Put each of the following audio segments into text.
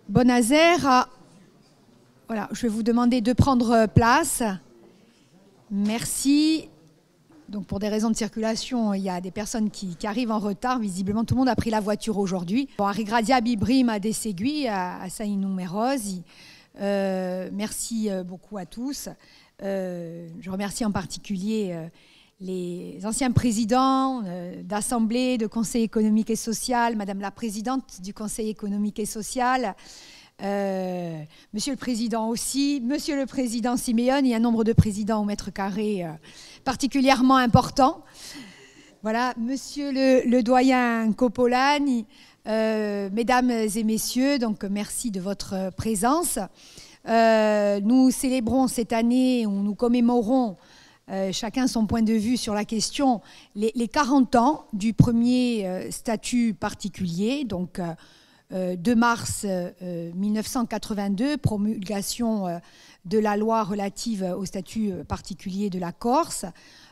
Bonazer. Voilà, je vais vous demander de prendre place. Merci. Donc pour des raisons de circulation, il y a des personnes qui arrivent en retard. Visiblement, tout le monde a pris la voiture aujourd'hui. Bon, Arigradia Bibrim a Dessegui, à Saïnou Meroz. Merci beaucoup à tous. Je remercie en particulier les anciens présidents d'Assemblée, de Conseil économique et social, Madame la Présidente du Conseil économique et social, Monsieur le Président aussi, Monsieur le Président Siméon, il y a un nombre de présidents au mètre carré particulièrement important. Voilà, Monsieur le doyen Copolani, Mesdames et Messieurs, donc merci de votre présence. Nous célébrons cette année, où nous commémorons chacun son point de vue sur la question, les 40 ans du premier statut particulier, donc 2 mars 1982, promulgation de la loi relative au statut particulier de la Corse,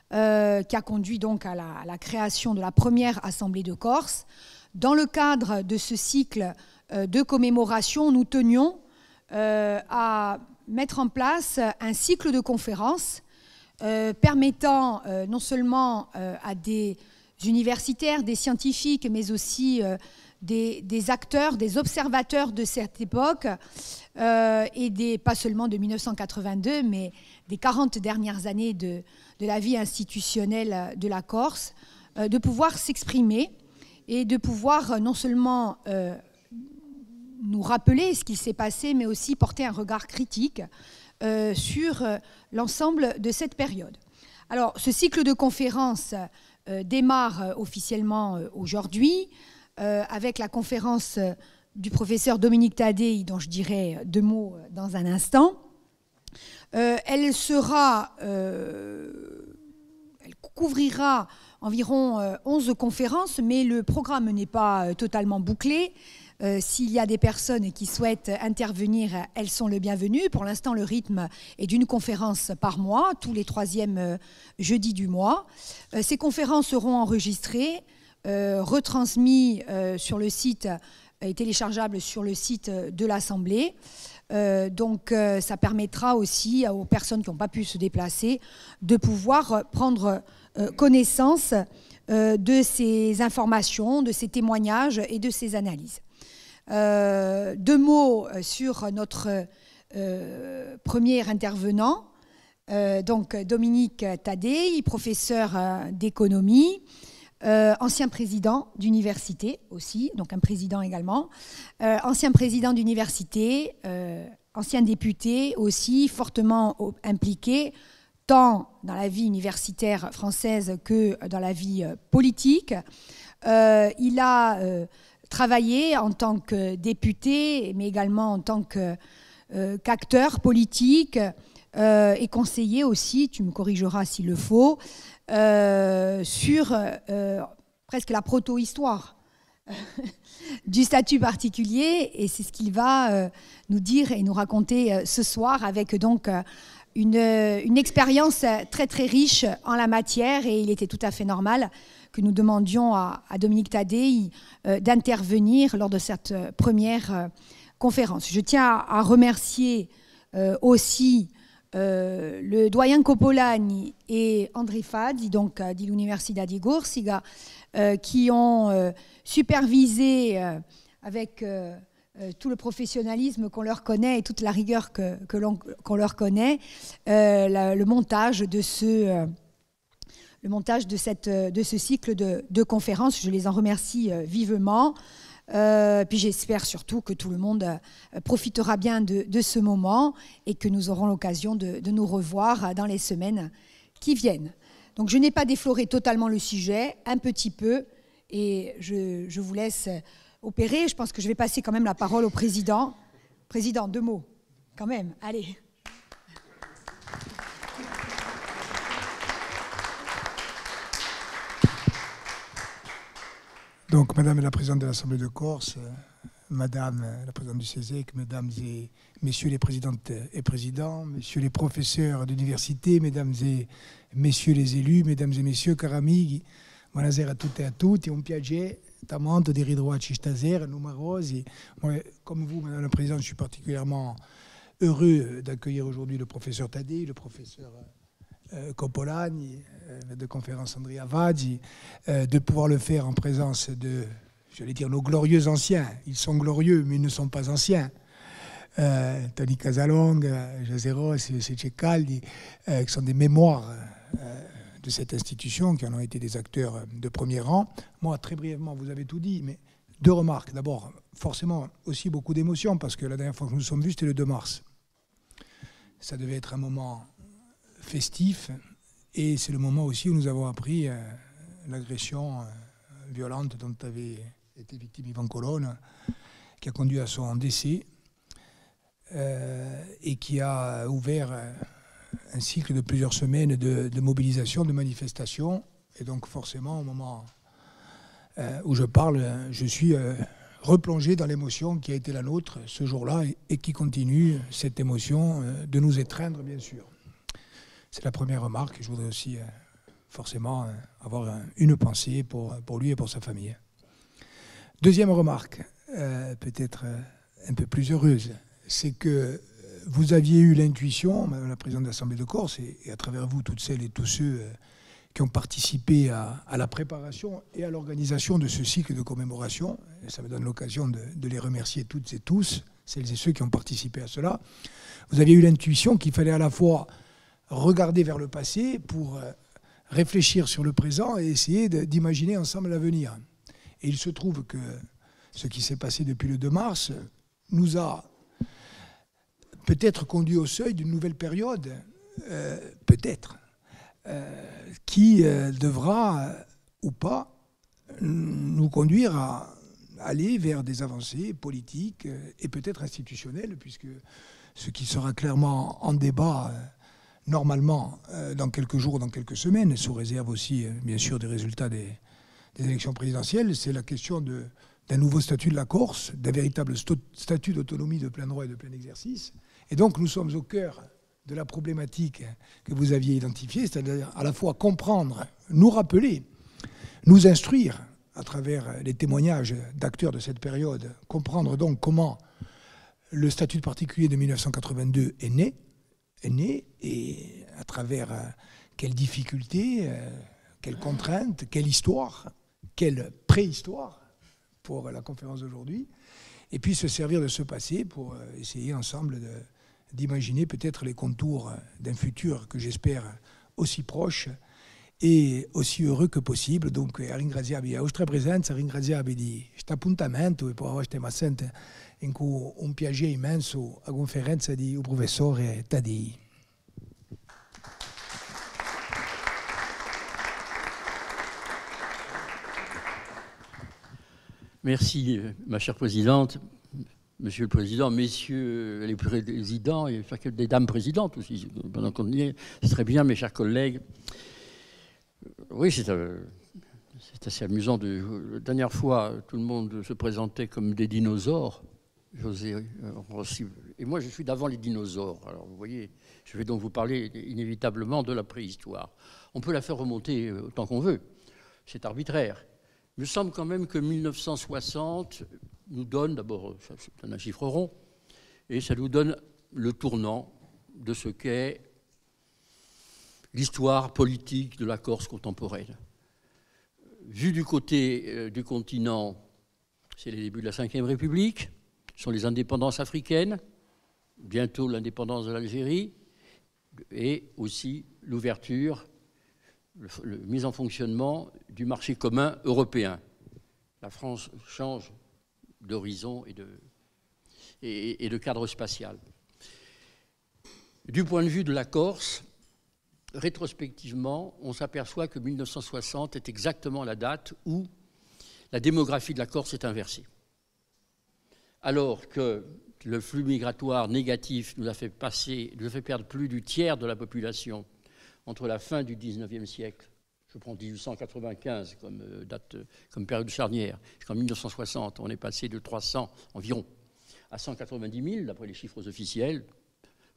qui a conduit donc à la création de la première Assemblée de Corse. Dans le cadre de ce cycle de commémoration, nous tenions à mettre en place un cycle de conférences permettant non seulement à des universitaires, des scientifiques, mais aussi des acteurs, des observateurs de cette époque, et pas seulement de 1982, mais des 40 dernières années de la vie institutionnelle de la Corse, de pouvoir s'exprimer et de pouvoir non seulement nous rappeler ce qui s'est passé, mais aussi porter un regard critique sur l'ensemble de cette période. Alors, ce cycle de conférences démarre officiellement aujourd'hui avec la conférence du professeur Dominique Tadei, dont je dirai 2 mots dans un instant. Elle couvrira environ 11 conférences, mais le programme n'est pas totalement bouclé. S'il y a des personnes qui souhaitent intervenir, elles sont les bienvenues. Pour l'instant, le rythme est d'une conférence par mois, tous les 3e jeudis du mois. Ces conférences seront enregistrées, retransmises sur le site et téléchargeables sur le site de l'Assemblée. Donc ça permettra aussi aux personnes qui n'ont pas pu se déplacer de pouvoir prendre connaissance de ces informations, de ces témoignages et de ces analyses. 2 mots sur notre premier intervenant, donc Dominique Tadei, professeur d'économie, ancien président d'université aussi, donc un président également, ancien président d'université, ancien député aussi, fortement impliqué tant dans la vie universitaire française que dans la vie politique. Il a travaillé en tant que député, mais également en tant qu'acteur politique et conseiller aussi, tu me corrigeras s'il le faut, sur presque la proto-histoire du statut particulier, et c'est ce qu'il va nous dire et nous raconter ce soir avec donc une expérience très très riche en la matière, et il était tout à fait normal que nous demandions à Dominique Tadei d'intervenir lors de cette première conférence. Je tiens à remercier aussi le doyen Copolani et André Fadi, donc de l'Università di Corsica, qui ont supervisé avec tout le professionnalisme qu'on leur connaît et toute la rigueur qu'on leur connaît, le montage de ce cycle de conférences. Je les en remercie vivement. Puis j'espère surtout que tout le monde profitera bien de ce moment et que nous aurons l'occasion de nous revoir dans les semaines qui viennent. Donc je n'ai pas défloré totalement le sujet, un petit peu, et je vous laisse opérer. Je pense que je vais passer quand même la parole au président. Président, 2 mots, quand même, allez. Donc, Madame la Présidente de l'Assemblée de Corse, Madame la Présidente du CESEC, Mesdames et Messieurs les Présidentes et Présidents, Messieurs les professeurs d'université, Mesdames et Messieurs les élus, Mesdames et Messieurs, cari amici, buonasera a tutte e a tutti, un piacere Tamante, des Ridroa, Chistazer, numerosi. Moi, comme vous, Madame la Présidente, je suis particulièrement heureux d'accueillir aujourd'hui le professeur Tadei, le professeur Coppolani, de conférence Andrea Vaggi, de pouvoir le faire en présence de, j'allais dire, nos glorieux anciens. Ils sont glorieux, mais ils ne sont pas anciens. Tony Casalong, José Ross, Cecaldi, qui sont des mémoires de cette institution, qui en ont été des acteurs de premier rang. Moi, très brièvement, vous avez tout dit, mais 2 remarques. D'abord, forcément, aussi beaucoup d'émotions, parce que la dernière fois que nous nous sommes vus, c'était le 2 mars. Ça devait être un moment festif, et c'est le moment aussi où nous avons appris l'agression violente dont avait été victime Ivan Colonne, qui a conduit à son décès, et qui a ouvert un cycle de plusieurs semaines de mobilisation, de manifestation. Et donc forcément, au moment où je parle, je suis replongé dans l'émotion qui a été la nôtre ce jour-là et qui continue, cette émotion, de nous étreindre, bien sûr. C'est la première remarque. Je voudrais aussi forcément avoir une pensée pour lui et pour sa famille. Deuxième remarque, peut-être un peu plus heureuse, c'est que vous aviez eu l'intuition, Madame la Présidente de l'Assemblée de Corse, et à travers vous, toutes celles et tous ceux qui ont participé à la préparation et à l'organisation de ce cycle de commémoration. Et ça me donne l'occasion de les remercier toutes et tous, celles et ceux qui ont participé à cela. Vous aviez eu l'intuition qu'il fallait à la fois regarder vers le passé pour réfléchir sur le présent et essayer d'imaginer ensemble l'avenir. Et il se trouve que ce qui s'est passé depuis le 2 mars nous a peut-être conduit au seuil d'une nouvelle période, peut-être, qui devra ou pas nous conduire à aller vers des avancées politiques et peut-être institutionnelles, puisque ce qui sera clairement en débat normalement dans quelques jours, dans quelques semaines, sous réserve aussi bien sûr des résultats des élections présidentielles, c'est la question d'un nouveau statut de la Corse, d'un véritable statut d'autonomie de plein droit et de plein exercice. Et donc nous sommes au cœur de la problématique que vous aviez identifiée, c'est-à-dire à la fois comprendre, nous rappeler, nous instruire à travers les témoignages d'acteurs de cette période, comprendre donc comment le statut de particulier de 1982 est né et à travers quelles difficultés, quelles contraintes, quelle histoire, quelle préhistoire pour la conférence d'aujourd'hui, et puis se servir de ce passé pour essayer ensemble d'imaginer peut-être les contours d'un futur que j'espère aussi proche e aussi heureux que possibile. Dunque, ringraziarvi a vostra presenza, ringraziarvi di questo appuntamento e poi stiamo assente in cui un piacere immenso a conferenza di un professore Tadei. Merci, ma chère présidente, monsieur le président, messieurs les présidents et des dames présidentes aussi, pendant qu'on y est, c'est très bien, mes chers collègues. Oui, c'est assez amusant. La dernière fois, tout le monde se présentait comme des dinosaures. Et moi, je suis d'avant les dinosaures. Alors, vous voyez, je vais donc vous parler inévitablement de la préhistoire. On peut la faire remonter autant qu'on veut. C'est arbitraire. Il me semble quand même que 1960 nous donne, d'abord, c'est un chiffre rond, et ça nous donne le tournant de ce qu'est l'histoire politique de la Corse contemporaine. Vu du côté du continent, c'est les débuts de la Ve République, ce sont les indépendances africaines, bientôt l'indépendance de l'Algérie, et aussi l'ouverture, la mise en fonctionnement du marché commun européen. La France change d'horizon et de cadre spatial. Du point de vue de la Corse, rétrospectivement, on s'aperçoit que 1960 est exactement la date où la démographie de la Corse est inversée. Alors que le flux migratoire négatif nous a fait perdre plus du tiers de la population entre la fin du XIXe siècle, je prends 1895 comme date, comme période charnière, jusqu'en 1960, on est passé de 300 environ à 190 000, d'après les chiffres officiels.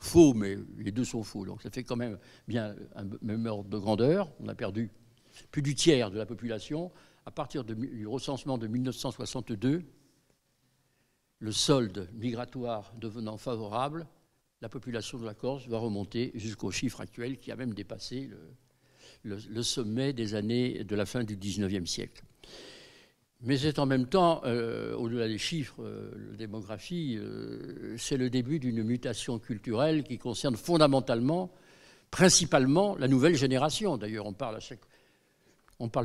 Faux, mais les deux sont faux. Donc ça fait quand même bien un même ordre de grandeur. On a perdu plus du tiers de la population à partir du recensement de 1962, le solde migratoire devenant favorable, la population de la Corse va remonter jusqu'au chiffre actuel qui a même dépassé le sommet des années de la fin du XIXe siècle. Mais c'est en même temps, au-delà des chiffres, la démographie, c'est le début d'une mutation culturelle qui concerne fondamentalement, principalement, la nouvelle génération. D'ailleurs, on parle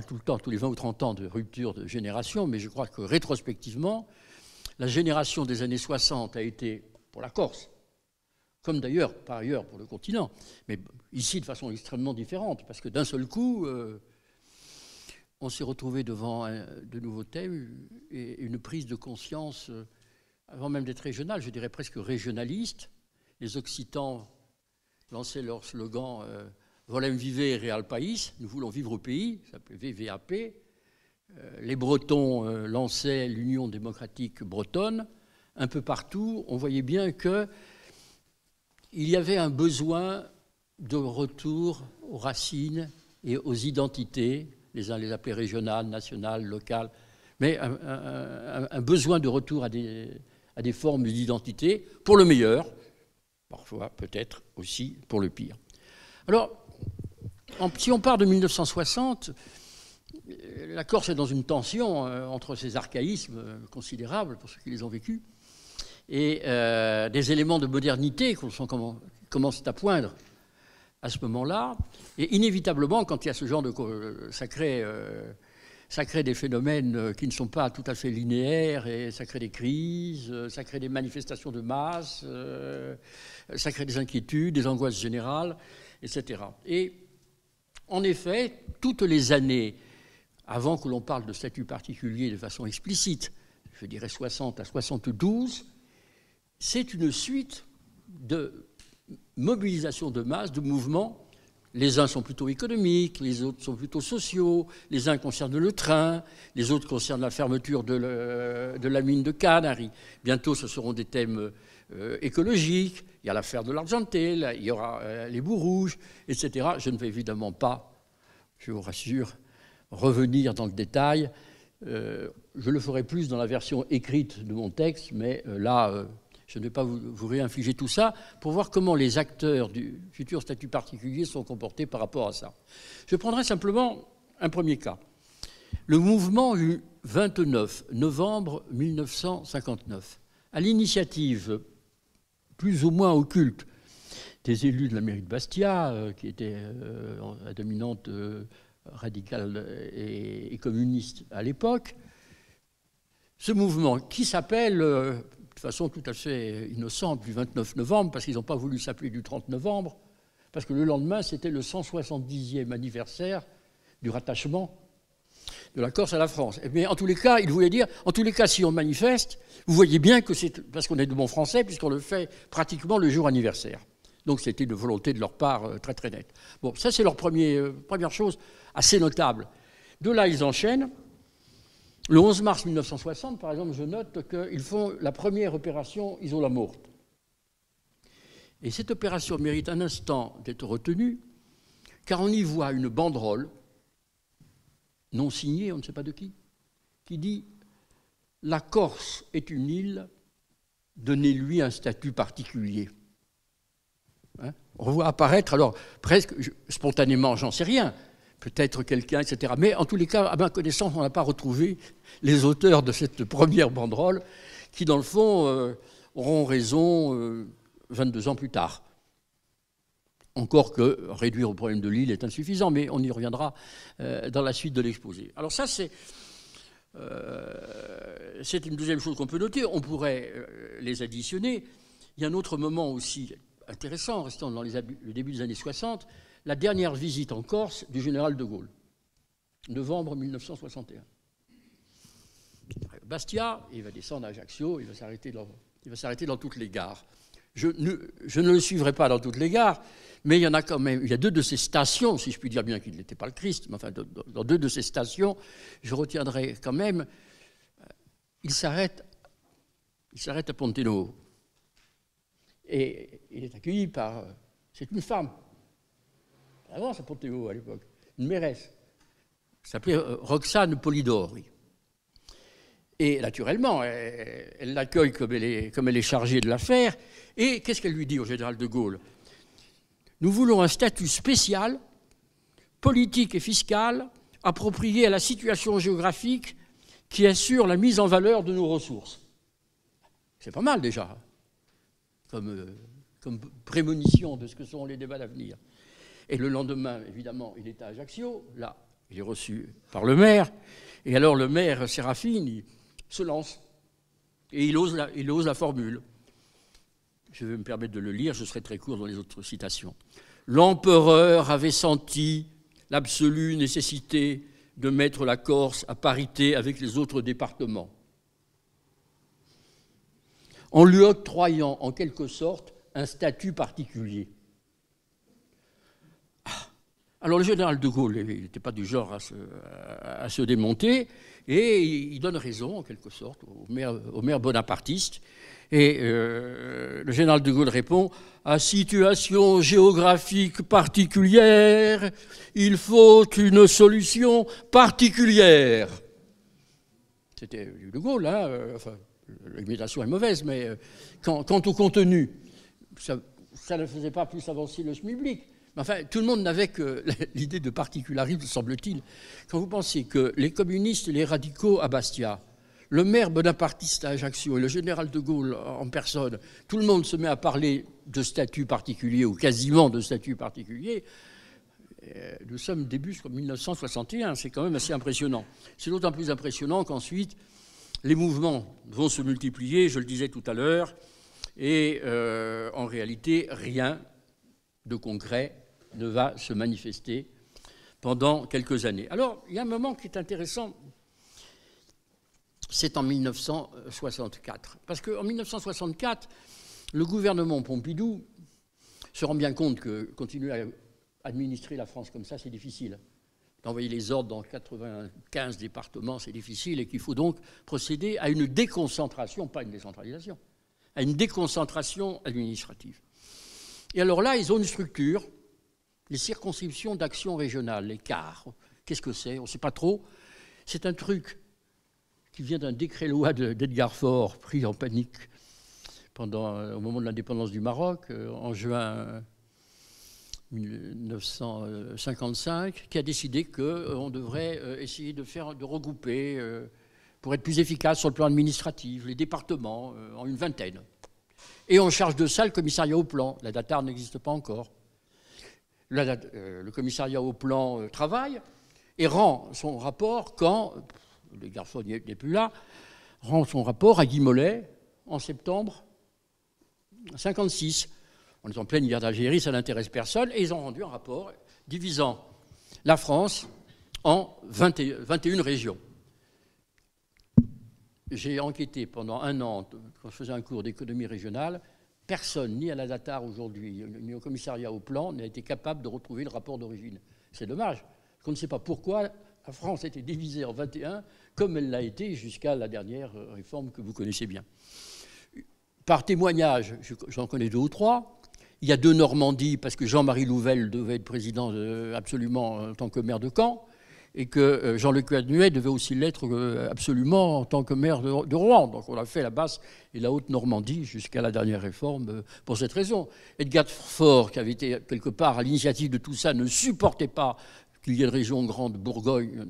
tout le temps, tous les 20 ou 30 ans, de rupture de génération, mais je crois que rétrospectivement, la génération des années 60 a été, pour la Corse, comme d'ailleurs, par ailleurs, pour le continent, mais ici de façon extrêmement différente, parce que d'un seul coup, on s'est retrouvé devant de nouveaux thèmes et une prise de conscience, avant même d'être régionale, je dirais presque régionaliste. Les Occitans lançaient leur slogan Volem vive real país, nous voulons vivre au pays, ça s'appelait VVAP. Les Bretons lançaient l'Union démocratique bretonne. Un peu partout, on voyait bien qu'il y avait un besoin de retour aux racines et aux identités, les uns les appelaient régionales, nationales, locales, mais un besoin de retour à des formes d'identité, pour le meilleur, parfois peut-être aussi pour le pire. Alors, si on part de 1960, la Corse est dans une tension entre ces archaïsmes considérables, pour ceux qui les ont vécus, et des éléments de modernité qui commencent à poindre à ce moment-là. Et inévitablement, quand il y a ce genre de... ça crée des phénomènes qui ne sont pas tout à fait linéaires, et ça crée des crises, ça crée des manifestations de masse, ça crée des inquiétudes, des angoisses générales, etc. Et en effet, toutes les années, avant que l'on parle de statut particulier de façon explicite, je dirais 60 à 72, c'est une suite de mobilisation de masse, de mouvements. Les uns sont plutôt économiques, les autres sont plutôt sociaux, les uns concernent le train, les autres concernent la fermeture de la mine de Canary. Bientôt, ce seront des thèmes écologiques, il y a l'affaire de l'Argentel, il y aura les bouts rouges, etc. Je ne vais évidemment pas, je vous rassure, revenir dans le détail. Je le ferai plus dans la version écrite de mon texte, mais là... je ne vais pas vous réinfliger tout ça pour voir comment les acteurs du futur statut particulier sont comportés par rapport à ça. Je prendrai simplement un premier cas. Le mouvement du 29 novembre 1959, à l'initiative plus ou moins occulte des élus de la mairie de Bastia, qui étaient à dominante radicale et communiste à l'époque, ce mouvement qui s'appelle... de façon tout à fait innocente, du 29 novembre, parce qu'ils n'ont pas voulu s'appeler du 30 novembre, parce que le lendemain, c'était le 170e anniversaire du rattachement de la Corse à la France. Mais en tous les cas, il voulait dire, en tous les cas, si on manifeste, vous voyez bien que c'est parce qu'on est de bons Français, puisqu'on le fait pratiquement le jour anniversaire. Donc c'était une volonté de leur part très très nette. Bon, ça c'est leur première chose assez notable. De là, ils enchaînent. Le 11 mars 1960, par exemple, je note qu'ils font la première opération Isola Morte. Et cette opération mérite un instant d'être retenue, car on y voit une banderole, non signée, on ne sait pas de qui dit « La Corse est une île, donnez-lui un statut particulier ». Hein, on voit apparaître, alors presque spontanément, j'en sais rien, peut-être quelqu'un, etc. Mais en tous les cas, à ma connaissance, on n'a pas retrouvé les auteurs de cette première banderole qui, dans le fond, auront raison 22 ans plus tard. Encore que réduire au problème de l'île est insuffisant, mais on y reviendra dans la suite de l'exposé. Alors ça, c'est une deuxième chose qu'on peut noter. On pourrait les additionner. Il y a un autre moment aussi intéressant, restant dans le début des années 60, la dernière visite en Corse du général de Gaulle, novembre 1961. Bastia, il va descendre à Ajaccio, il va s'arrêter dans toutes les gares. Je ne le suivrai pas dans toutes les gares, mais il y en a quand même, il y a deux de ces stations, si je puis dire bien qu'il n'était pas le Christ, mais enfin dans deux de ces stations, je retiendrai quand même, il s'arrête à Ponte-Novo. Et il est accueilli par, c'est une femme, avant à Ponte-Novo à l'époque, une mairesse, s'appelait Roxane Polidori. Et naturellement, elle l'accueille comme elle est chargée de l'affaire. Et qu'est-ce qu'elle lui dit au général de Gaulle? Nous voulons un statut spécial, politique et fiscal, approprié à la situation géographique qui assure la mise en valeur de nos ressources. C'est pas mal déjà, comme prémonition de ce que seront les débats d'avenir. Et le lendemain, évidemment, il est à Ajaccio. Là, il est reçu par le maire. Et alors le maire Séraphine, il se lance. Et il ose la formule. Je vais me permettre de le lire, je serai très court dans les autres citations. L'empereur avait senti l'absolue nécessité de mettre la Corse à parité avec les autres départements, en lui octroyant en quelque sorte un statut particulier. Alors le général de Gaulle, il n'était pas du genre à se démonter, et il donne raison en quelque sorte au maire bonapartiste. Et le général de Gaulle répond « À situation géographique particulière, il faut une solution particulière. » C'était de Gaulle, hein, enfin, l'imitation est mauvaise, mais quant au contenu, ça ne faisait pas plus avancer le schmilblick. Mais enfin, tout le monde n'avait que l'idée de particularisme, semble-t-il. Quand vous pensez que les communistes et les radicaux à Bastia, le maire bonapartiste à Ajaccio et le général de Gaulle en personne, tout le monde se met à parler de statut particulier ou quasiment de statut particulier. Nous sommes début 1961, c'est quand même assez impressionnant. C'est d'autant plus impressionnant qu'ensuite, les mouvements vont se multiplier, je le disais tout à l'heure, et en réalité, rien de concret ne va se manifester pendant quelques années. Alors, il y a un moment qui est intéressant, c'est en 1964. Parce qu'en 1964, le gouvernement Pompidou se rend bien compte que continuer à administrer la France comme ça, c'est difficile. D'envoyer les ordres dans 95 départements, c'est difficile, et qu'il faut donc procéder à une déconcentration, pas une décentralisation, à une déconcentration administrative. Et alors là, ils ont une structure, les circonscriptions d'action régionale, les CAR. Qu'est-ce que c'est? On ne sait pas trop. C'est un truc qui vient d'un décret-loi d'Edgar Faure, pris en panique au moment de l'indépendance du Maroc, en juin 1955, qui a décidé qu'on devrait essayer de regrouper, pour être plus efficace sur le plan administratif, les départements en une vingtaine. Et on charge de ça le commissariat au plan. La DATAR n'existe pas encore. Le commissariat au plan travaille et rend son rapport quand... Le garçon n'est plus là, rend son rapport à Guy Mollet en septembre 1956. On est en pleine guerre d'Algérie, ça n'intéresse personne, et ils ont rendu un rapport divisant la France en 21 régions. J'ai enquêté pendant un an, quand je faisais un cours d'économie régionale, personne, ni à la DATAR aujourd'hui, ni au commissariat au plan, n'a été capable de retrouver le rapport d'origine. C'est dommage, parce qu'on ne sait pas pourquoi la France était divisée en 21, comme elle l'a été jusqu'à la dernière réforme que vous connaissez bien. Par témoignage, j'en connais 2 ou 3. Il y a 2 Normandies, parce que Jean-Marie Louvel devait être président absolument en tant que maire de Caen, et que Jean-Luc Canuet devait aussi l'être absolument en tant que maire de Rouen. Donc on a fait la basse et la haute Normandie jusqu'à la dernière réforme pour cette raison. Edgar Faure, qui avait été quelque part à l'initiative de tout ça, ne supportait pas qu'il y ait une région grande Bourgogne,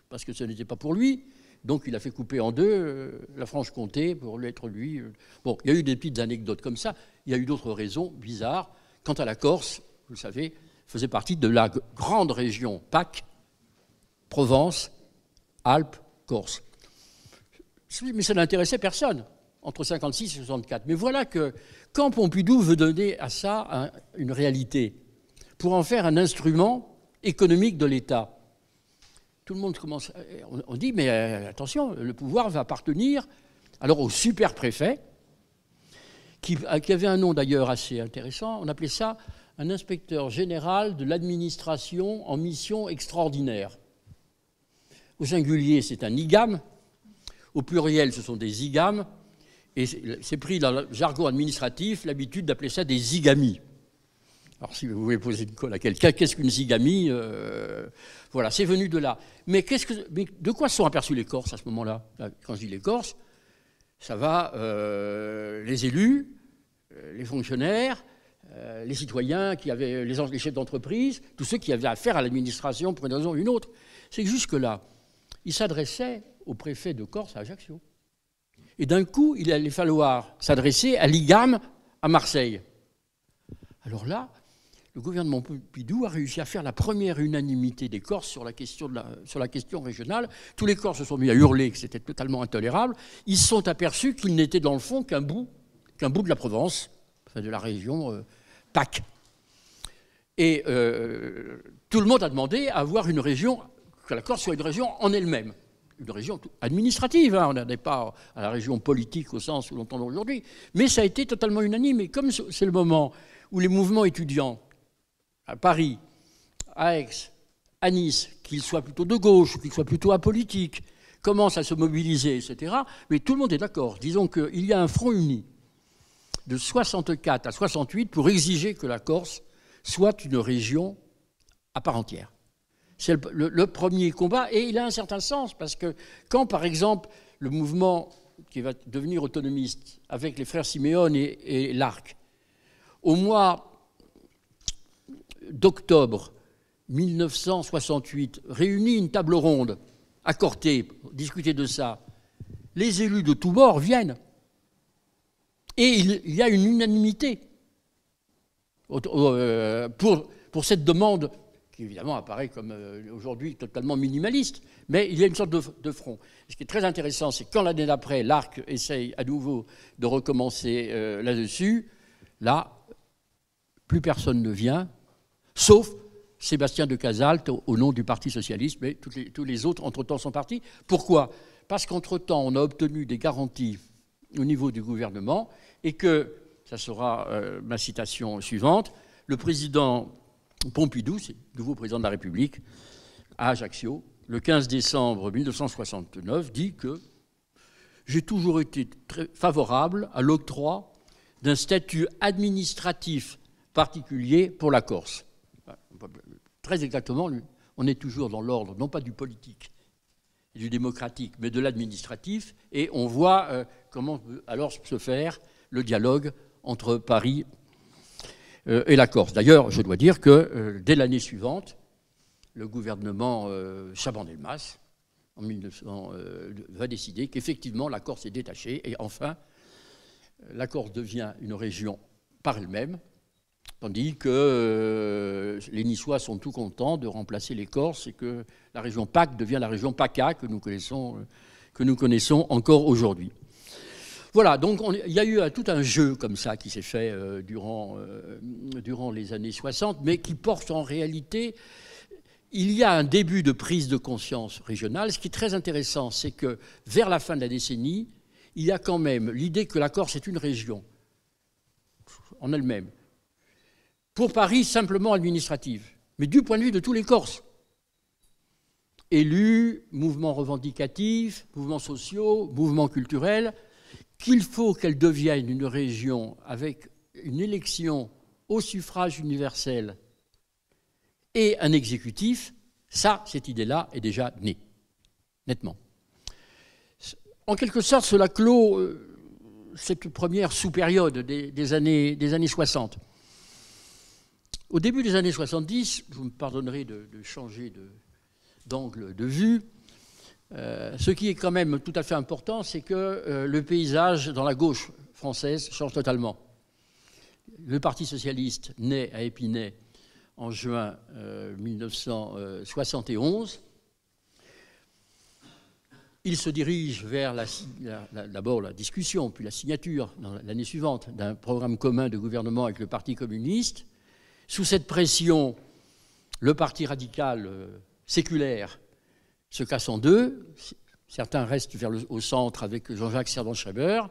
parce que ce n'était pas pour lui. Donc il a fait couper en 2 la Franche-Comté pour l'être lui. Bon, il y a eu des petites anecdotes comme ça. Il y a eu d'autres raisons bizarres. Quant à la Corse, vous le savez, faisait partie de la grande région PAC, Provence, Alpes, Corse. Mais ça n'intéressait personne entre 1956 et 1964. Mais voilà que quand Pompidou veut donner à ça une réalité, pour en faire un instrument économique de l'État, tout le monde commence... On dit, mais attention, le pouvoir va appartenir alors au super-préfet, qui avait un nom d'ailleurs assez intéressant. On appelait ça un inspecteur général de l'administration en mission extraordinaire. Au singulier, c'est un IGAM. Au pluriel, ce sont des IGAM. Et c'est pris dans le jargon administratif l'habitude d'appeler ça des IGAMI. Alors si vous voulez poser une colle à quelqu'un, qu'est-ce qu'une zigamie? Voilà, c'est venu de là. Mais de quoi se sont aperçus les Corses à ce moment-là? Quand je dis les Corses, ça va les élus, les fonctionnaires, les citoyens, les chefs d'entreprise, tous ceux qui avaient affaire à l'administration pour une raison ou une autre. C'est que jusque-là, ils s'adressaient au préfet de Corse à Ajaccio. Et d'un coup, il allait falloir s'adresser à l'IGAM à Marseille. Alors là, le gouvernement Pompidou a réussi à faire la première unanimité des Corses sur la question régionale. Tous les Corses se sont mis à hurler que c'était totalement intolérable. Ils se sont aperçus qu'ils n'étaient dans le fond qu'un bout de la Provence, enfin de la région PAC. Et tout le monde a demandé à avoir une région, que la Corse soit une région en elle-même. Une région administrative, hein, on n'en est pas à la région politique au sens où l'on entend aujourd'hui. Mais ça a été totalement unanime. Et comme c'est le moment où les mouvements étudiants, à Paris, à Aix, à Nice, qu'ils soient plutôt de gauche, qu'ils soient plutôt apolitiques, commencent à se mobiliser, etc. Mais tout le monde est d'accord. Disons qu'il y a un front uni de 64 à 68 pour exiger que la Corse soit une région à part entière. C'est le premier combat, et il a un certain sens, parce que quand, par exemple, le mouvement qui va devenir autonomiste, avec les frères Siméon et l'Arc, au mois d'octobre 1968, réunit une table ronde à Corté pour discuter de ça, les élus de tous bords viennent. Et il y a une unanimité pour cette demande qui évidemment apparaît comme aujourd'hui totalement minimaliste, mais il y a une sorte de front. Ce qui est très intéressant, c'est que quand l'année d'après, l'Arc essaye à nouveau de recommencer là-dessus, là, plus personne ne vient, sauf Sébastien de Casalte au nom du Parti socialiste, mais tous les autres, entre-temps, sont partis. Pourquoi? Parce qu'entre-temps, on a obtenu des garanties au niveau du gouvernement et que, ça sera ma citation suivante, le président Pompidou, c'est le nouveau président de la République, à Ajaccio, le 15 décembre 1969, dit que « J'ai toujours été très favorable à l'octroi d'un statut administratif particulier pour la Corse. » Très exactement, on est toujours dans l'ordre, non pas du politique et du démocratique, mais de l'administratif, et on voit comment peut alors se faire le dialogue entre Paris et la Corse. D'ailleurs, je dois dire que dès l'année suivante, le gouvernement Chaban-Delmas, en 1900, va décider qu'effectivement la Corse est détachée et enfin la Corse devient une région par elle-même, tandis que les Niçois sont tout contents de remplacer les Corses et que la région PAC devient la région PACA que nous connaissons encore aujourd'hui. Voilà, donc il y a eu tout un jeu comme ça qui s'est fait durant les années 60, mais qui porte en réalité... Il y a un début de prise de conscience régionale. Ce qui est très intéressant, c'est que vers la fin de la décennie, il y a quand même l'idée que la Corse est une région en elle-même. Pour Paris, simplement administrative, mais du point de vue de tous les Corses. Élus, mouvements revendicatifs, mouvements sociaux, mouvements culturels, qu'il faut qu'elle devienne une région avec une élection au suffrage universel et un exécutif, ça, cette idée-là est déjà née, nettement. En quelque sorte, cela clôt cette première sous-période des années 60. Au début des années 70, vous me pardonnerez de changer d'angle de vue, ce qui est quand même tout à fait important, c'est que le paysage dans la gauche française change totalement. Le Parti socialiste naît à Épinay en juin 1971. Il se dirige vers d'abord la discussion, puis la signature, l'année suivante, d'un programme commun de gouvernement avec le Parti communiste. Sous cette pression, le Parti radical séculaire se casse en deux. Certains restent au centre avec Jean-Jacques Servan-Schreiber,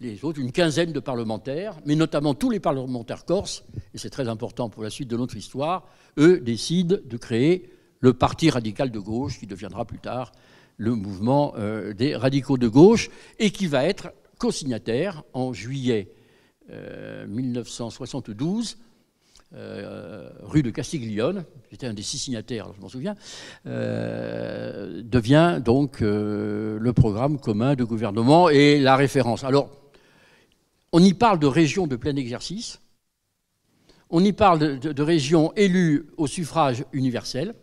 les autres, une quinzaine de parlementaires, mais notamment tous les parlementaires corses, et c'est très important pour la suite de notre histoire, eux décident de créer le Parti radical de gauche, qui deviendra plus tard le mouvement des radicaux de gauche, et qui va être co-signataire en juillet 1972 rue de Castiglione, j'étais un des 6 signataires, je m'en souviens, devient donc le programme commun de gouvernement et la référence. Alors, on y parle de régions de plein exercice, on y parle de régions élues au suffrage universel,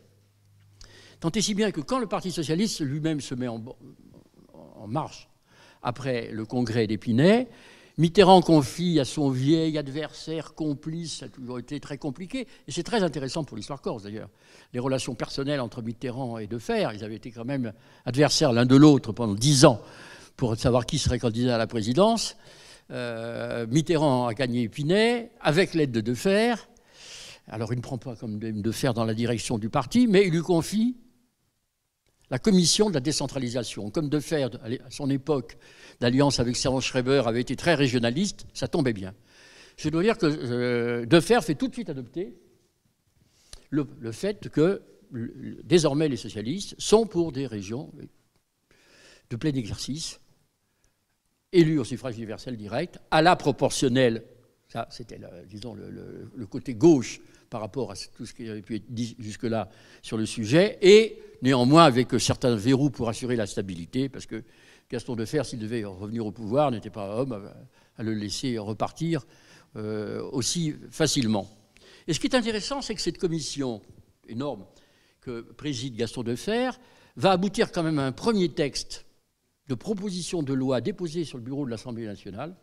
tant et si bien que quand le Parti socialiste lui-même se met en marche après le congrès d'Épinay, Mitterrand confie à son vieil adversaire complice, ça a toujours été très compliqué, et c'est très intéressant pour l'histoire corse d'ailleurs, les relations personnelles entre Mitterrand et Defferre, ils avaient été quand même adversaires l'un de l'autre pendant 10 ans pour savoir qui serait candidat à la présidence. Mitterrand a gagné Épinay avec l'aide de Defferre, alors il ne prend pas comme Defferre dans la direction du parti, mais il lui confie la commission de la décentralisation. Comme Defferre, à son époque, d'alliance avec Servan-Schreiber, avait été très régionaliste, ça tombait bien. Je dois dire que Defferre fait tout de suite adopter le fait que désormais les socialistes sont pour des régions de plein exercice, élues au suffrage universel direct, à la proportionnelle. Ça, c'était, disons, le côté gauche par rapport à tout ce qui avait pu être dit jusque-là sur le sujet, et néanmoins avec certains verrous pour assurer la stabilité, parce que Gaston Defferre, s'il devait revenir au pouvoir, n'était pas homme à le laisser repartir aussi facilement. Et ce qui est intéressant, c'est que cette commission énorme que préside Gaston Defferre va aboutir quand même à un premier texte de proposition de loi déposé sur le bureau de l'Assemblée nationale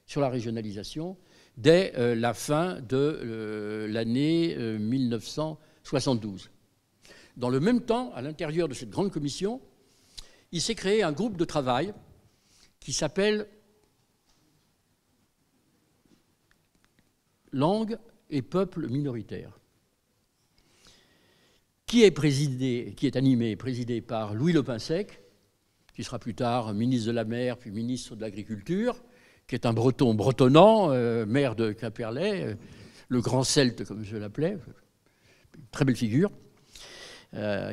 sur la régionalisation dès la fin de l'année 1972. Dans le même temps, à l'intérieur de cette grande commission, il s'est créé un groupe de travail qui s'appelle Langues et peuples minoritaires, qui est animé et présidé par Louis Le Pinsec, qui sera plus tard ministre de la Mer, puis ministre de l'Agriculture, qui est un breton bretonnant, maire de Quimperlé, le grand celte, comme je l'appelais, très belle figure,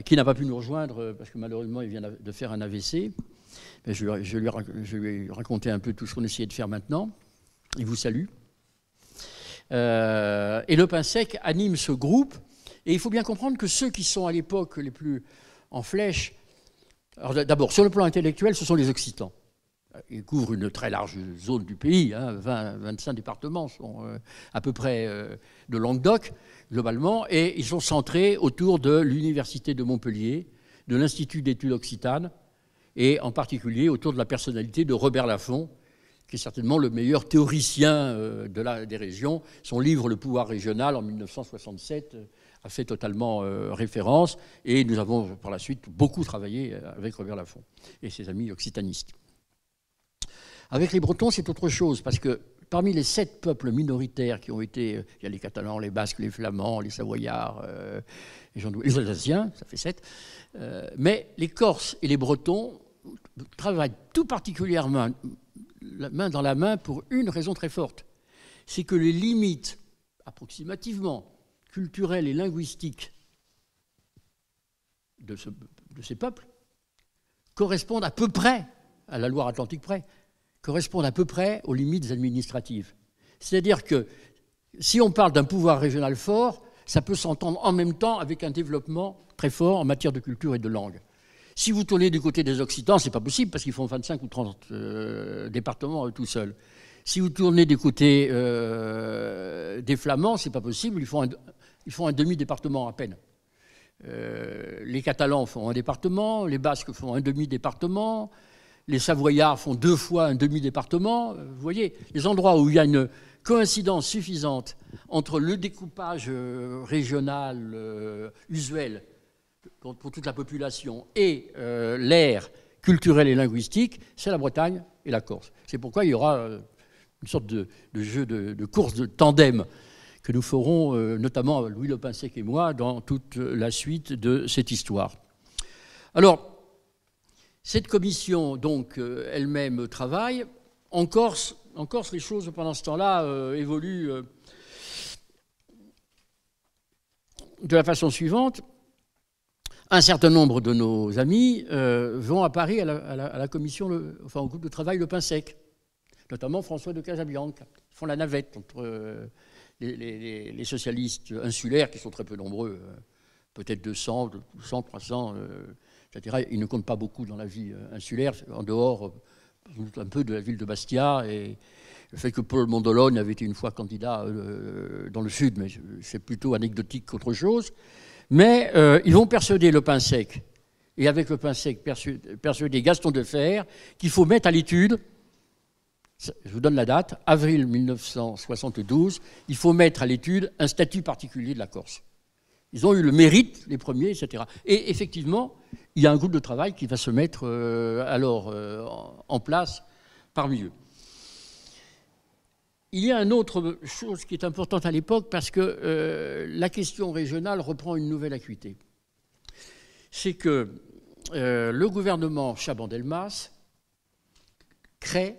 qui n'a pas pu nous rejoindre parce que malheureusement il vient de faire un AVC. Mais je vais lui raconter un peu tout ce qu'on essayait de faire maintenant. Il vous salue. Et Le Pinsec anime ce groupe. Et il faut bien comprendre que ceux qui sont à l'époque les plus en flèche, alors d'abord, sur le plan intellectuel, ce sont les Occitans. Ils couvrent une très large zone du pays, 25 départements sont à peu près de Languedoc, globalement, et ils sont centrés autour de l'Université de Montpellier, de l'Institut d'études occitanes, et en particulier autour de la personnalité de Robert Laffont, qui est certainement le meilleur théoricien des régions. Son livre « Le pouvoir régional » en 1967 a fait totalement référence, et nous avons par la suite beaucoup travaillé avec Robert Laffont et ses amis occitanistes. Avec les Bretons, c'est autre chose, parce que parmi les 7 peuples minoritaires qui ont été, il y a les Catalans, les Basques, les Flamands, les Savoyards, les Alsaciens, ça fait 7, mais les Corses et les Bretons travaillent tout particulièrement la main dans la main pour une raison très forte. C'est que les limites, approximativement, culturelles et linguistiques de ces peuples correspondent à peu près, à la Loire-Atlantique près, correspondent à peu près aux limites administratives. C'est-à-dire que si on parle d'un pouvoir régional fort, ça peut s'entendre en même temps avec un développement très fort en matière de culture et de langue. Si vous tournez du côté des Occitans, c'est pas possible parce qu'ils font 25 ou 30 départements tout seuls. Si vous tournez du côté des Flamands, c'est pas possible, ils font un demi-département à peine. Les Catalans font un département, les Basques font un demi-département, les Savoyards font 2 fois un demi-département. Vous voyez, les endroits où il y a une coïncidence suffisante entre le découpage régional usuel pour toute la population et l'ère culturelle et linguistique, c'est la Bretagne et la Corse. C'est pourquoi il y aura une sorte de jeu de course de tandem que nous ferons, notamment Louis Le Pinsec et moi, dans toute la suite de cette histoire. Alors, cette commission, donc, elle-même travaille. En Corse, les choses, pendant ce temps-là, évoluent de la façon suivante. Un certain nombre de nos amis vont à Paris à la commission, au groupe de travail Le Pinsec, notamment François de Casabianca. Ils font la navette entre les socialistes insulaires, qui sont très peu nombreux, peut-être 200, 300, etc., ils ne comptent pas beaucoup dans la vie insulaire, en dehors un peu de la ville de Bastia, et le fait que Paul Mondolone avait été une fois candidat dans le sud, mais c'est plutôt anecdotique qu'autre chose. Mais ils vont persuader le pain sec, et avec le pain sec persuader Gaston Defferre qu'il faut mettre à l'étude, je vous donne la date, avril 1972, il faut mettre à l'étude un statut particulier de la Corse. Ils ont eu le mérite, les premiers, etc. Et effectivement, il y a un groupe de travail qui va se mettre en place parmi eux. Il y a une autre chose qui est importante à l'époque parce que la question régionale reprend une nouvelle acuité. C'est que le gouvernement Chaban-Delmas crée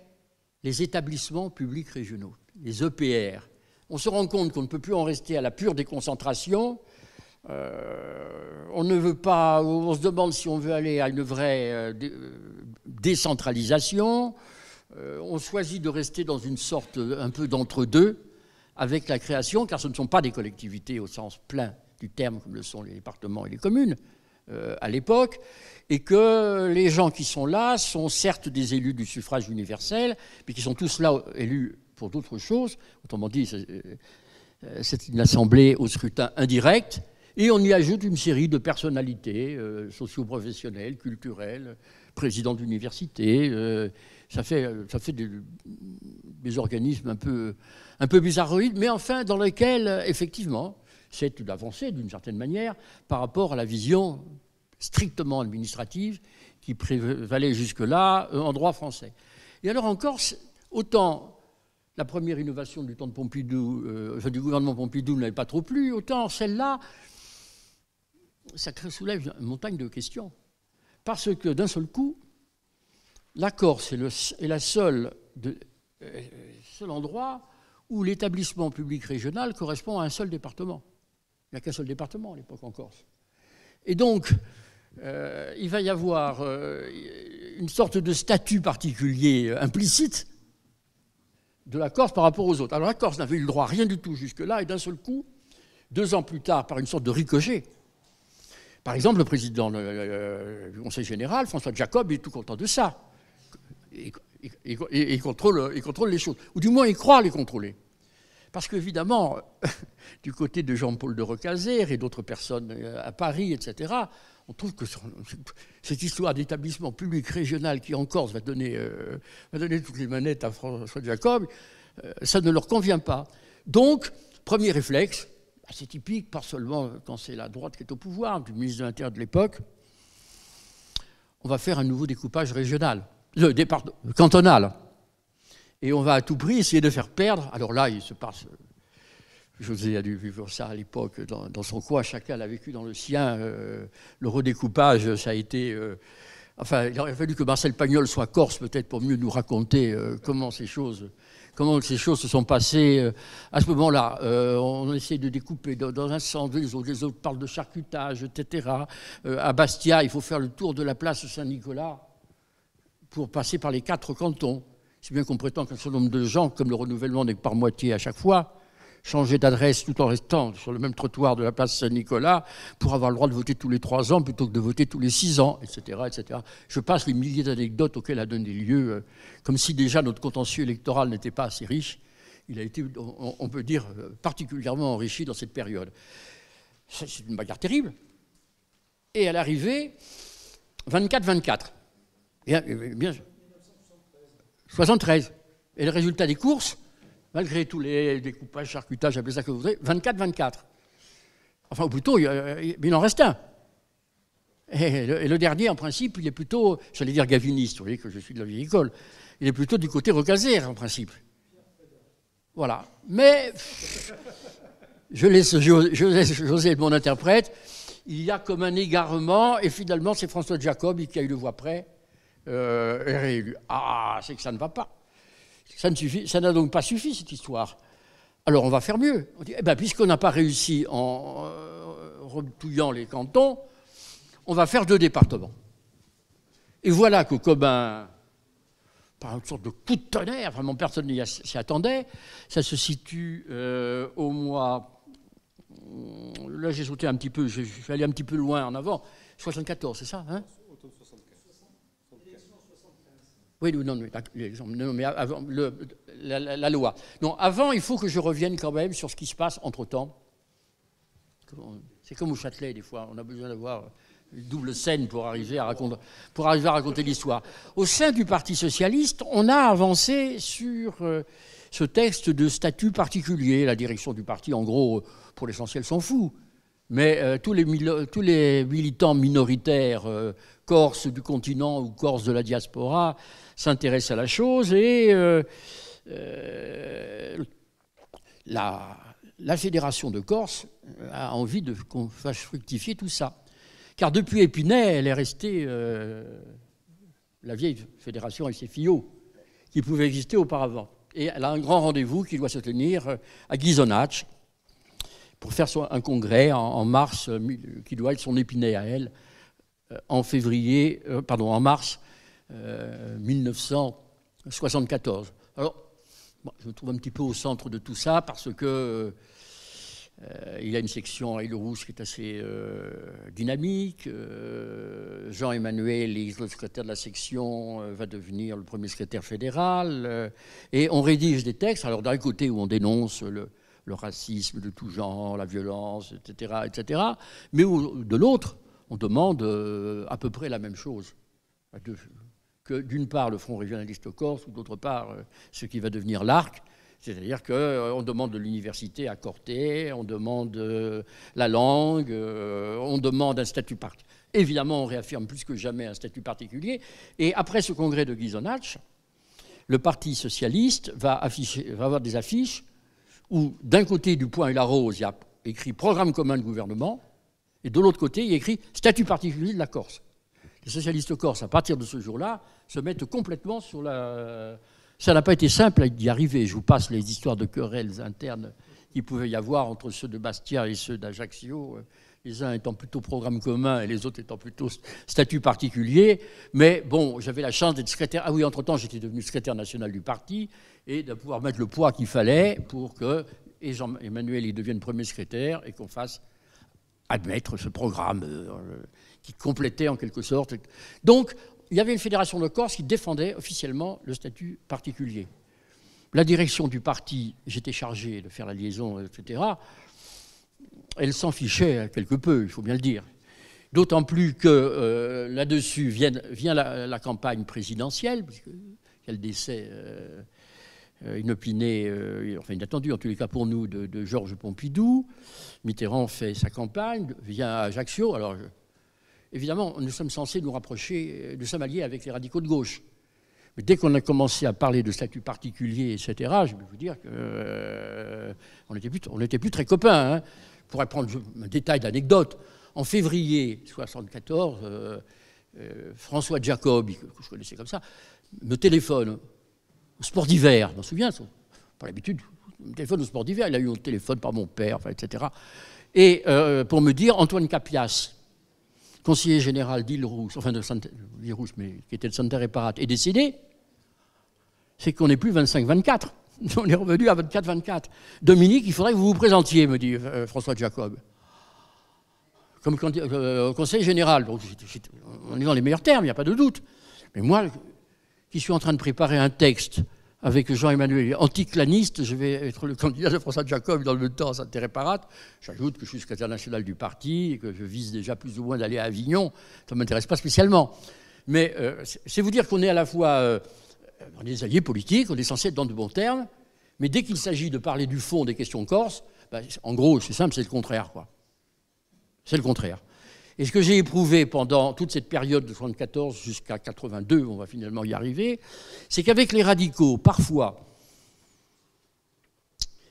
les établissements publics régionaux, les EPR. On se rend compte qu'on ne peut plus en rester à la pure déconcentration. On ne veut pas, on se demande si on veut aller à une vraie décentralisation. On choisit de rester dans une sorte un peu d'entre-deux avec la création, car ce ne sont pas des collectivités au sens plein du terme, comme le sont les départements et les communes à l'époque, et que les gens qui sont là sont certes des élus du suffrage universel, mais qui sont tous là élus pour d'autres choses. Autrement dit, c'est une assemblée au scrutin indirect, et on y ajoute une série de personnalités socio-professionnelles, culturelles, présidents d'université. Ça fait des organismes un peu bizarroïdes, mais enfin dans lesquels, effectivement, c'est une avancée d'une certaine manière par rapport à la vision strictement administrative qui prévalait jusque-là en droit français. Et alors en Corse, autant la première innovation du temps de Pompidou, du gouvernement Pompidou n'avait pas trop plu, autant celle-là, ça soulève une montagne de questions. Parce que d'un seul coup, la Corse est le seul endroit où l'établissement public régional correspond à un seul département. Il n'y a qu'un seul département à l'époque en Corse. Et donc, il va y avoir une sorte de statut particulier implicite de la Corse par rapport aux autres. Alors la Corse n'avait eu le droit à rien du tout jusque-là, et d'un seul coup, 2 ans plus tard, par une sorte de ricochet, par exemple, le président du Conseil général, François Jacob, est tout content de ça. Il contrôle les choses, ou du moins il croit les contrôler. Parce qu'évidemment, du côté de Jean-Paul de Recasère et d'autres personnes à Paris, etc., on trouve que cette histoire d'établissement public régional qui en Corse va donner toutes les manettes à François Jacob, ça ne leur convient pas. Donc, premier réflexe, assez typique, pas seulement quand c'est la droite qui est au pouvoir, du ministre de l'Intérieur de l'époque, on va faire un nouveau découpage régional, cantonal. Et on va à tout prix essayer de faire perdre. Alors là, il se passe... José a dû vivre ça à l'époque dans son coin, chacun l'a vécu dans le sien. Le redécoupage, ça a été... Enfin, il aurait fallu que Marcel Pagnol soit corse, peut-être, pour mieux nous raconter comment ces choses se sont passées. À ce moment-là, on essaie de découper dans un sens, les autres parlent de charcutage, etc. À Bastia, il faut faire le tour de la place Saint-Nicolas pour passer par les 4 cantons. Si bien qu'on prétend qu'un certain nombre de gens, comme le renouvellement n'est que par moitié à chaque fois, changer d'adresse tout en restant sur le même trottoir de la place Saint-Nicolas pour avoir le droit de voter tous les 3 ans plutôt que de voter tous les 6 ans, etc., etc. Je passe les milliers d'anecdotes auxquelles a donné lieu, comme si déjà notre contentieux électoral n'était pas assez riche. Il a été, on peut dire, particulièrement enrichi dans cette période. C'est une bagarre terrible. Et à l'arrivée, 24-24. Bien sûr. 73. Et le résultat des courses, malgré tous les découpages, charcutages, appelez ça que vous voudrez, 24-24. Enfin, ou plutôt, il en reste un. Et le dernier, en principe, il est plutôt, j'allais dire gaviniste, vous voyez que je suis de la vieille école, il est plutôt du côté Recasère, en principe. Voilà. Mais, je laisse José, mon interprète, il y a comme un égarement, et finalement, c'est François Jacob qui a eu le voix près, est réélu. Ah, c'est que ça ne va pas. Ça n'a donc pas suffi, cette histoire. Alors, on va faire mieux. On dit, puisqu'on n'a pas réussi en retouillant les cantons, on va faire 2 départements. Et voilà que, comme un par une sorte de coup de tonnerre, vraiment personne n'y s'y attendait. Ça se situe au mois... Là, j'ai sauté un petit peu, je suis allé un petit peu loin en avant. 74, c'est ça, hein? Oui, non, mais avant, la loi. Non, avant, il faut que je revienne quand même sur ce qui se passe entre-temps. C'est comme au Châtelet, des fois, on a besoin d'avoir une double scène pour arriver à raconter l'histoire. Au sein du Parti socialiste, on a avancé sur ce texte de statut particulier. La direction du parti, en gros, pour l'essentiel, s'en fout. Mais tous les militants minoritaires corses du continent ou corses de la diaspora s'intéressent à la chose et la Fédération de Corse a envie qu'on fasse fructifier tout ça. Car depuis Épinay, elle est restée la vieille fédération et ses fillots qui pouvaient exister auparavant. Et elle a un grand rendez-vous qui doit se tenir à Ghisonaccia pour faire un congrès en mars, qui doit être son Épinay à elle, en mars 1974. Alors, je me trouve un petit peu au centre de tout ça parce que il y a une section à Île-Rousse qui est assez dynamique. Jean-Emmanuel, le secrétaire de la section, va devenir le premier secrétaire fédéral. Et on rédige des textes. Alors d'un côté où on dénonce le racisme de tout genre, la violence, etc. Mais de l'autre, on demande à peu près la même chose. Que d'une part le Front régionaliste corse, ou d'autre part ce qui va devenir l'ARC, c'est-à-dire qu'on demande de l'université à Corté, on demande la langue, on demande un statut particulier. Évidemment, on réaffirme plus que jamais un statut particulier. Et après ce congrès de Ghisonaccia, le Parti socialiste va avoir des affiches où, d'un côté du Point et la Rose, il y a écrit « Programme commun de gouvernement », et de l'autre côté, il y a écrit « Statut particulier de la Corse ». Les socialistes corses, à partir de ce jour-là, se mettent complètement sur la... Ça n'a pas été simple d'y arriver. Je vous passe les histoires de querelles internes qu'il pouvait y avoir entre ceux de Bastia et ceux d'Ajaccio, les uns étant plutôt programme commun et les autres étant plutôt statut particulier. Mais bon, j'avais la chance d'être secrétaire. Ah oui, entre-temps, j'étais devenu secrétaire national du parti et de pouvoir mettre le poids qu'il fallait pour que Jean-Emmanuel devienne premier secrétaire et qu'on fasse admettre ce programme qui complétait en quelque sorte. Donc, il y avait une fédération de Corse qui défendait officiellement le statut particulier. La direction du parti, j'étais chargé de faire la liaison, etc., elle s'en fichait quelque peu, il faut bien le dire. D'autant plus que là-dessus vient la campagne présidentielle, puisqu'il y a le décès inopiné, enfin inattendu en tous les cas pour nous, de Georges Pompidou. Mitterrand fait sa campagne, vient à Ajaccio. Alors, évidemment, nous sommes censés nous rapprocher, nous sommes alliés avec les radicaux de gauche. Mais dès qu'on a commencé à parler de statut particulier, etc., je vais vous dire qu'on n'était plus très copains. Hein. Je pourrais prendre un détail d'anecdote. En février 1974, François Jacob, que je connaissais comme ça, me téléphone au sport d'hiver. Je m'en souviens, par l'habitude, il me téléphone au sport d'hiver. Il a eu un téléphone par mon père, enfin, etc. Et pour me dire, Antoine Capias, conseiller général d'Île-Rousse, enfin d'Île-Rousse, mais qui était de Santa Reparate, est décédé, c'est qu'on n'est plus 25-24. On est revenu à 24-24. Dominique, il faudrait que vous vous présentiez, me dit François Jacob. Comme conseiller général. Bon, on est dans les meilleurs termes, il n'y a pas de doute. Mais moi, qui suis en train de préparer un texte avec Jean-Emmanuel, anticlaniste, je vais être le candidat de François Jacob dans le temps à Santa Reparate. J'ajoute que je suis secrétaire national du parti et que je vise déjà plus ou moins d'aller à Avignon. Ça ne m'intéresse pas spécialement. Mais c'est vous dire qu'on est à la fois des alliés politiques, on est censé être dans de bons termes, mais dès qu'il s'agit de parler du fond des questions corses, en gros, c'est simple, c'est le contraire, quoi. C'est le contraire. Et ce que j'ai éprouvé pendant toute cette période de 1974 jusqu'à 82, on va finalement y arriver, c'est qu'avec les radicaux, parfois,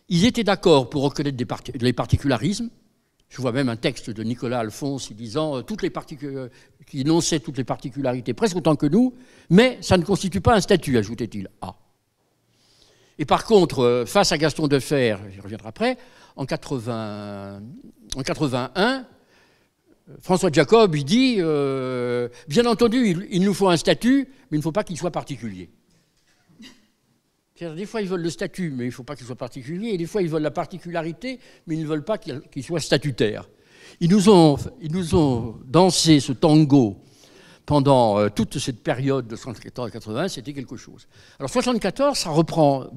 ils étaient d'accord pour reconnaître les particularismes. Je vois même un texte de Nicolas Alphonse disant qui énonçait toutes les particularités, presque autant que nous, mais ça ne constitue pas un statut, ajoutait-il. Ah. Et par contre, face à Gaston Defferre, j'y reviendrai après, en 81, François Jacob, il dit, bien entendu, il nous faut un statut, mais il ne faut pas qu'il soit particulier. Des fois, ils veulent le statut, mais il ne faut pas qu'il soit particulier. Et des fois, ils veulent la particularité, mais ils ne veulent pas qu'il soit statutaire. Ils nous ont dansé ce tango pendant toute cette période de 74 à 80, c'était quelque chose. Alors 74, ça reprend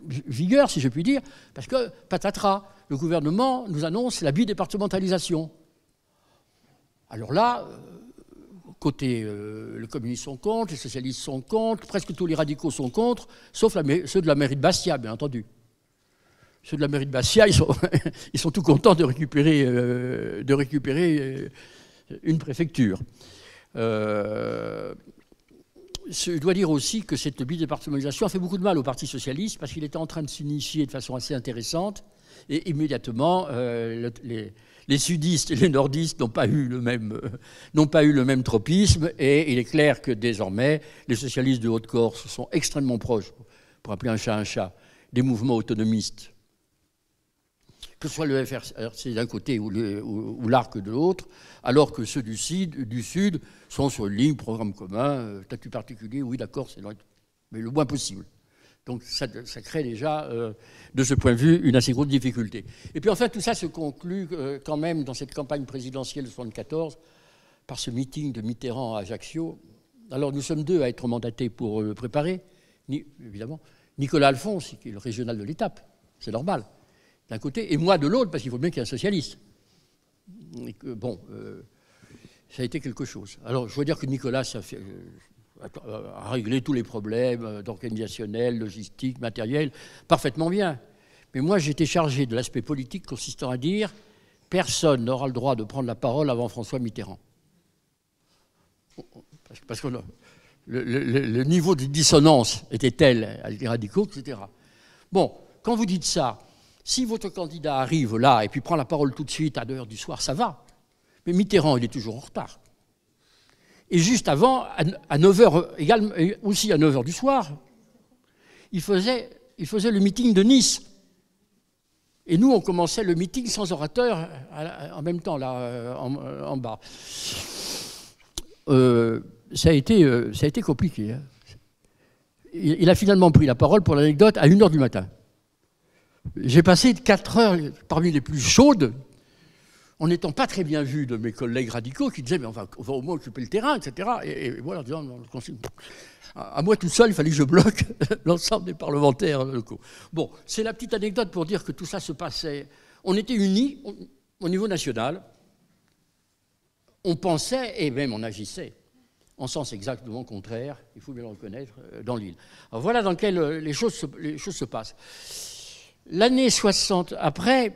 vigueur, si je puis dire, parce que, patatras, le gouvernement nous annonce la bidépartementalisation. Alors là, côté les communistes sont contre, les socialistes sont contre, presque tous les radicaux sont contre, sauf ceux de la mairie de Bastia, bien entendu. Ceux de la mairie de Bastia, ils sont tout contents de récupérer une préfecture. Je dois dire aussi que cette bidépartementalisation a fait beaucoup de mal au Parti socialiste parce qu'il était en train de s'initier de façon assez intéressante et immédiatement les sudistes et les nordistes n'ont pas eu le même tropisme et il est clair que désormais les socialistes de Haute-Corse sont extrêmement proches, pour appeler un chat, des mouvements autonomistes, que ce soit le FRC d'un côté ou l'ARC de l'autre, alors que ceux du Sud sont sur une ligne, programme commun, statut particulier, oui d'accord, mais le moins possible. Donc ça crée déjà, de ce point de vue, une assez grosse difficulté. Et puis en fait, tout ça se conclut quand même dans cette campagne présidentielle de 1974 par ce meeting de Mitterrand à Ajaccio. Alors nous sommes deux à être mandatés pour le préparer, évidemment. Nicolas Alphonse, qui est le régional de l'étape, c'est normal, d'un côté, et moi de l'autre, parce qu'il faut bien qu'il y ait un socialiste. Et que, bon, ça a été quelque chose. Alors je veux dire que Nicolas a réglé tous les problèmes d'organisationnel, logistique, matériel, parfaitement bien. Mais moi, j'étais chargé de l'aspect politique consistant à dire « personne n'aura le droit de prendre la parole avant François Mitterrand ». Parce que le niveau de dissonance était tel avec les radicaux, etc. Bon, quand vous dites ça, si votre candidat arrive là et puis prend la parole tout de suite à 2h du soir, ça va. Mais Mitterrand, il est toujours en retard. Et juste avant, à 9h, également, aussi à 9h du soir, il faisait le meeting de Nice. Et nous, on commençait le meeting sans orateur en même temps, là, en bas. Ça a été compliqué. Hein. Il a finalement pris la parole, pour l'anecdote, à 1h du matin. J'ai passé 4 heures parmi les plus chaudes, en n'étant pas très bien vu de mes collègues radicaux qui disaient « mais on va au moins occuper le terrain, etc. » Et voilà, à moi tout seul, il fallait que je bloque l'ensemble des parlementaires locaux. Bon, c'est la petite anecdote pour dire que tout ça se passait. On était unis au niveau national. On pensait, et même on agissait, en sens exactement contraire, il faut bien le reconnaître, dans l'île. Alors voilà dans lequel les choses se passent. L'année 60, après,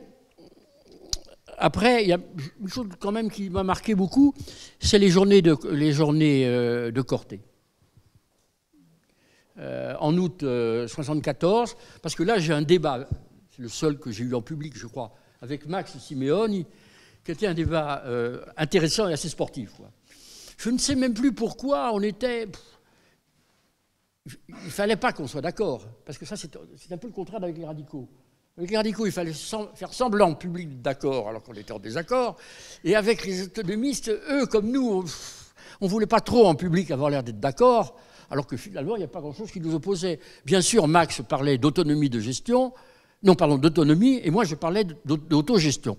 il y a une chose quand même qui m'a marqué beaucoup, c'est les journées de Corté. En août 74, parce que là j'ai un débat, c'est le seul que j'ai eu en public, je crois, avec Max Simeoni, qui était un débat intéressant et assez sportif. Quoi. Je ne sais même plus pourquoi on était... Il ne fallait pas qu'on soit d'accord, parce que ça c'est un peu le contraire avec les radicaux. Avec les radicaux, il fallait faire semblant public d'accord alors qu'on était en désaccord. Et avec les autonomistes, eux, comme nous, on ne voulait pas trop en public avoir l'air d'être d'accord, alors que finalement, il n'y a pas grand-chose qui nous opposait. Bien sûr, Max parlait d'autonomie de gestion, non, pardon, d'autonomie, et moi je parlais d'autogestion.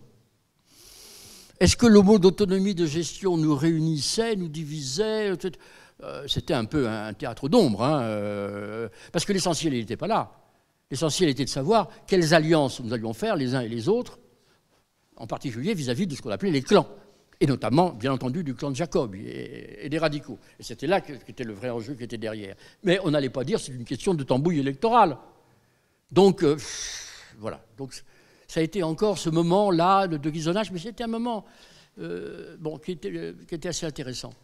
Est-ce que le mot d'autonomie de gestion nous réunissait, nous divisait ? C'était un peu un théâtre d'ombre, hein, parce que l'essentiel, il n'était pas là. L'essentiel était de savoir quelles alliances nous allions faire les uns et les autres, en particulier vis-à-vis de ce qu'on appelait les clans, et notamment, bien entendu, du clan de Jacob et des radicaux. Et c'était là qu'était le vrai enjeu qui était derrière. Mais on n'allait pas dire c'est une question de tambouille électorale. Donc, voilà. Donc, ça a été encore ce moment-là de grisonnage, mais c'était un moment qui était assez intéressant.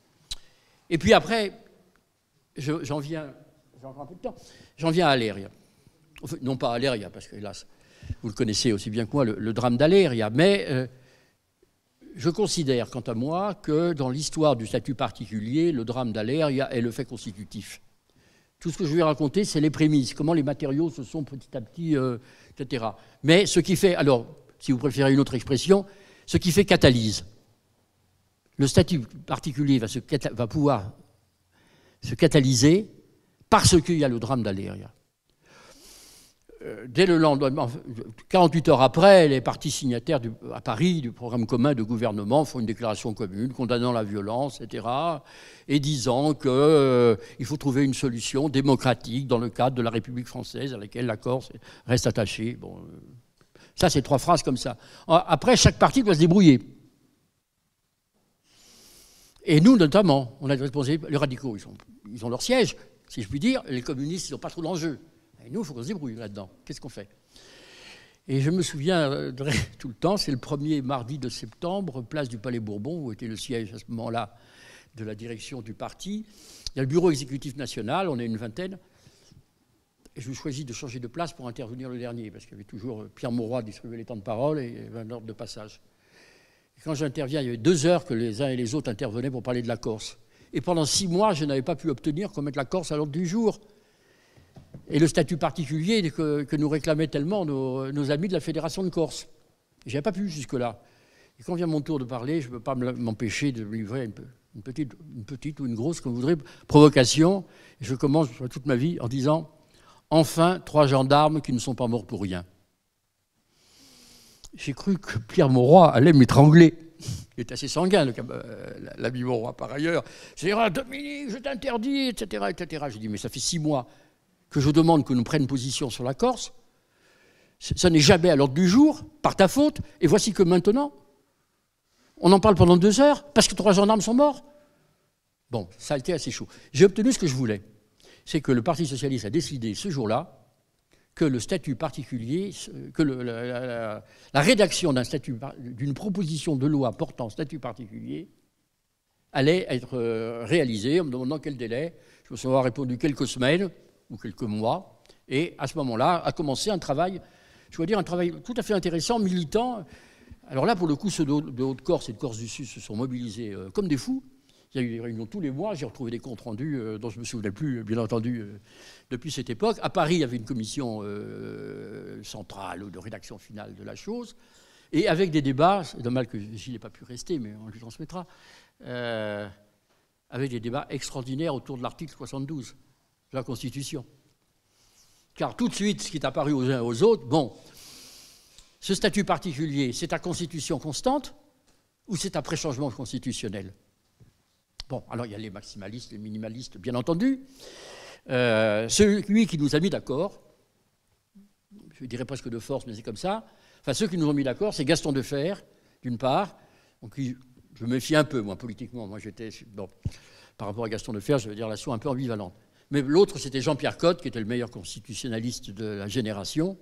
Et puis après, j'en viens à Aléria. Enfin, non pas à Aléria, parce que, hélas, vous le connaissez aussi bien que moi, le drame d'Aléria, mais je considère, quant à moi, que dans l'histoire du statut particulier, le drame d'Aléria est le fait constitutif. Tout ce que je vais raconter, c'est les prémices, comment les matériaux se sont petit à petit, etc. Mais ce qui fait, alors, si vous préférez une autre expression, ce qui fait catalyse. Le statut particulier va pouvoir se catalyser parce qu'il y a le drame d'Aléria. dès le lendemain, 48 heures après, les partis signataires à Paris du programme commun de gouvernement font une déclaration commune condamnant la violence, etc., et disant qu'il faut trouver une solution démocratique dans le cadre de la République française à laquelle la Corse reste attachée. Bon, ça, c'est 3 phrases comme ça. Après, chaque parti doit se débrouiller. Et nous, notamment, on a des responsables. Les radicaux, ils ont leur siège, si je puis dire. Les communistes, ils n'ont pas trop d'enjeu. Et nous, il faut qu'on se débrouille là-dedans. Qu'est-ce qu'on fait? Et je me souviens tout le temps, c'est le premier mardi de septembre, place du Palais Bourbon, où était le siège à ce moment-là de la direction du parti. Il y a le bureau exécutif national, on est une vingtaine. Et je choisis de changer de place pour intervenir le dernier, parce qu'il y avait toujours Pierre Mauroy distribuait les temps de parole et un ordre de passage. Et quand j'interviens, il y avait 2 heures que les uns et les autres intervenaient pour parler de la Corse. Et pendant 6 mois, je n'avais pas pu obtenir qu'on mette la Corse à l'ordre du jour. Et le statut particulier que nous réclamaient tellement nos amis de la Fédération de Corse. Je n'avais pas pu jusque-là. Et quand vient mon tour de parler, je ne peux pas m'empêcher de me livrer une petite ou une grosse, comme vous voudrez, provocation. Et je commence toute ma vie en disant « Enfin, 3 gendarmes qui ne sont pas morts pour rien ». J'ai cru que Pierre Mauroy allait m'étrangler. Il est assez sanguin, l'ami Mauroy, par ailleurs. Je dis « Dominique, je t'interdis, etc. etc. » J'ai dit « Mais ça fait 6 mois que je demande que nous prenions position sur la Corse. Ça n'est jamais à l'ordre du jour, par ta faute. Et voici que maintenant, on en parle pendant 2 heures, parce que 3 gendarmes sont morts. » Bon, ça a été assez chaud. J'ai obtenu ce que je voulais. C'est que le Parti socialiste a décidé ce jour-là que le statut particulier, que la rédaction d'une proposition de loi portant statut particulier allait être réalisée en me demandant quel délai. Je me suis répondu quelques semaines ou quelques mois. Et à ce moment-là a commencé un travail, je dois dire, un travail tout à fait intéressant, militant. Alors là, pour le coup, ceux de Haute-Corse et de Corse du Sud se sont mobilisés comme des fous. Il y a eu des réunions tous les mois, j'ai retrouvé des comptes rendus dont je ne me souvenais plus, bien entendu, depuis cette époque. À Paris, il y avait une commission centrale ou de rédaction finale de la chose, et avec des débats, c'est dommage que j'y ai pas pu rester, mais on lui transmettra, avec des débats extraordinaires autour de l'article 72 de la Constitution. Car tout de suite, ce qui est apparu aux uns et aux autres, bon, ce statut particulier, c'est à constitution constante ou c'est à préchangement constitutionnel? Bon, alors il y a les maximalistes, les minimalistes, bien entendu. Celui qui nous a mis d'accord, je dirais presque de force, mais c'est comme ça, enfin ceux qui nous ont mis d'accord, c'est Gaston Defferre, d'une part, donc je me méfie un peu, moi, politiquement. Moi, j'étais, bon, par rapport à Gaston Defferre, j'avais des relations un peu ambivalentes. Mais l'autre, c'était Jean-Pierre Cotte, qui était le meilleur constitutionnaliste de la génération,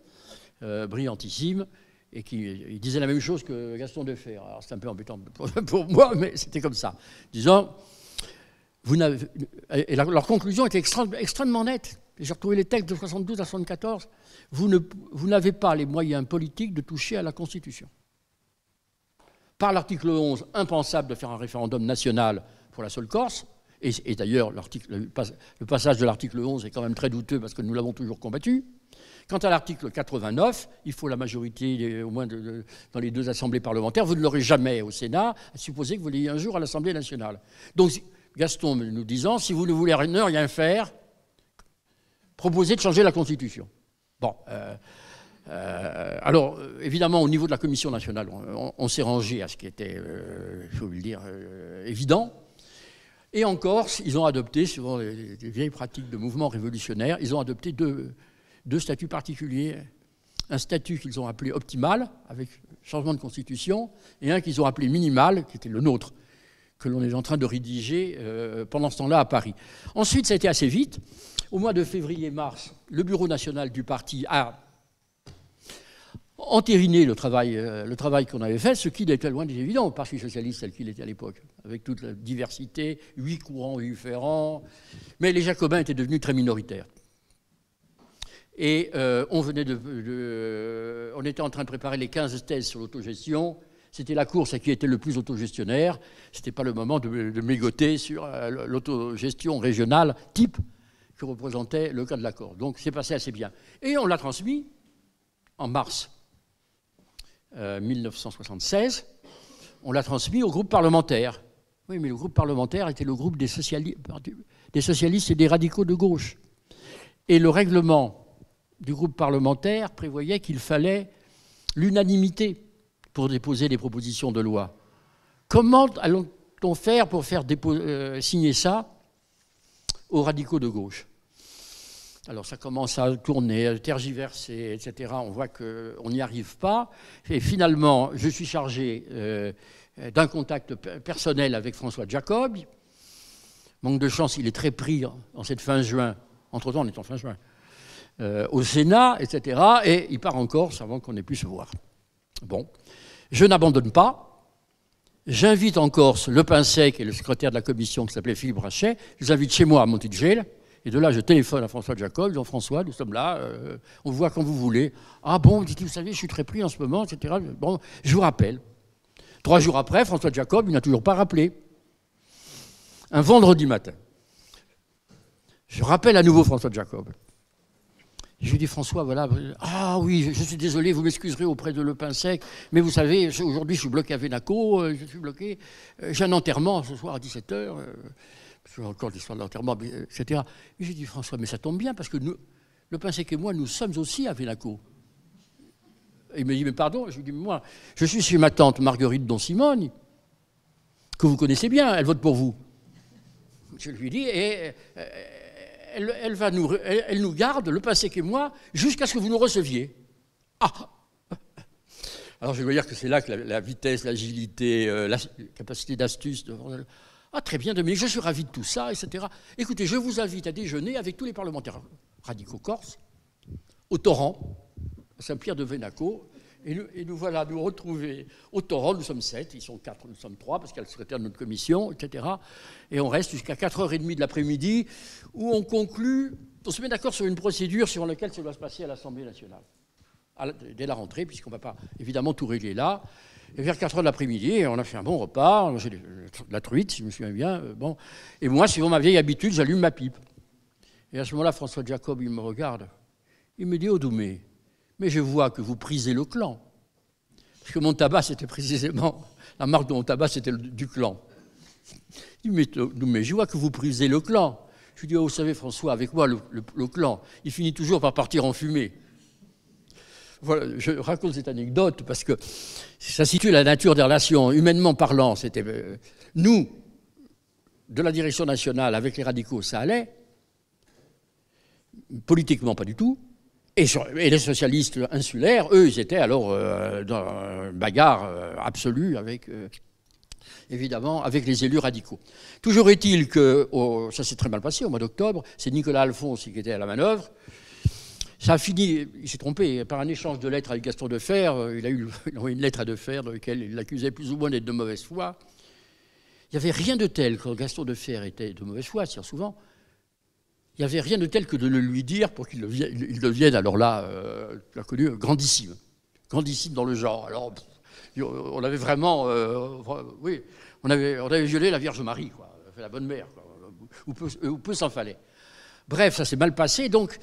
brillantissime, et qui disait la même chose que Gaston Defferre. Alors, c'est un peu embêtant pour moi, mais c'était comme ça. Disant... Et leur conclusion était extrêmement nette. J'ai retrouvé les textes de 72 à 74. Vous n'avez pas les moyens politiques de toucher à la Constitution. Par l'article 11, impensable de faire un référendum national pour la seule Corse. Et d'ailleurs, le passage de l'article 11 est quand même très douteux parce que nous l'avons toujours combattu. Quant à l'article 89, il faut la majorité, au moins dans les 2 assemblées parlementaires. Vous ne l'aurez jamais au Sénat, à supposer que vous l'ayez un jour à l'Assemblée nationale. Donc, Gaston nous disant, si vous ne voulez rien faire, proposez de changer la Constitution. Bon, alors, évidemment, au niveau de la Commission nationale, on s'est rangé à ce qui était, il faut le dire, évident. Et en Corse, ils ont adopté, suivant les vieilles pratiques de mouvements révolutionnaires, ils ont adopté deux statuts particuliers. Un statut qu'ils ont appelé optimal, avec changement de constitution, et un qu'ils ont appelé minimal, qui était le nôtre, que l'on est en train de rédiger pendant ce temps-là à Paris. Ensuite, ça a été assez vite. Au mois de février-mars, le bureau national du parti a entériné le travail qu'on avait fait, ce qui n'était loin des évidents au Parti socialiste tel qu'il était à l'époque, avec toute la diversité, 8 courants différents. Mais les Jacobins étaient devenus très minoritaires. Et on était en train de préparer les 15 thèses sur l'autogestion. C'était la course à qui était le plus autogestionnaire. Ce n'était pas le moment de mégoter sur l'autogestion régionale type que représentait le cas de la Corse. Donc c'est passé assez bien. Et on l'a transmis en mars 1976. On l'a transmis au groupe parlementaire. Oui, mais le groupe parlementaire était le groupe des socialistes et des radicaux de gauche. Et le règlement du groupe parlementaire prévoyait qu'il fallait l'unanimité pour déposer des propositions de loi. Comment allons-on faire pour faire signer ça aux radicaux de gauche? Alors ça commence à tourner, à tergiverser, etc. On voit qu'on n'y arrive pas. Et finalement, je suis chargé d'un contact personnel avec François Jacob. Manque de chance, il est très pris en cette fin juin. Entre-temps, on est en fin juin. Au Sénat, etc. Et il part en Corse avant qu'on ait pu se voir. Bon, je n'abandonne pas. J'invite en Corse le Pinsec et le secrétaire de la commission qui s'appelait Philippe Rachet. Je les invite chez moi à Montigel. Et de là, je téléphone à François Jacob. Jean-François, nous sommes là. On voit quand vous voulez. Ah bon, dit-il, vous savez, je suis très pris en ce moment, etc. Bon, je vous rappelle. 3 jours après, François Jacob, il n'a toujours pas rappelé. Un vendredi matin. Je rappelle à nouveau François Jacob. Je lui dis, François, voilà, ah oui, je suis désolé, vous m'excuserez auprès de Le Pinsec, mais vous savez, aujourd'hui, je suis bloqué à Vénaco, je suis bloqué, j'ai un enterrement ce soir à 17h, j'ai encore l'histoire de l'enterrement, etc. Et j'ai dit, François, mais ça tombe bien, parce que nous, Le Pinsec et moi, nous sommes aussi à Vénaco. Et il me dit, mais pardon, je lui dis, moi, je suis chez ma tante Marguerite Don-Simone, que vous connaissez bien, elle vote pour vous. Je lui dis, et elle nous garde, Le Pinsec et moi, jusqu'à ce que vous nous receviez. Ah! Alors je veux dire que c'est là que la vitesse, l'agilité, la capacité d'astuce... Ah très bien, Dominique, je suis ravi de tout ça, etc. Écoutez, je vous invite à déjeuner avec tous les parlementaires radicaux corses, au Torrent, à Saint-Pierre de Vénaco, et nous voilà nous retrouver au Torrent. Nous sommes 7, ils sont 4, nous sommes 3, parce qu'il y a le secrétaire de notre commission, etc. Et on reste jusqu'à 4h30 de l'après-midi, où on conclut, on se met d'accord sur une procédure sur laquelle ça doit se passer à l'Assemblée nationale, dès la rentrée, puisqu'on ne va pas évidemment tout régler là. Et vers 4h de l'après-midi, on a fait un bon repas, on a mangé de la truite, si je me souviens bien. Bon. Et moi, suivant ma vieille habitude, j'allume ma pipe. Et à ce moment-là, François Jacob, il me regarde. Il me dit, Odoumé, mais je vois que vous prisez le clan. Parce que mon tabac, c'était précisément... La marque de mon tabac, c'était du clan. Il me dit, mais je vois que vous prisez le clan. Je lui dis, oh, vous savez, François, avec moi, le clan, il finit toujours par partir en fumée. Voilà, je raconte cette anecdote parce que ça situe la nature des relations. Humainement parlant, c'était nous, de la direction nationale, avec les radicaux, ça allait. Politiquement, pas du tout. Et les socialistes insulaires, eux, ils étaient alors dans une bagarre absolue avec, évidemment, avec les élus radicaux. Toujours est-il que, ça s'est très mal passé au mois d'octobre, c'est Nicolas Alphonse qui était à la manœuvre. Ça a fini, il s'est trompé, par un échange de lettres avec Gaston Defferre. Il a envoyé une lettre à Defferre dans laquelle il l'accusait plus ou moins d'être de mauvaise foi. Il n'y avait rien de tel quand Gaston Defferre était de mauvaise foi, c'est souvent. Il n'y avait rien de tel que de le lui dire pour qu'il devienne, alors là, tu l'as connu, grandissime. Grandissime dans le genre. Alors, on avait vraiment, oui, on avait violé la Vierge Marie, quoi, la bonne mère, quoi, ou peu s'en fallait. Bref, ça s'est mal passé, donc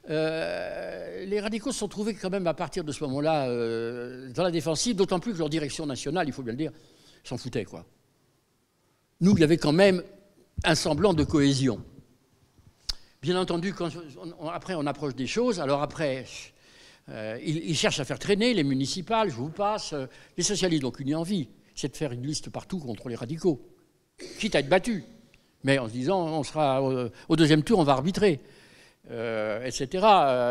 les radicaux se sont trouvés quand même à partir de ce moment-là dans la défensive, d'autant plus que leur direction nationale, il faut bien le dire, s'en foutait, quoi. Nous, il y avait quand même un semblant de cohésion. Bien entendu, après on approche des choses, alors après, ils cherchent à faire traîner les municipales, je vous passe, les socialistes n'ont qu'une envie, c'est de faire une liste partout contre les radicaux, quitte à être battus. Mais en se disant, on sera au deuxième tour, on va arbitrer, etc.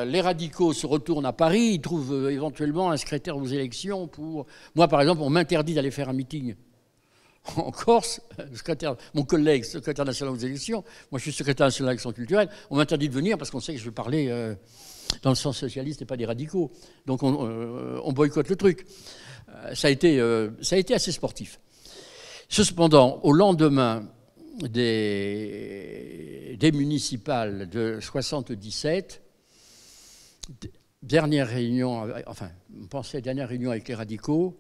Les radicaux se retournent à Paris, ils trouvent éventuellement un secrétaire aux élections pour... Moi, par exemple, on m'interdit d'aller faire un meeting en Corse. Mon collègue, secrétaire national aux élections, moi je suis secrétaire national de l'action culturelle, on m'interdit de venir parce qu'on sait que je vais parler dans le sens socialiste et pas des radicaux. Donc on boycotte le truc. Ça a été assez sportif. Cependant, au lendemain des municipales de 77, dernière réunion, enfin, on pensait dernière réunion avec les radicaux,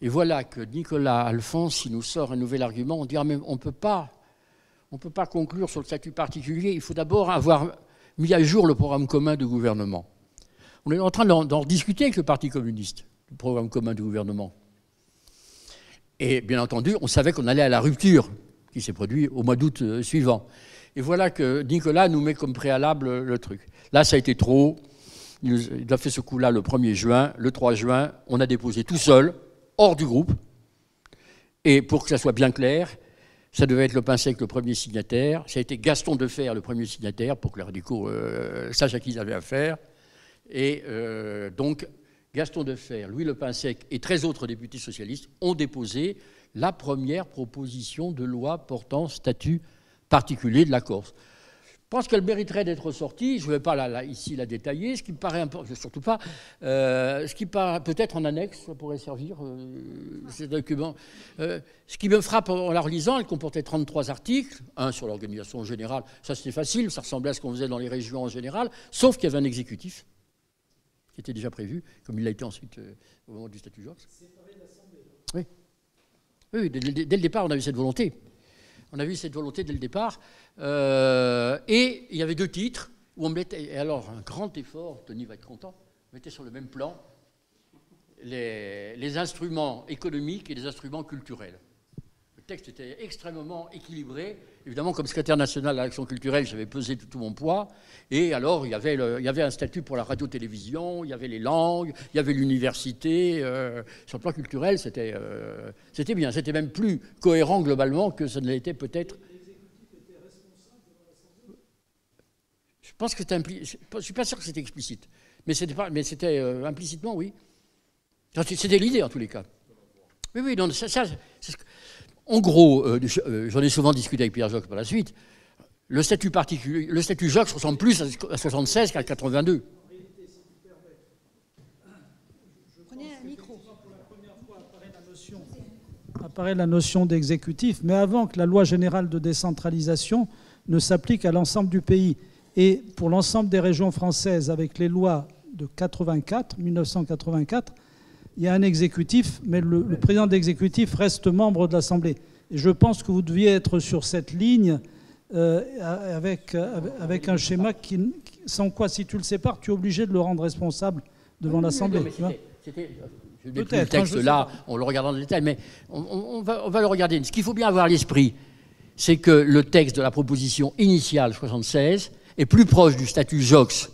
et voilà que Nicolas Alphonse, il nous sort un nouvel argument, on dit, ah, mais on ne peut pas conclure sur le statut particulier, il faut d'abord avoir mis à jour le programme commun de gouvernement. On est en train d'en discuter avec le Parti communiste, le programme commun de gouvernement. Et bien entendu, on savait qu'on allait à la rupture, qui s'est produite au mois d'août suivant. Et voilà que Nicolas nous met comme préalable le truc. Là, ça a été trop. Il a fait ce coup-là le 1er juin. Le 3 juin, on a déposé tout seul, hors du groupe. Et pour que ça soit bien clair, ça devait être le Pinsec le premier signataire. Ça a été Gaston Defferre le premier signataire, pour que les radicaux sachent à qui ils avaient affaire. Et donc, Gaston Defferre, Louis Le Pinsec et 13 autres députés socialistes ont déposé la première proposition de loi portant statut particulier de la Corse. Je pense qu'elle mériterait d'être sortie. Je ne vais pas ici la détailler. Ce qui me paraît important, surtout pas, ce qui paraît peut-être en annexe, ça pourrait servir, ces documents. Ce qui me frappe en la relisant, elle comportait 33 articles, un sur l'organisation générale. Ça, c'était facile, ça ressemblait à ce qu'on faisait dans les régions en général, sauf qu'il y avait un exécutif qui était déjà prévu, comme il l'a été ensuite au moment du statut Joxe. Oui. Oui, dès le départ, on a eu cette volonté. On a vu cette volonté dès le départ. Et il y avait 2 titres où on mettait, et alors un grand effort, Tony va être content, on mettait sur le même plan les instruments économiques et les instruments culturels. Le texte était extrêmement équilibré. Évidemment, comme secrétaire national à l'action culturelle, j'avais pesé tout mon poids. Et alors, il y avait un statut pour la radio-télévision, il y avait les langues, il y avait l'université. Sur le plan culturel, c'était bien. C'était même plus cohérent globalement que ça ne l'était peut-être. Je pense que c'était implicite. Je ne suis pas sûr que c'était explicite. Mais c'était implicitement, oui. C'était l'idée, en tous les cas. Oui, non, ça c'est en gros, j'en ai souvent discuté avec Pierre Joxe par la suite, le statut particulier, le statut Joxe ressemble plus à 76 qu'à 82. Prenez un micro. Pour la première fois apparaît la notion d'exécutif, mais avant que la loi générale de décentralisation ne s'applique à l'ensemble du pays. Et pour l'ensemble des régions françaises, avec les lois de 1984, il y a un exécutif, mais le président d'exécutif reste membre de l'Assemblée. Et je pense que vous deviez être sur cette ligne avec un schéma sans quoi, si tu le sépares, tu es obligé de le rendre responsable devant l'Assemblée. Je n'ai plus le texte là, on le regarde dans le détail, mais on va le regarder. Ce qu'il faut bien avoir à l'esprit, c'est que le texte de la proposition initiale 76 est plus proche du statut Joxe,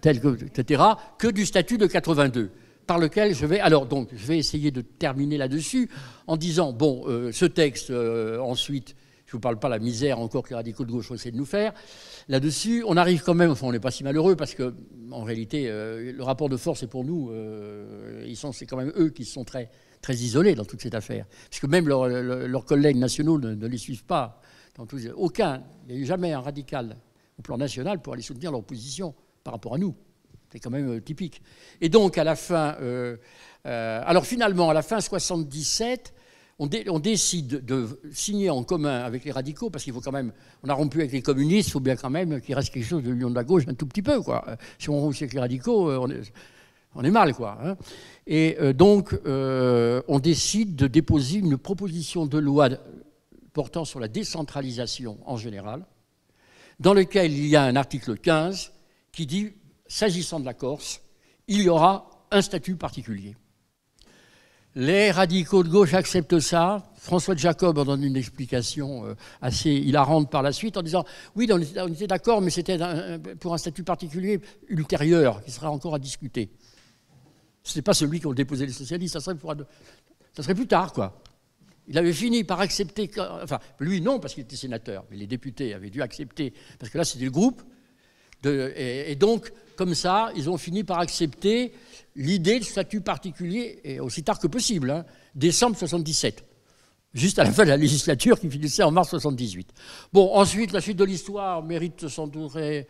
etc., que du statut de 82. Par lequel je vais essayer de terminer là-dessus en disant, bon, ce texte, ensuite, je ne vous parle pas de la misère encore que les radicaux de gauche ont essayé de nous faire, là-dessus, on arrive quand même, enfin, on n'est pas si malheureux parce que, en réalité, le rapport de force est pour nous, c'est quand même eux qui sont très, très isolés dans toute cette affaire. Parce que même leurs collègues nationaux ne les suivent pas. Aucun, il n'y a eu jamais un radical au plan national pour aller soutenir leur position par rapport à nous. C'est quand même typique. Et donc, à la fin... alors, finalement, à la fin 77, on décide de signer en commun avec les radicaux, parce qu'il faut quand même... On a rompu avec les communistes, il faut bien quand même qu'il reste quelque chose de l'union de la gauche un tout petit peu, quoi. Si on rompt avec les radicaux, on est mal, quoi. Hein. Et donc, on décide de déposer une proposition de loi portant sur la décentralisation en général, dans lequel il y a un article 15 qui dit... S'agissant de la Corse, il y aura un statut particulier. Les radicaux de gauche acceptent ça. François de Jacob en donne une explication assez hilarante par la suite en disant « Oui, on était d'accord, mais c'était pour un statut particulier ultérieur qui sera encore à discuter. » Ce n'est pas celui qu'ont déposé les socialistes, ça serait plus tard, quoi. Il avait fini par accepter... Enfin, lui, non, parce qu'il était sénateur, mais les députés avaient dû accepter, parce que là, c'était le groupe. Et donc, comme ça, ils ont fini par accepter l'idée de statut particulier, et aussi tard que possible, hein, décembre 77, juste à la fin de la législature qui finissait en mars 78. Bon, ensuite, la suite de l'histoire mériterait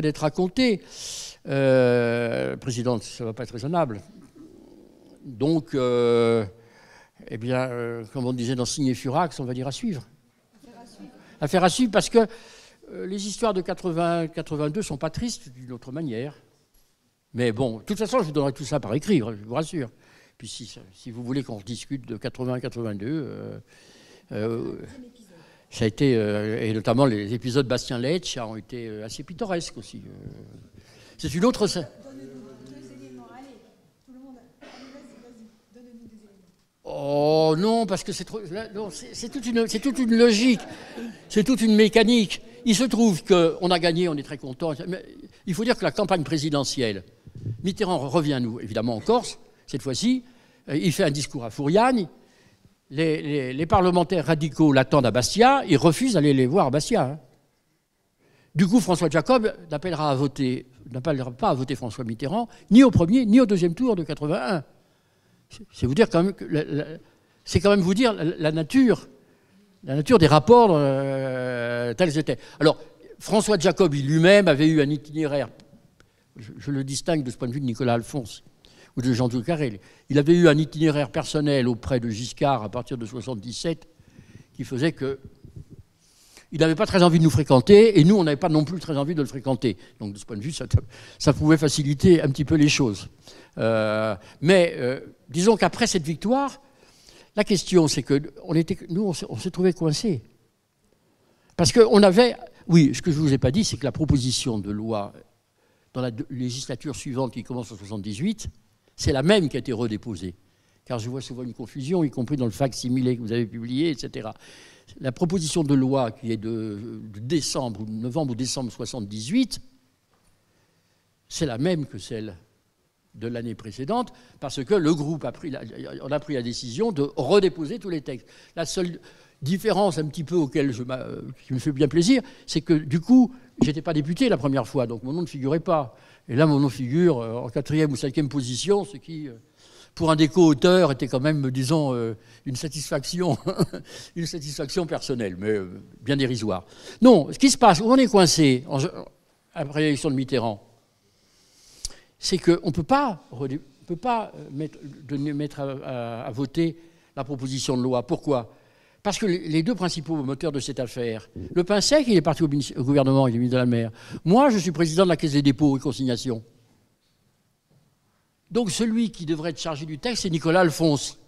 d'être racontée. Présidente, ça ne va pas être raisonnable. Donc, comme on disait dans Signe et Furax, on va dire à suivre. Affaire à suivre, parce que les histoires de 80-82 ne sont pas tristes d'une autre manière. Mais bon, de toute façon, je vous donnerai tout ça par écrit, je vous rassure. Puis si vous voulez qu'on rediscute de 80-82, ça a été, et notamment les épisodes Bastien Letch ont été assez pittoresques aussi. C'est une autre... Oh non, parce que c'est toute une logique, c'est toute une mécanique. il se trouve qu'on a gagné, on est très content. Mais il faut dire que la campagne présidentielle, Mitterrand revient, nous, évidemment, en Corse, cette fois-ci. Il fait un discours à Fouriane. Les parlementaires radicaux l'attendent à Bastia. Il refuse d'aller les voir à Bastia. Hein. Du coup, François Jacob n'appellera pas à voter François Mitterrand, ni au premier, ni au deuxième tour de 81. C'est vous dire quand même que c'est quand même vous dire la nature des rapports tels étaient. Alors, François Jacob lui-même avait eu un itinéraire, je le distingue de ce point de vue de Nicolas Alphonse ou de Jean Carré. Il avait eu un itinéraire personnel auprès de Giscard à partir de 1977 qui faisait que il n'avait pas très envie de nous fréquenter et nous, on n'avait pas non plus très envie de le fréquenter. Donc, de ce point de vue, ça pouvait faciliter un petit peu les choses. Mais disons qu'après cette victoire, la question, c'est que nous, on s'est trouvés coincés. Parce qu'on avait... Oui, ce que je ne vous ai pas dit, c'est que la proposition de loi dans la législature suivante qui commence en 1978, c'est la même qui a été redéposée. Car je vois souvent une confusion, y compris dans le fac-similé que vous avez publié, etc. La proposition de loi qui est de novembre ou décembre 1978, c'est la même que celle de l'année précédente, parce que le groupe a pris la décision de redéposer tous les textes. La seule différence un petit peu qui me fait bien plaisir, c'est que du coup, je n'étais pas député la première fois, donc mon nom ne figurait pas. Et là, mon nom figure en 4e ou 5e position, ce qui, pour un des co-auteurs, était quand même, disons, une satisfaction personnelle, mais bien dérisoire. Non, ce qui se passe, où on est coincé après l'élection de Mitterrand, c'est qu'on ne peut pas mettre à voter la proposition de loi. Pourquoi ? Parce que les deux principaux moteurs de cette affaire, le pain sec, il est parti au gouvernement, il est ministre de la Mer. Moi, je suis président de la Caisse des dépôts et consignations. Donc celui qui devrait être chargé du texte, c'est Nicolas Alphonse.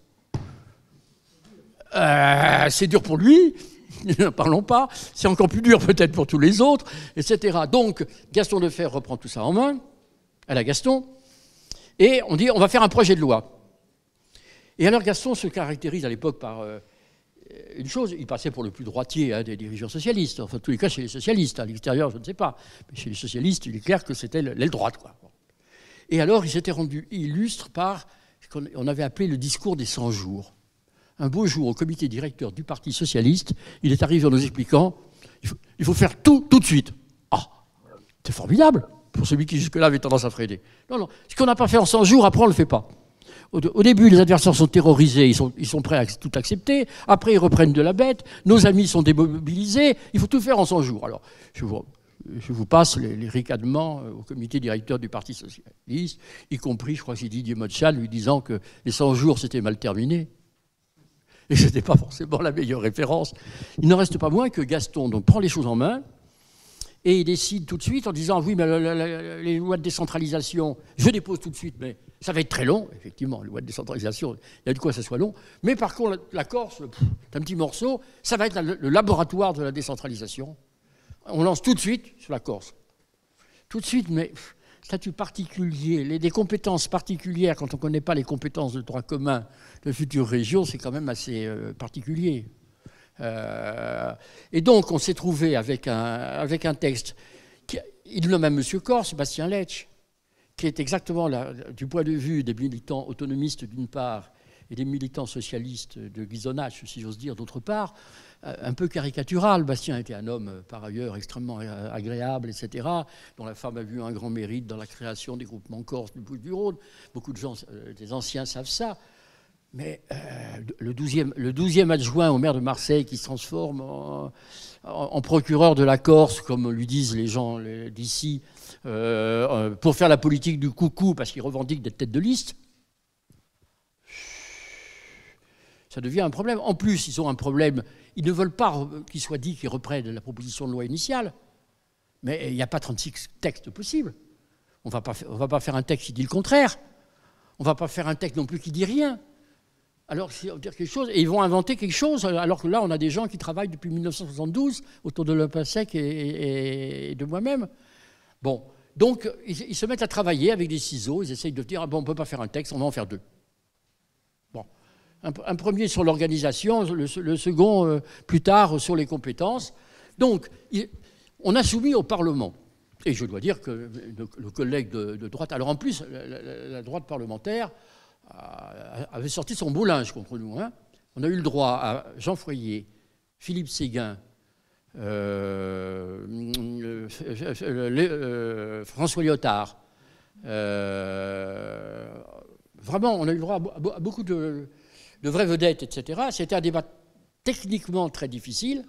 C'est dur pour lui, ne parlons pas. C'est encore plus dur peut-être pour tous les autres, etc. Donc Gaston Defferre reprend tout ça en main, à la Gaston, et on dit on va faire un projet de loi. Et alors Gaston se caractérise à l'époque par une chose, il passait pour le plus droitier des dirigeants socialistes, enfin en tous les cas chez les socialistes, à l'extérieur je ne sais pas, mais chez les socialistes il est clair que c'était l'aile droite, quoi. Et alors il s'était rendu illustre par ce qu'on avait appelé le discours des 100 jours. Un beau jour au comité directeur du Parti socialiste, il est arrivé en nous expliquant il faut faire tout de suite. Ah, c'est formidable pour celui qui jusque-là avait tendance à freiner. Non, ce qu'on n'a pas fait en 100 jours, après on ne le fait pas. Au début, les adversaires sont terrorisés, ils sont prêts à tout accepter. Après, ils reprennent de la bête. Nos amis sont démobilisés. Il faut tout faire en 100 jours. Alors, je vous passe les ricanements au comité directeur du Parti socialiste, y compris, je crois que c'est Didier Motschal, lui disant que les 100 jours, c'était mal terminé. Et ce n'était pas forcément la meilleure référence. Il n'en reste pas moins que Gaston donc, prend les choses en main et il décide tout de suite en disant « Oui, mais les lois de décentralisation, je dépose tout de suite, mais ça va être très long. » Effectivement, les lois de décentralisation, il y a de quoi ça soit long. Mais par contre, la Corse, c'est un petit morceau, ça va être le laboratoire de la décentralisation. On lance tout de suite sur la Corse. Tout de suite, mais statut particulier, des compétences particulières, quand on ne connaît pas les compétences de droit commun de futures régions, c'est quand même assez particulier. Et donc, on s'est trouvé avec un texte, il nomme un monsieur Corse, Bastien Lech, qui est exactement, du point de vue des militants autonomistes d'une part, et des militants socialistes de grisonnage, si j'ose dire, d'autre part, un peu caricatural. Bastien était un homme, par ailleurs, extrêmement agréable, etc., dont la femme a vu un grand mérite dans la création des groupements corses du Bouches-du-Rhône. Beaucoup de gens, des anciens, savent ça. Mais le 12e adjoint au maire de Marseille qui se transforme en procureur de la Corse, comme lui disent les gens d'ici, pour faire la politique du coucou, parce qu'il revendique d'être tête de liste, ça devient un problème. En plus, ils ont un problème. Ils ne veulent pas qu'il soit dit qu'ils reprennent la proposition de loi initiale. Mais il n'y a pas 36 textes possibles. On ne va pas faire un texte qui dit le contraire. On ne va pas faire un texte non plus qui dit rien. Alors, ils vont dire quelque chose, et ils vont inventer quelque chose, alors que là, on a des gens qui travaillent depuis 1972 autour de l'Opasec et de moi-même. Bon, donc, ils se mettent à travailler avec des ciseaux, ils essayent de dire, ah bon, on ne peut pas faire un texte, on va en faire deux. Bon, un premier sur l'organisation, le second, plus tard, sur les compétences. Donc, On a soumis au Parlement. Et je dois dire que le collègue de droite... Alors en plus, la droite parlementaire avait sorti son beau linge contre nous. Hein. On a eu le droit à Jean Foyer, Philippe Séguin, François Lyotard. Vraiment, on a eu le droit à beaucoup de vraies vedettes, etc. C'était un débat techniquement très difficile.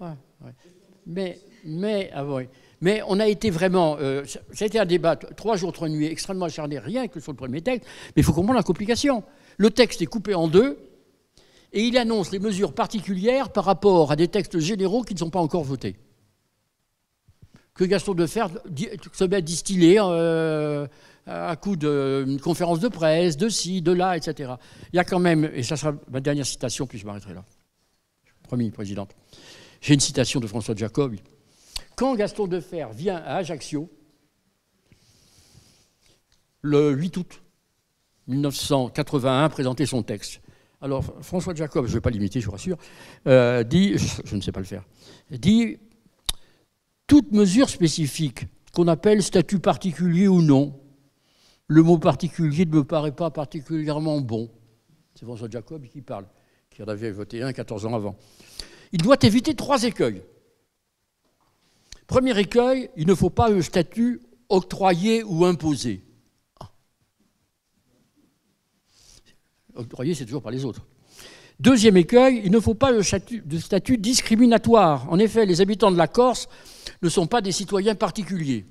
Ouais. Mais on a été vraiment... ça a été un débat 3 jours, 3 nuits extrêmement acharné, rien que sur le premier texte. Mais il faut comprendre la complication. Le texte est coupé en 2 et il annonce les mesures particulières par rapport à des textes généraux qui ne sont pas encore votés. Que Gaston Defferre se met à distiller à coup de conférences de presse, de ci, de là, etc. Il y a quand même, et ça sera ma dernière citation, puis je m'arrêterai là. Promis, Présidente. J'ai une citation de François de Jacob. Quand Gaston Defferre vient à Ajaccio, le 8 août 1981, présenter son texte. Alors, François de Jacob, je ne vais pas l'imiter, je vous rassure, dit, je ne sais pas le faire, dit « Toute mesure spécifique, qu'on appelle statut particulier ou non, le mot particulier ne me paraît pas particulièrement bon. » C'est François de Jacob qui parle, qui en avait voté un 14 ans avant. Il doit éviter 3 écueils. Premier écueil, il ne faut pas un statut octroyé ou imposé. Octroyé, c'est toujours par les autres. Deuxième écueil, il ne faut pas de statut discriminatoire. En effet, les habitants de la Corse ne sont pas des citoyens particuliers.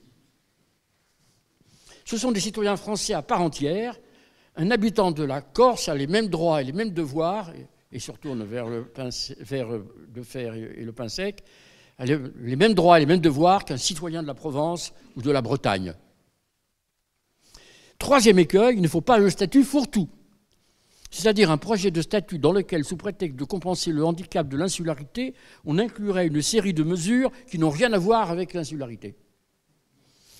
Ce sont des citoyens français à part entière. Un habitant de la Corse a les mêmes droits et les mêmes devoirs, et se retourne vers le fer et le pain sec, les mêmes droits et les mêmes devoirs qu'un citoyen de la Provence ou de la Bretagne. Troisième écueil, il ne faut pas un statut fourre-tout, c'est-à-dire un projet de statut dans lequel, sous prétexte de compenser le handicap de l'insularité, on inclurait une série de mesures qui n'ont rien à voir avec l'insularité.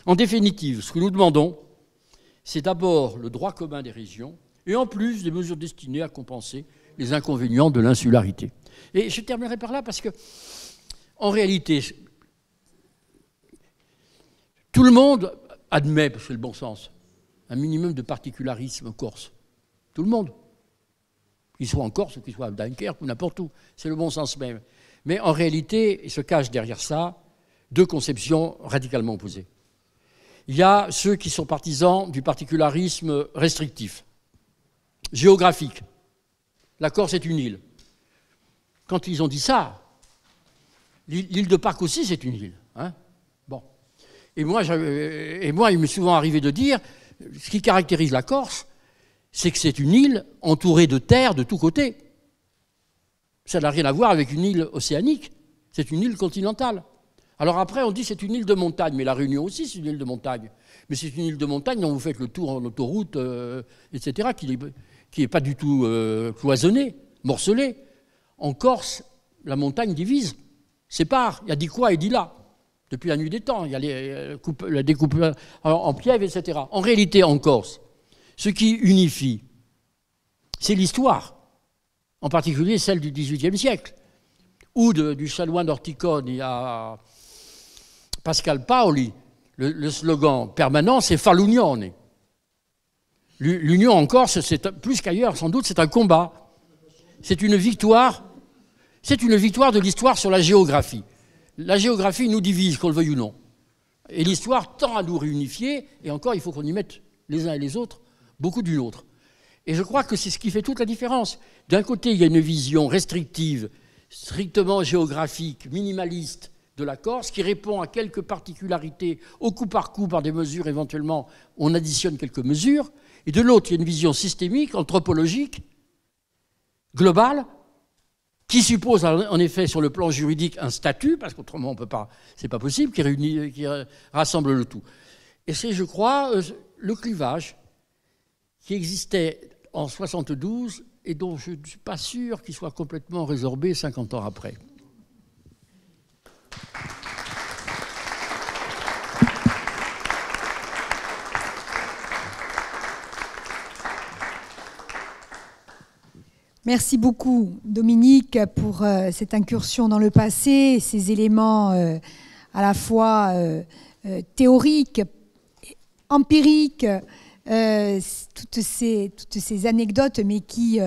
En définitive, ce que nous demandons, c'est d'abord le droit commun des régions et en plus des mesures destinées à compenser les inconvénients de l'insularité. Et je terminerai par là parce que, en réalité, tout le monde admet, parce que c'est le bon sens, un minimum de particularisme corse. Tout le monde. Qu'il soit en Corse ou qu'il soit à Dunkerque ou n'importe où. C'est le bon sens même. Mais en réalité, il se cache derrière ça 2 conceptions radicalement opposées. Il y a ceux qui sont partisans du particularisme restrictif, géographique. La Corse est une île. Quand ils ont dit ça, l'île de Pâques aussi, c'est une île. Hein, bon. Et moi, il m'est souvent arrivé de dire, ce qui caractérise la Corse, c'est que c'est une île entourée de terres de tous côtés. Ça n'a rien à voir avec une île océanique. C'est une île continentale. Alors après, on dit c'est une île de montagne, mais la Réunion aussi, c'est une île de montagne. Mais c'est une île de montagne dont vous faites le tour en autoroute, etc., qui n'est pas du tout cloisonnée, morcelée. En Corse, la montagne divise, sépare. Il y a dit quoi et dit là. Depuis la nuit des temps, il y a la découpe en piève, etc. En réalité, en Corse, ce qui unifie, c'est l'histoire, en particulier celle du XVIIIe siècle, ou du chanoine d'Orticone à Pascal Paoli. Le slogan permanent, c'est « Fa l'Unione ». L'union en Corse, plus qu'ailleurs, sans doute, c'est un combat. C'est une victoire de l'histoire sur la géographie. La géographie nous divise, qu'on le veuille ou non. Et l'histoire tend à nous réunifier, et encore, il faut qu'on y mette les uns et les autres beaucoup d'une autre. Et je crois que c'est ce qui fait toute la différence. D'un côté, il y a une vision restrictive, strictement géographique, minimaliste de la Corse, qui répond à quelques particularités, au coup par des mesures éventuellement, on additionne quelques mesures. Et de l'autre, il y a une vision systémique, anthropologique, globale, qui suppose en effet sur le plan juridique un statut, parce qu'autrement on peut pas, c'est pas possible, qui rassemble le tout. Et c'est, je crois, le clivage qui existait en 1972 et dont je ne suis pas sûr qu'il soit complètement résorbé 50 ans après. Merci beaucoup, Dominique, pour cette incursion dans le passé, ces éléments à la fois théoriques, empiriques, toutes ces anecdotes, mais qui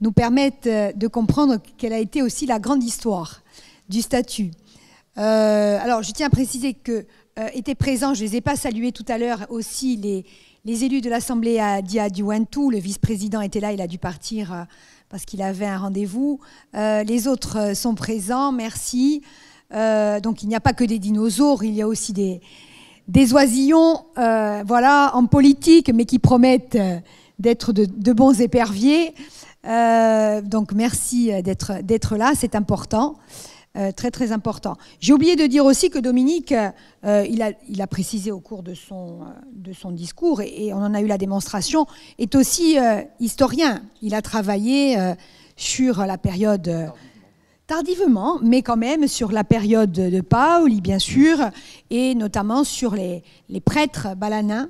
nous permettent de comprendre quelle a été aussi la grande histoire du statut. Alors, je tiens à préciser que étaient présents, je ne les ai pas salués tout à l'heure, aussi les élus de l'Assemblée à Diadiouentou. Le vice-président était là, il a dû partir parce qu'il avait un rendez-vous. Les autres sont présents, merci. Donc, il n'y a pas que des dinosaures, il y a aussi des oisillons, voilà, en politique, mais qui promettent d'être de bons éperviers. Donc, merci d'être là, c'est important. Très très important. J'ai oublié de dire aussi que Dominique, il a précisé au cours de son discours, et on en a eu la démonstration, est aussi historien. Il a travaillé sur la période, tardivement, mais quand même sur la période de Paoli, bien sûr, et notamment sur les prêtres balanins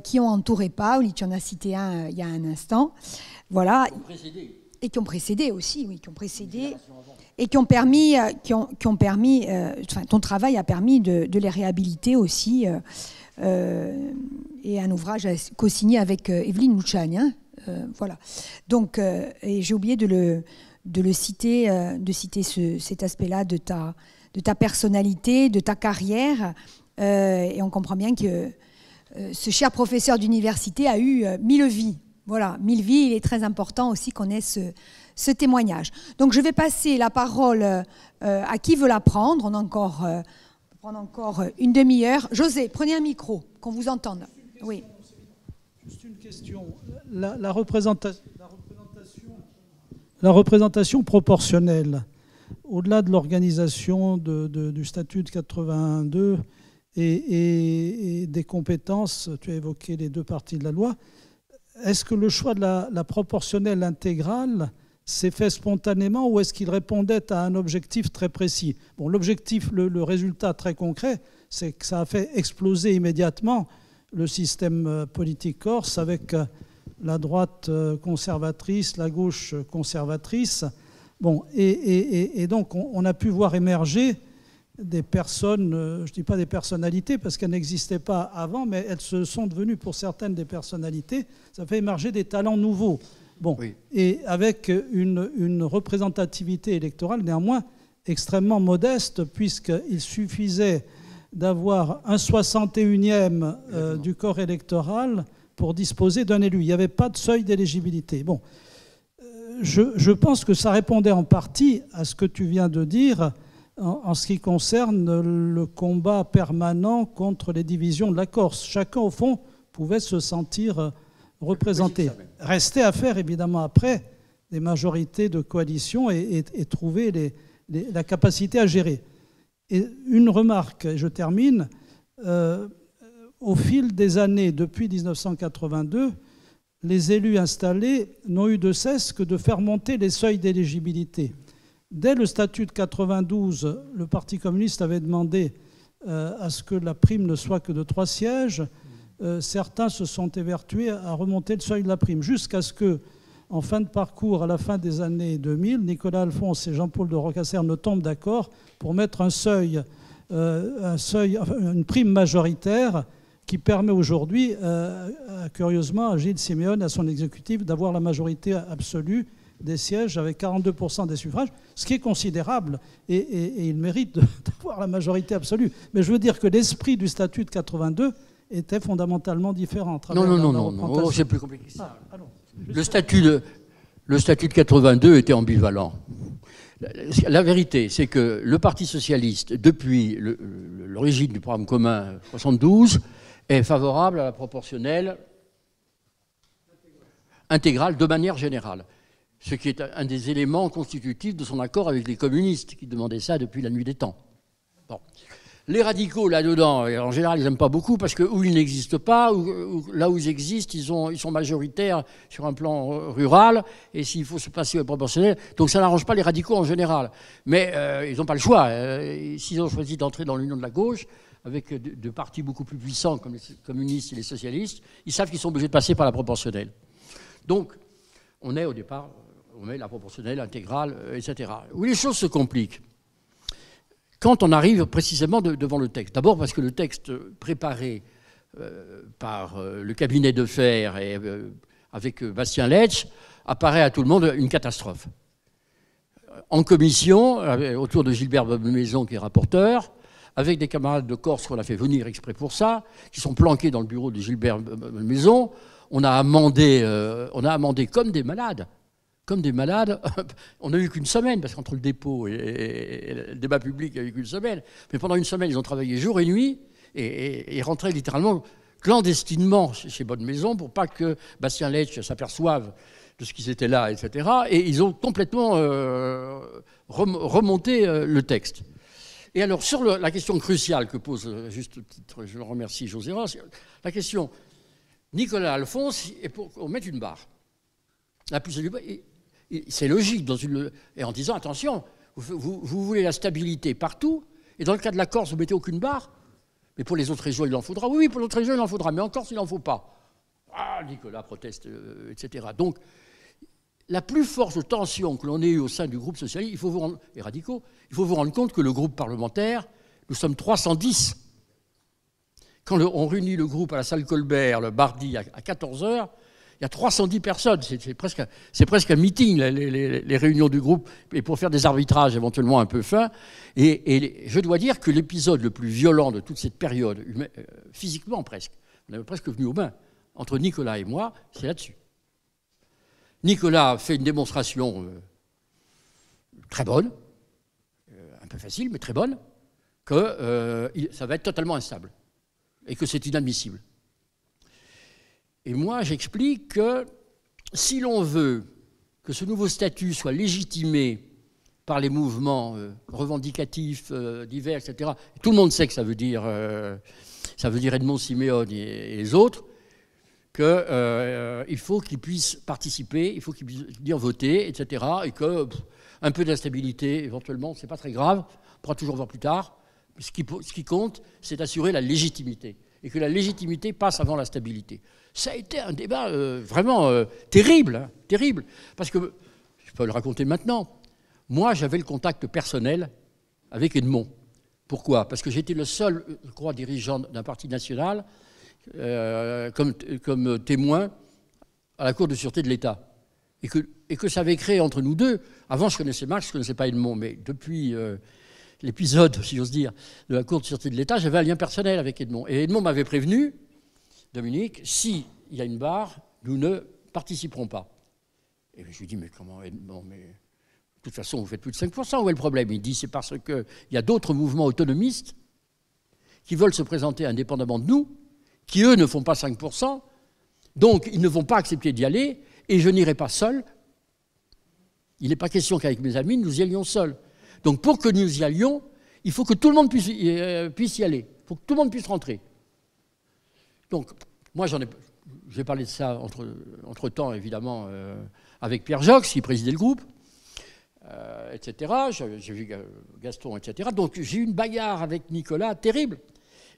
qui ont entouré Paoli. Tu en as cité un il y a un instant. Voilà. Et qui ont précédé aussi, oui, qui ont précédé. Et qui ont permis, enfin, ton travail a permis de les réhabiliter aussi, et un ouvrage co-signé avec Evelyne Luciani, hein, voilà. Donc, et j'ai oublié de citer cet aspect-là de ta personnalité, de ta carrière, et on comprend bien que ce cher professeur d'université a eu 1000 vies. Voilà, 1000 vies, il est très important aussi qu'on ait ce témoignage. Donc je vais passer la parole à qui veut la prendre. On peut prendre encore une demi-heure. José, prenez un micro, qu'on vous entende. Oui. Juste une question. La représentation proportionnelle, au-delà de l'organisation du statut de 82 et des compétences, tu as évoqué les deux parties de la loi, est-ce que le choix de la proportionnelle intégrale s'est fait spontanément ou est-ce qu'il répondait à un objectif très précis? Bon, l'objectif, le résultat très concret, c'est que ça a fait exploser immédiatement le système politique corse avec la droite conservatrice, la gauche conservatrice. Bon, et donc on a pu voir émerger des personnes, je ne dis pas des personnalités parce qu'elles n'existaient pas avant, mais elles se sont devenues pour certaines des personnalités, ça fait émerger des talents nouveaux. Bon, oui. Et avec une représentativité électorale néanmoins extrêmement modeste, puisqu'il suffisait d'avoir un 61e du corps électoral pour disposer d'un élu. Il n'y avait pas de seuil d'éligibilité. Bon, je pense que ça répondait en partie à ce que tu viens de dire en ce qui concerne le combat permanent contre les divisions de la Corse. Chacun, au fond, pouvait se sentir représenté. Restait à faire, évidemment, après, des majorités de coalition et trouver la capacité à gérer. Et une remarque, et je termine, au fil des années, depuis 1982, les élus installés n'ont eu de cesse que de faire monter les seuils d'éligibilité. Dès le statut de 92, le Parti communiste avait demandé à ce que la prime ne soit que de 3 sièges. Certains se sont évertués à remonter le seuil de la prime, jusqu'à ce que, en fin de parcours, à la fin des années 2000, Nicolas Alphonse et Jean-Paul de Rocasser ne tombent d'accord pour mettre une prime majoritaire qui permet aujourd'hui, curieusement, à Gilles Simeone, à son exécutif, d'avoir la majorité absolue des sièges avec 42% des suffrages, ce qui est considérable, et il mérite d'avoir la majorité absolue. Mais je veux dire que l'esprit du statut de 82 était fondamentalement différent. Non, c'est plus compliqué que ça. Le statut de 82 était ambivalent. La vérité, c'est que le Parti socialiste, depuis l'origine du programme commun 72, est favorable à la proportionnelle intégrale de manière générale. Ce qui est un des éléments constitutifs de son accord avec les communistes, qui demandaient ça depuis la nuit des temps. Bon. Les radicaux, là-dedans, en général, ils n'aiment pas beaucoup, parce que ou ils n'existent pas, ou là où ils existent, ils sont majoritaires sur un plan rural, et s'il faut se passer au proportionnel, donc ça n'arrange pas les radicaux en général. Mais ils n'ont pas le choix. S'ils ont choisi d'entrer dans l'union de la gauche, avec deux partis beaucoup plus puissants, comme les communistes et les socialistes, ils savent qu'ils sont obligés de passer par la proportionnelle. Donc, on est au départ on met la proportionnelle, l'intégrale, etc. Où les choses se compliquent quand on arrive précisément devant le texte. D'abord parce que le texte préparé par le cabinet de fer et avec Bastien Letsch apparaît à tout le monde une catastrophe. En commission, autour de Gilbert Bonne-Maison qui est rapporteur, avec des camarades de Corse qu'on a fait venir exprès pour ça, qui sont planqués dans le bureau de Gilbert Bonne-Maison, on a amendé comme des malades. Comme des malades, on n'a eu qu'une semaine, parce qu'entre le dépôt et le débat public, il n'y a eu qu'une semaine. Mais pendant une semaine, ils ont travaillé jour et nuit et rentraient littéralement clandestinement chez Bonne-Maison pour pas que Bastien Letsch s'aperçoive de ce qu'ils étaient là, etc. Et ils ont complètement remonté le texte. Et alors, sur la question cruciale que pose, juste titre, je le remercie, José Ross, la question, Nicolas Alphonse, est pour qu'on mette une barre. La plus élevée, c'est logique, et en disant, attention, vous voulez la stabilité partout, et dans le cas de la Corse, vous ne mettez aucune barre, mais pour les autres régions, il en faudra. Oui, pour l'autre région, il en faudra, mais en Corse, il n'en faut pas. Ah, Nicolas proteste, etc. Donc, la plus forte tension que l'on ait eue au sein du groupe socialiste, et radicaux, il faut vous rendre compte que le groupe parlementaire, nous sommes 310. Quand on réunit le groupe à la salle Colbert, le mardi à 14h, il y a 310 personnes. C'est presque un meeting, les réunions du groupe, et pour faire des arbitrages éventuellement un peu fins. Et je dois dire que l'épisode le plus violent de toute cette période, physiquement presque, on avait presque venu aux mains, entre Nicolas et moi, c'est là-dessus. Nicolas fait une démonstration très bonne, un peu facile, mais très bonne, que ça va être totalement instable et que c'est inadmissible. Et moi, j'explique que si l'on veut que ce nouveau statut soit légitimé par les mouvements revendicatifs divers, etc., tout le monde sait que ça veut dire Edmond Siméon et les autres, qu'il faut qu'ils puissent participer, il faut qu'ils puissent venir voter, etc., et qu'un peu d'instabilité, éventuellement, c'est pas très grave, on pourra toujours voir plus tard. Ce qui compte, c'est d'assurer la légitimité, et que la légitimité passe avant la stabilité. Ça a été un débat vraiment terrible, hein, terrible, parce que, je peux le raconter maintenant, moi j'avais le contact personnel avec Edmond. Pourquoi? Parce que j'étais le seul, je crois, dirigeant d'un parti national comme témoin à la Cour de sûreté de l'État. Et que ça avait créé entre nous deux, avant je connaissais Marx, je ne connaissais pas Edmond, mais depuis l'épisode, si j'ose dire, de la Cour de sûreté de l'État, j'avais un lien personnel avec Edmond. Et Edmond m'avait prévenu, Dominique, s'il y a une barre, nous ne participerons pas. Et je lui dis, mais comment Edmond, mais de toute façon, vous faites plus de 5%, où est le problème? Il dit, c'est parce qu'il y a d'autres mouvements autonomistes qui veulent se présenter indépendamment de nous, qui, eux, ne font pas 5%, donc ils ne vont pas accepter d'y aller, et je n'irai pas seul. Il n'est pas question qu'avec mes amis, nous y allions seuls. Donc pour que nous y allions, il faut que tout le monde puisse y aller. Il faut que tout le monde puisse rentrer. Donc, moi, j'ai parlé de ça entre-temps, évidemment, avec Pierre Jox, qui présidait le groupe, etc. J'ai vu Gaston, etc. Donc j'ai eu une bagarre avec Nicolas terrible.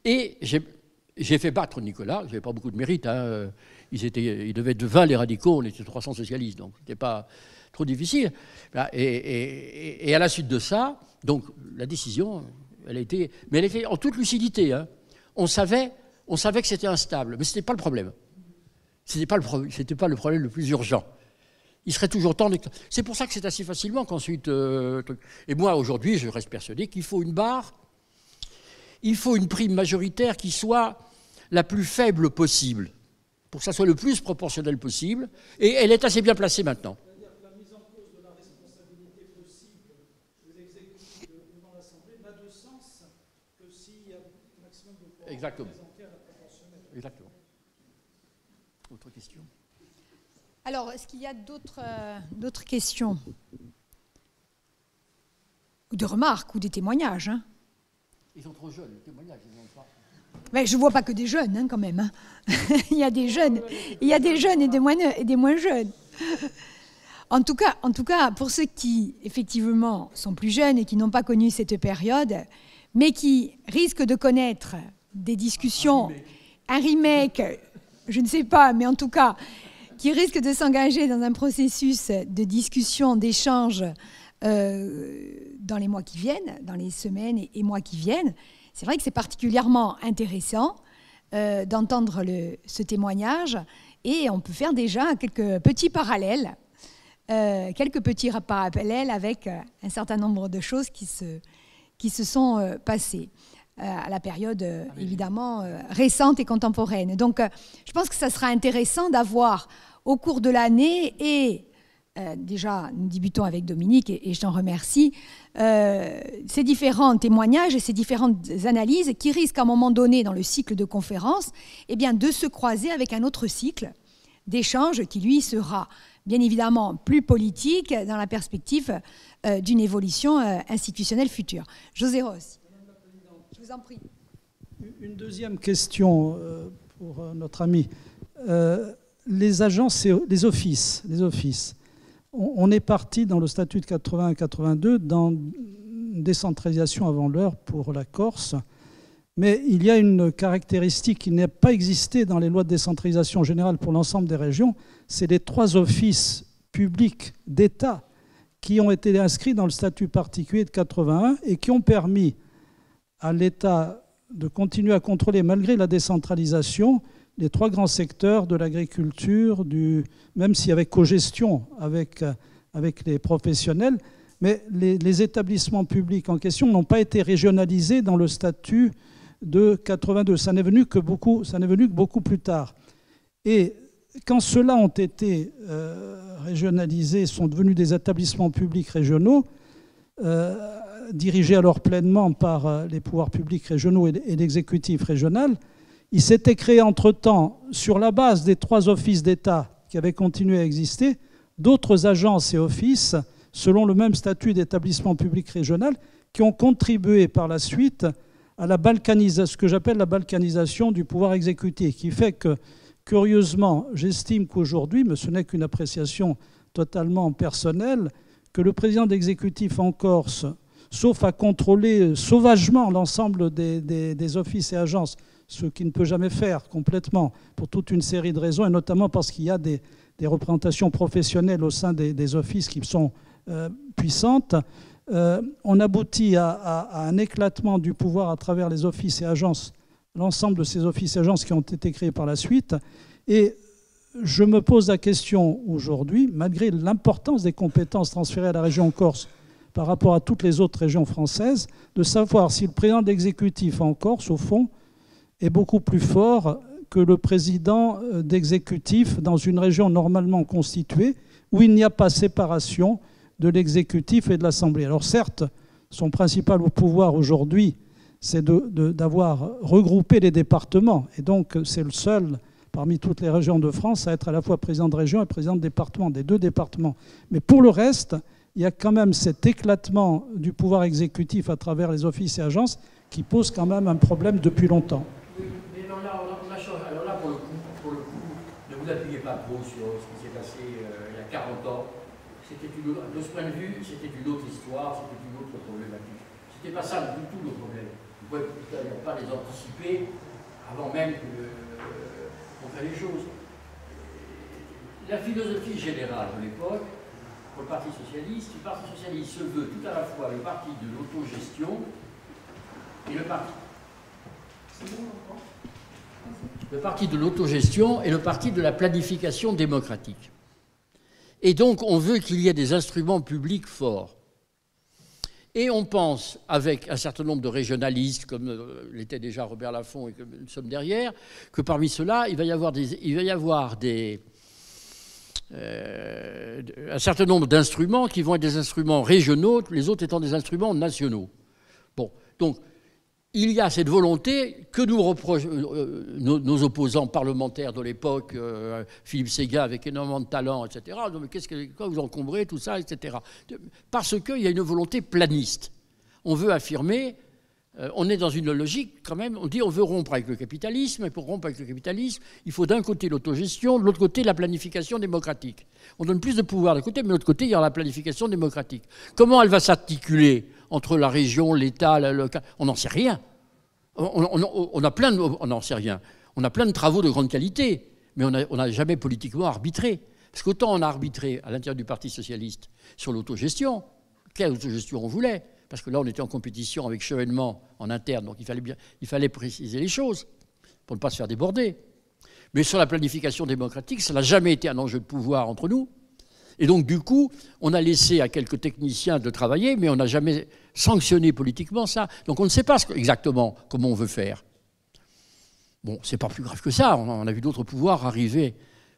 Et j'ai fait battre Nicolas. Je n'avais pas beaucoup de mérite. Hein. Ils devaient être 20 les radicaux, on était 300 socialistes, donc ce n'était pas trop difficile. Et à la suite de ça, donc la décision, elle a été en toute lucidité. Hein. On savait que c'était instable, mais ce n'était pas le problème. Ce n'était pas le problème le plus urgent. Il serait toujours temps de... C'est pour ça que c'est assez facilement qu'ensuite... Et moi, aujourd'hui, je reste persuadé qu'il faut une barre, il faut une prime majoritaire qui soit la plus faible possible, pour que ça soit le plus proportionnel possible, et elle est assez bien placée maintenant. C'est-à-dire que la mise en cause de la responsabilité possible de l'exécutif devant l'Assemblée n'a de sens que s'il y a un maximum de pouvoir représenté à la proportionnelle. Exactement. Autre question? Alors, est-ce qu'il y a d'autres questions? Ou de remarques, ou des témoignages, hein? Ils sont trop jeunes, les témoignages, ils n'ont pas... Mais je ne vois pas que des jeunes, hein, quand même. Hein. Il y a des jeunes et des moins jeunes. En tout cas, pour ceux qui, effectivement, sont plus jeunes et qui n'ont pas connu cette période, mais qui risquent de connaître des discussions, un remake, je ne sais pas, mais en tout cas, qui risque de s'engager dans un processus de discussion, d'échange dans les mois qui viennent, dans les semaines et mois qui viennent. C'est vrai que c'est particulièrement intéressant d'entendre ce témoignage, et on peut faire déjà quelques petits parallèles avec un certain nombre de choses qui se sont passées à la période évidemment récente et contemporaine. Donc je pense que ça sera intéressant d'avoir au cours de l'année, et déjà nous débutons avec Dominique et je t'en remercie, ces différents témoignages et ces différentes analyses qui risquent à un moment donné dans le cycle de conférences de se croiser avec un autre cycle d'échange qui lui sera bien évidemment plus politique dans la perspective d'une évolution institutionnelle future. José Rossi. Je vous en prie. Une deuxième question pour notre ami. Les agences et les offices. On est parti dans le statut de 81-82 dans une décentralisation avant l'heure pour la Corse. Mais il y a une caractéristique qui n'a pas existé dans les lois de décentralisation générale pour l'ensemble des régions, c'est les 3 offices publics d'État qui ont été inscrits dans le statut particulier de 81 et qui ont permis à l'État de continuer à contrôler, malgré la décentralisation, les 3 grands secteurs de l'agriculture, même s'il y avait cogestion avec les professionnels, mais les établissements publics en question n'ont pas été régionalisés dans le statut de 82. Ça n'est venu que beaucoup plus tard. Et quand ceux-là ont été régionalisés, sont devenus des établissements publics régionaux, dirigés alors pleinement par les pouvoirs publics régionaux et l'exécutif régional, il s'était créé entre-temps, sur la base des 3 offices d'État qui avaient continué à exister, d'autres agences et offices, selon le même statut d'établissement public régional, qui ont contribué par la suite à ce que j'appelle la balkanisation du pouvoir exécutif, qui fait que, curieusement, j'estime qu'aujourd'hui, mais ce n'est qu'une appréciation totalement personnelle, que le président d'exécutif en Corse, sauf à contrôler sauvagement l'ensemble des offices et agences, ce qu'il ne peut jamais faire complètement pour toute une série de raisons, et notamment parce qu'il y a des représentations professionnelles au sein des offices qui sont puissantes, on aboutit à un éclatement du pouvoir à travers les offices et agences, l'ensemble de ces offices et agences qui ont été créés par la suite. Et je me pose la question aujourd'hui, malgré l'importance des compétences transférées à la région Corse par rapport à toutes les autres régions françaises, de savoir si le président d'exécutif en Corse, au fond, est beaucoup plus fort que le président d'exécutif dans une région normalement constituée où il n'y a pas séparation de l'exécutif et de l'Assemblée. Alors certes, son principal pouvoir aujourd'hui, c'est d'avoir regroupé les départements. Et donc c'est le seul parmi toutes les régions de France à être à la fois président de région et président de département, des 2 départements. Mais pour le reste, il y a quand même cet éclatement du pouvoir exécutif à travers les offices et agences qui pose quand même un problème depuis longtemps. Mais on a changé. Alors là, pour le coup, ne vous appuyez pas trop sur ce qui s'est passé il y a 40 ans. De ce point de vue, c'était une autre histoire, c'était une autre problématique. C'était pas ça du tout le problème. Vous ne pouvez pas les anticiper avant même qu'on fait les choses. La philosophie générale de l'époque, pour le Parti socialiste se veut tout à la fois le parti de l'autogestion et le parti de l'autogestion et le parti de la planification démocratique. Et donc, on veut qu'il y ait des instruments publics forts. Et on pense, avec un certain nombre de régionalistes, comme l'était déjà Robert Laffont et que nous sommes derrière, que parmi ceux-là, il va y avoir un certain nombre d'instruments qui vont être des instruments régionaux, les autres étant des instruments nationaux. Bon, donc, il y a cette volonté que nous reprochent nos opposants parlementaires de l'époque, Philippe Séguin avec énormément de talent, etc. Mais quoi vous encombrez, tout ça, etc. Parce qu'il y a une volonté planiste. On veut affirmer, on est dans une logique quand même, on dit on veut rompre avec le capitalisme, et pour rompre avec le capitalisme, il faut d'un côté l'autogestion, de l'autre côté la planification démocratique. On donne plus de pouvoir d'un côté, mais de l'autre côté, il y a la planification démocratique. Comment elle va s'articuler entre la région, l'État, on n'en sait rien. On n'en sait rien. On a plein de travaux de grande qualité, mais on n'a jamais politiquement arbitré. Parce qu'autant on a arbitré à l'intérieur du Parti socialiste sur l'autogestion, quelle autogestion on voulait, parce que là on était en compétition avec Chevènement en interne, donc il fallait préciser les choses pour ne pas se faire déborder. Mais sur la planification démocratique, ça n'a jamais été un enjeu de pouvoir entre nous. Et donc, du coup, on a laissé à quelques techniciens de travailler, mais on n'a jamais sanctionné politiquement ça. Donc, on ne sait pas exactement comment on veut faire. Bon, c'est pas plus grave que ça. On a vu d'autres pouvoirs arriver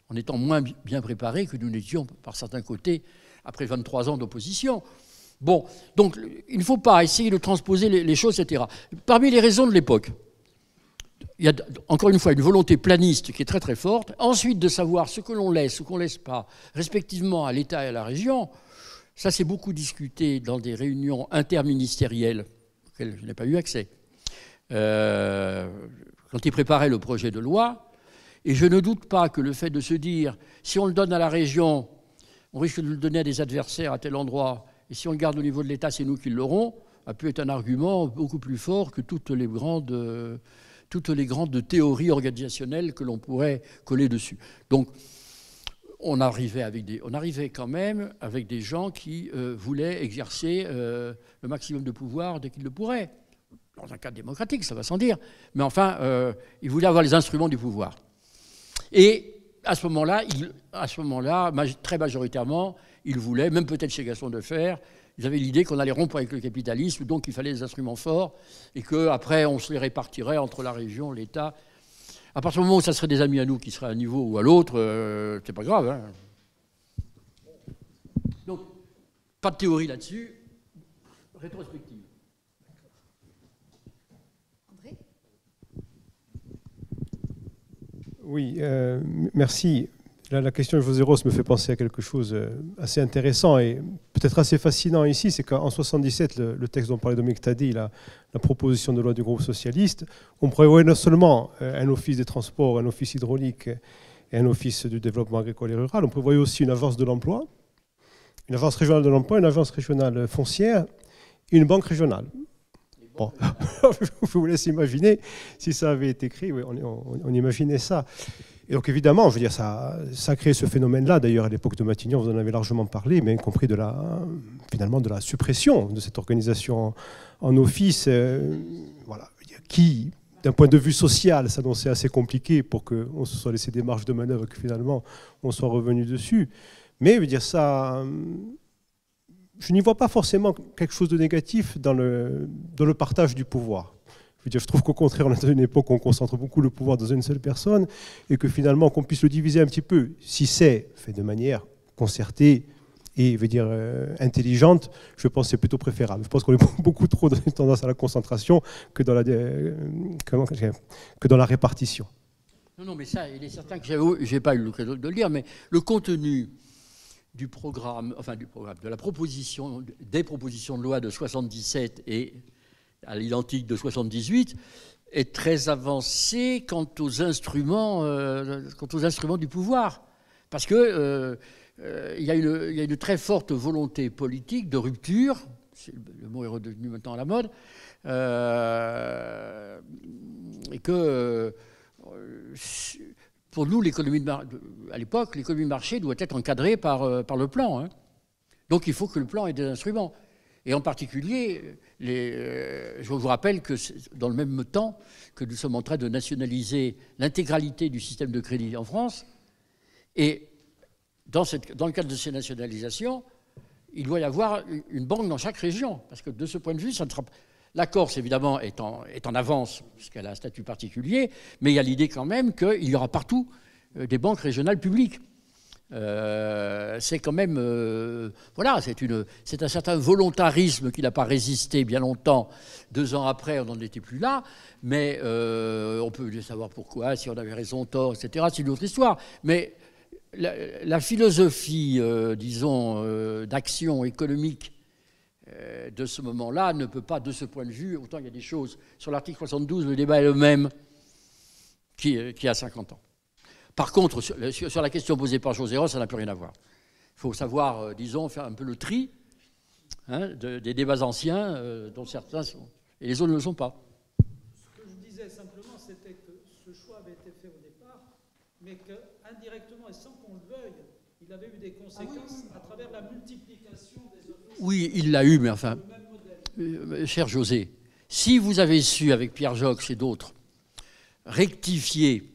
en étant moins bien préparés que nous n'étions, par certains côtés, après 23 ans d'opposition. Bon, donc, il ne faut pas essayer de transposer les choses, etc. Parmi les raisons de l'époque, il y a encore une fois une volonté planiste qui est très très forte. Ensuite, de savoir ce que l'on laisse ou qu'on ne laisse pas, respectivement à l'État et à la région. Ça, c'est beaucoup discuté dans des réunions interministérielles auxquelles je n'ai pas eu accès. Quand ils préparaient le projet de loi. Et je ne doute pas que le fait de se dire, si on le donne à la région, on risque de le donner à des adversaires à tel endroit, et si on le garde au niveau de l'État, c'est nous qui l'aurons, a pu être un argument beaucoup plus fort que toutes les grandes théories organisationnelles que l'on pourrait coller dessus. Donc, on arrivait quand même avec des gens qui voulaient exercer le maximum de pouvoir dès qu'ils le pourraient. Dans un cadre démocratique, ça va sans dire. Mais enfin, ils voulaient avoir les instruments du pouvoir. Et à ce moment-là, très majoritairement, ils voulaient, même peut-être chez Gaston Defferre, ils avaient l'idée qu'on allait rompre avec le capitalisme, donc il fallait des instruments forts, et qu'après, on se les répartirait entre la région, l'État. À partir du moment où ça serait des amis à nous qui seraient à un niveau ou à l'autre, c'est pas grave. Hein. Donc, pas de théorie là-dessus. Rétrospective. André ? Oui, merci. Là, la question de José Ross me fait penser à quelque chose assez intéressant et peut-être assez fascinant ici, c'est qu'en 1977, le texte dont parlait Dominique Tadé, la proposition de loi du groupe socialiste, on prévoyait non seulement un office des transports, un office hydraulique et un office du développement agricole et rural, on prévoyait aussi une agence de l'emploi, une agence régionale de l'emploi, une agence régionale foncière et une banque régionale. Bon, je vous laisse imaginer si ça avait été écrit, oui, on imaginait ça. Et donc évidemment, je veux dire, ça a créé ce phénomène-là. D'ailleurs, à l'époque de Matignon, vous en avez largement parlé, mais y compris finalement de la suppression de cette organisation en office, voilà, qui, d'un point de vue social, s'annonçait assez compliqué pour qu'on se soit laissé des marges de manœuvre et que finalement on soit revenu dessus. Mais je veux dire, ça, je n'y vois pas forcément quelque chose de négatif dans le partage du pouvoir. Je trouve qu'au contraire, on est dans une époque où on concentre beaucoup le pouvoir dans une seule personne et que finalement, qu'on puisse le diviser un petit peu, si c'est fait de manière concertée et intelligente, je pense que c'est plutôt préférable. Je pense qu'on est beaucoup trop dans une tendance à la concentration que dans la répartition. Non, mais ça, il est certain que je n'ai pas eu l'occasion de le dire, mais le contenu des propositions de loi de 77 et à l'identique de 78, est très avancé quant aux instruments du pouvoir. Parce qu'il y a une très forte volonté politique de rupture, le mot est redevenu maintenant à la mode, et que pour nous, à l'époque, l'économie de marché doit être encadrée par le plan. Hein. Donc il faut que le plan ait des instruments. Et en particulier, je vous rappelle que dans le même temps que nous sommes en train de nationaliser l'intégralité du système de crédit en France, et dans le cadre de ces nationalisations, il doit y avoir une banque dans chaque région. Parce que de ce point de vue, la Corse, évidemment, est en avance, puisqu'elle a un statut particulier, mais il y a l'idée quand même qu'il y aura partout des banques régionales publiques. C'est quand même, voilà, c'est un certain volontarisme qui n'a pas résisté bien longtemps. 2 ans après, on n'en était plus là, mais on peut savoir pourquoi, si on avait raison, tort, etc. C'est une autre histoire. Mais la philosophie, disons, d'action économique de ce moment-là ne peut pas, de ce point de vue, autant il y a des choses sur l'article 72, le débat est le même qu'il y a 50 ans. Par contre, sur la question posée par José Ross, ça n'a plus rien à voir. Il faut savoir, disons, faire un peu le tri des débats anciens, dont certains sont, et les autres ne le sont pas. Ce que je disais simplement, c'était que ce choix avait été fait au départ mais qu'indirectement et sans qu'on le veuille, il avait eu des conséquences à travers la multiplication des offices. Oui, il l'a eu, mais enfin, cher José, si vous avez su, avec Pierre Jox et d'autres, rectifier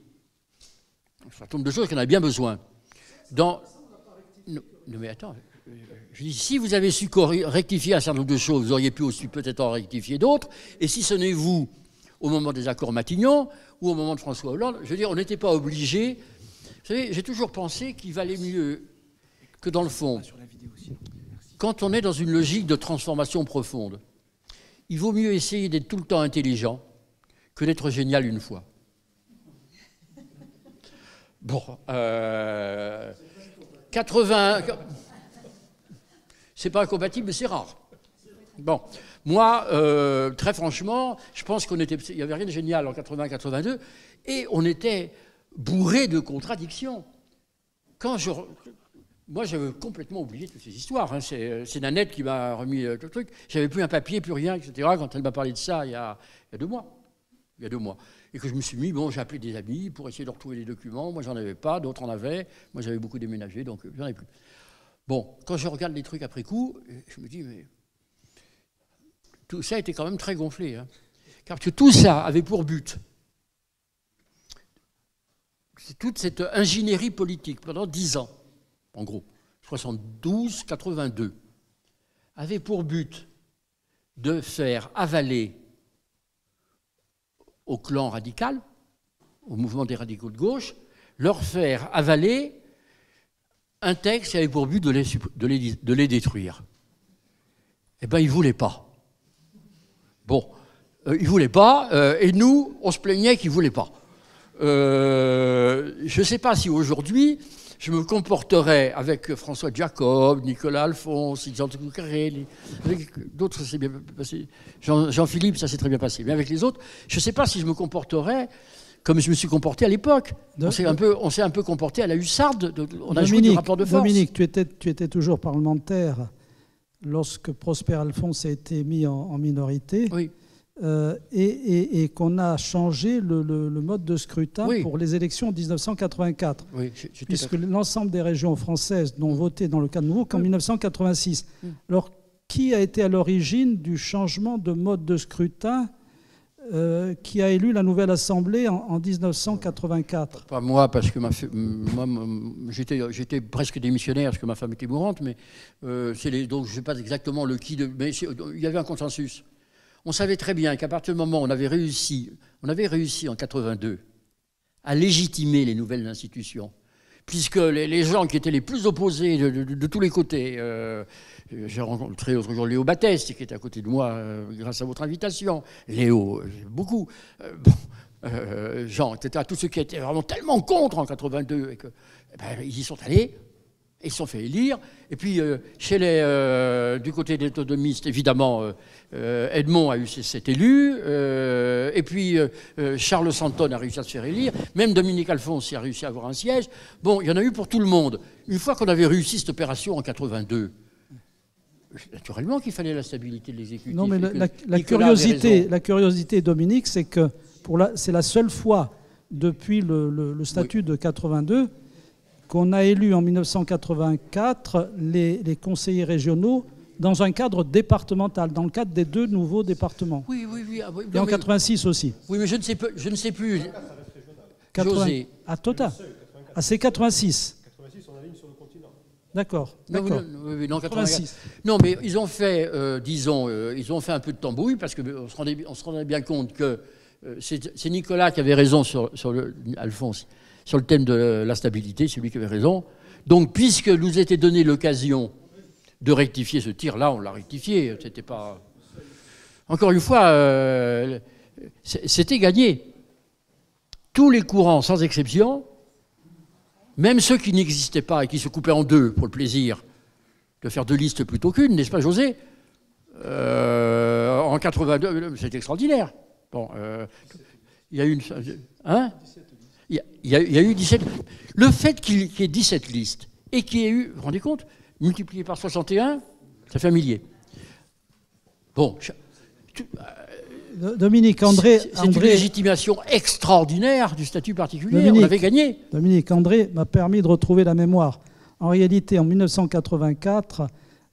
un certain nombre de choses qu'on a bien besoin, non, mais attends, je dis, si vous avez su rectifier un certain nombre de choses, vous auriez pu aussi peut-être en rectifier d'autres, et si ce n'est vous, au moment des accords Matignon, ou au moment de François Hollande, je veux dire, on n'était pas obligé. Vous savez, j'ai toujours pensé qu'il valait mieux que dans le fond, quand on est dans une logique de transformation profonde, il vaut mieux essayer d'être tout le temps intelligent que d'être génial une fois. Bon, 80... C'est pas incompatible, mais c'est rare. Bon, moi, très franchement, je pense qu'il n'y avait rien de génial en 80-82, et on était bourré de contradictions. Moi, j'avais complètement oublié toutes ces histoires. Hein. C'est Nanette qui m'a remis tout le truc. J'avais plus un papier, plus rien, etc. Quand elle m'a parlé de ça il y a 2 mois. Il y a 2 mois. Et que je me suis mis, bon, j'ai appelé des amis pour essayer de retrouver les documents. Moi, j'en avais pas, d'autres en avaient. Moi, j'avais beaucoup déménagé, donc j'en avais plus. Bon, quand je regarde les trucs après coup, je me dis, mais tout ça était quand même très gonflé. Hein. Car que tout ça avait pour but, toute cette ingénierie politique pendant 10 ans, en gros, 72-82, avait pour but de faire avaler au clan radical, au mouvement des radicaux de gauche, leur faire avaler un texte qui avait pour but de les détruire. Eh bien, ils ne voulaient pas. Bon, ils ne voulaient pas, et nous, on se plaignait qu'ils ne voulaient pas. Je ne sais pas si aujourd'hui, je me comporterais avec François Jacob, Nicolas Alphonse, Jean Carré, avec d'autres, ça s'est bien passé. Jean-Philippe, ça s'est très bien passé. Mais avec les autres, je ne sais pas si je me comporterais comme je me suis comporté à l'époque. On s'est un peu comporté à la hussarde. On a joué du rapport de force. Dominique, tu étais toujours parlementaire lorsque Prosper Alphonse a été mis en minorité. Oui. Et qu'on a changé le mode de scrutin pour les élections en 1984. Oui, puisque l'ensemble des régions françaises n'ont voté dans le cas nouveau qu'en 1986. Alors, qui a été à l'origine du changement de mode de scrutin qui a élu la nouvelle Assemblée en 1984? Pas moi, parce que j'étais presque démissionnaire, parce que ma femme était mourante, mais donc je ne sais pas exactement le qui. Mais il y avait un consensus. On savait très bien qu'à partir du moment où on avait réussi en 82 à légitimer les nouvelles institutions, puisque les gens qui étaient les plus opposés de tous les côtés, j'ai rencontré l'autre jour Léo Batteste, qui était à côté de moi grâce à votre invitation. Léo, beaucoup. Jean, etc. Tous ceux qui étaient vraiment tellement contre en 82, et ils y sont allés. Ils se sont fait élire. Et puis, du côté des autonomistes, évidemment, Edmond a eu 7 élus. Et puis, Charles Santon a réussi à se faire élire. Même Dominique Alphonse a réussi à avoir un siège. Bon, il y en a eu pour tout le monde. Une fois qu'on avait réussi cette opération en 82, naturellement qu'il fallait la stabilité de l'exécutif. Non, mais la curiosité, Dominique, c'est que c'est la seule fois depuis le statut de 82 qu'on a élu en 1984 les conseillers régionaux dans un cadre départemental, dans le cadre des 2 nouveaux départements. Oui. Et en 86 aussi. Oui, mais je ne sais plus. 80, José. à Tota. Ah, c'est 86. 86, on aligne sur le continent. D'accord. Non, 86. Non, mais ils ont fait, ils ont fait un peu de tambouille, parce qu'on se rendait bien compte que c'est Nicolas qui avait raison Alphonse, sur le thème de la stabilité, c'est lui qui avait raison. Donc, puisque nous était donné l'occasion de rectifier ce tir-là, on l'a rectifié. C'était pas... Encore une fois, c'était gagné. Tous les courants, sans exception, même ceux qui n'existaient pas et qui se coupaient en 2 pour le plaisir de faire 2 listes plutôt qu'une, n'est-ce pas, José? En 82, c'est extraordinaire. Bon, il y a eu une... Hein? Il y a eu 17... Le fait qu'il y ait 17 listes et qu'il y ait eu, vous vous rendez compte, multiplié par 61, ça fait 1 millier. Bon, Dominique, André... C'est une légitimation extraordinaire du statut particulier. On avait gagné. Dominique, André m'a permis de retrouver la mémoire. En réalité, en 1984,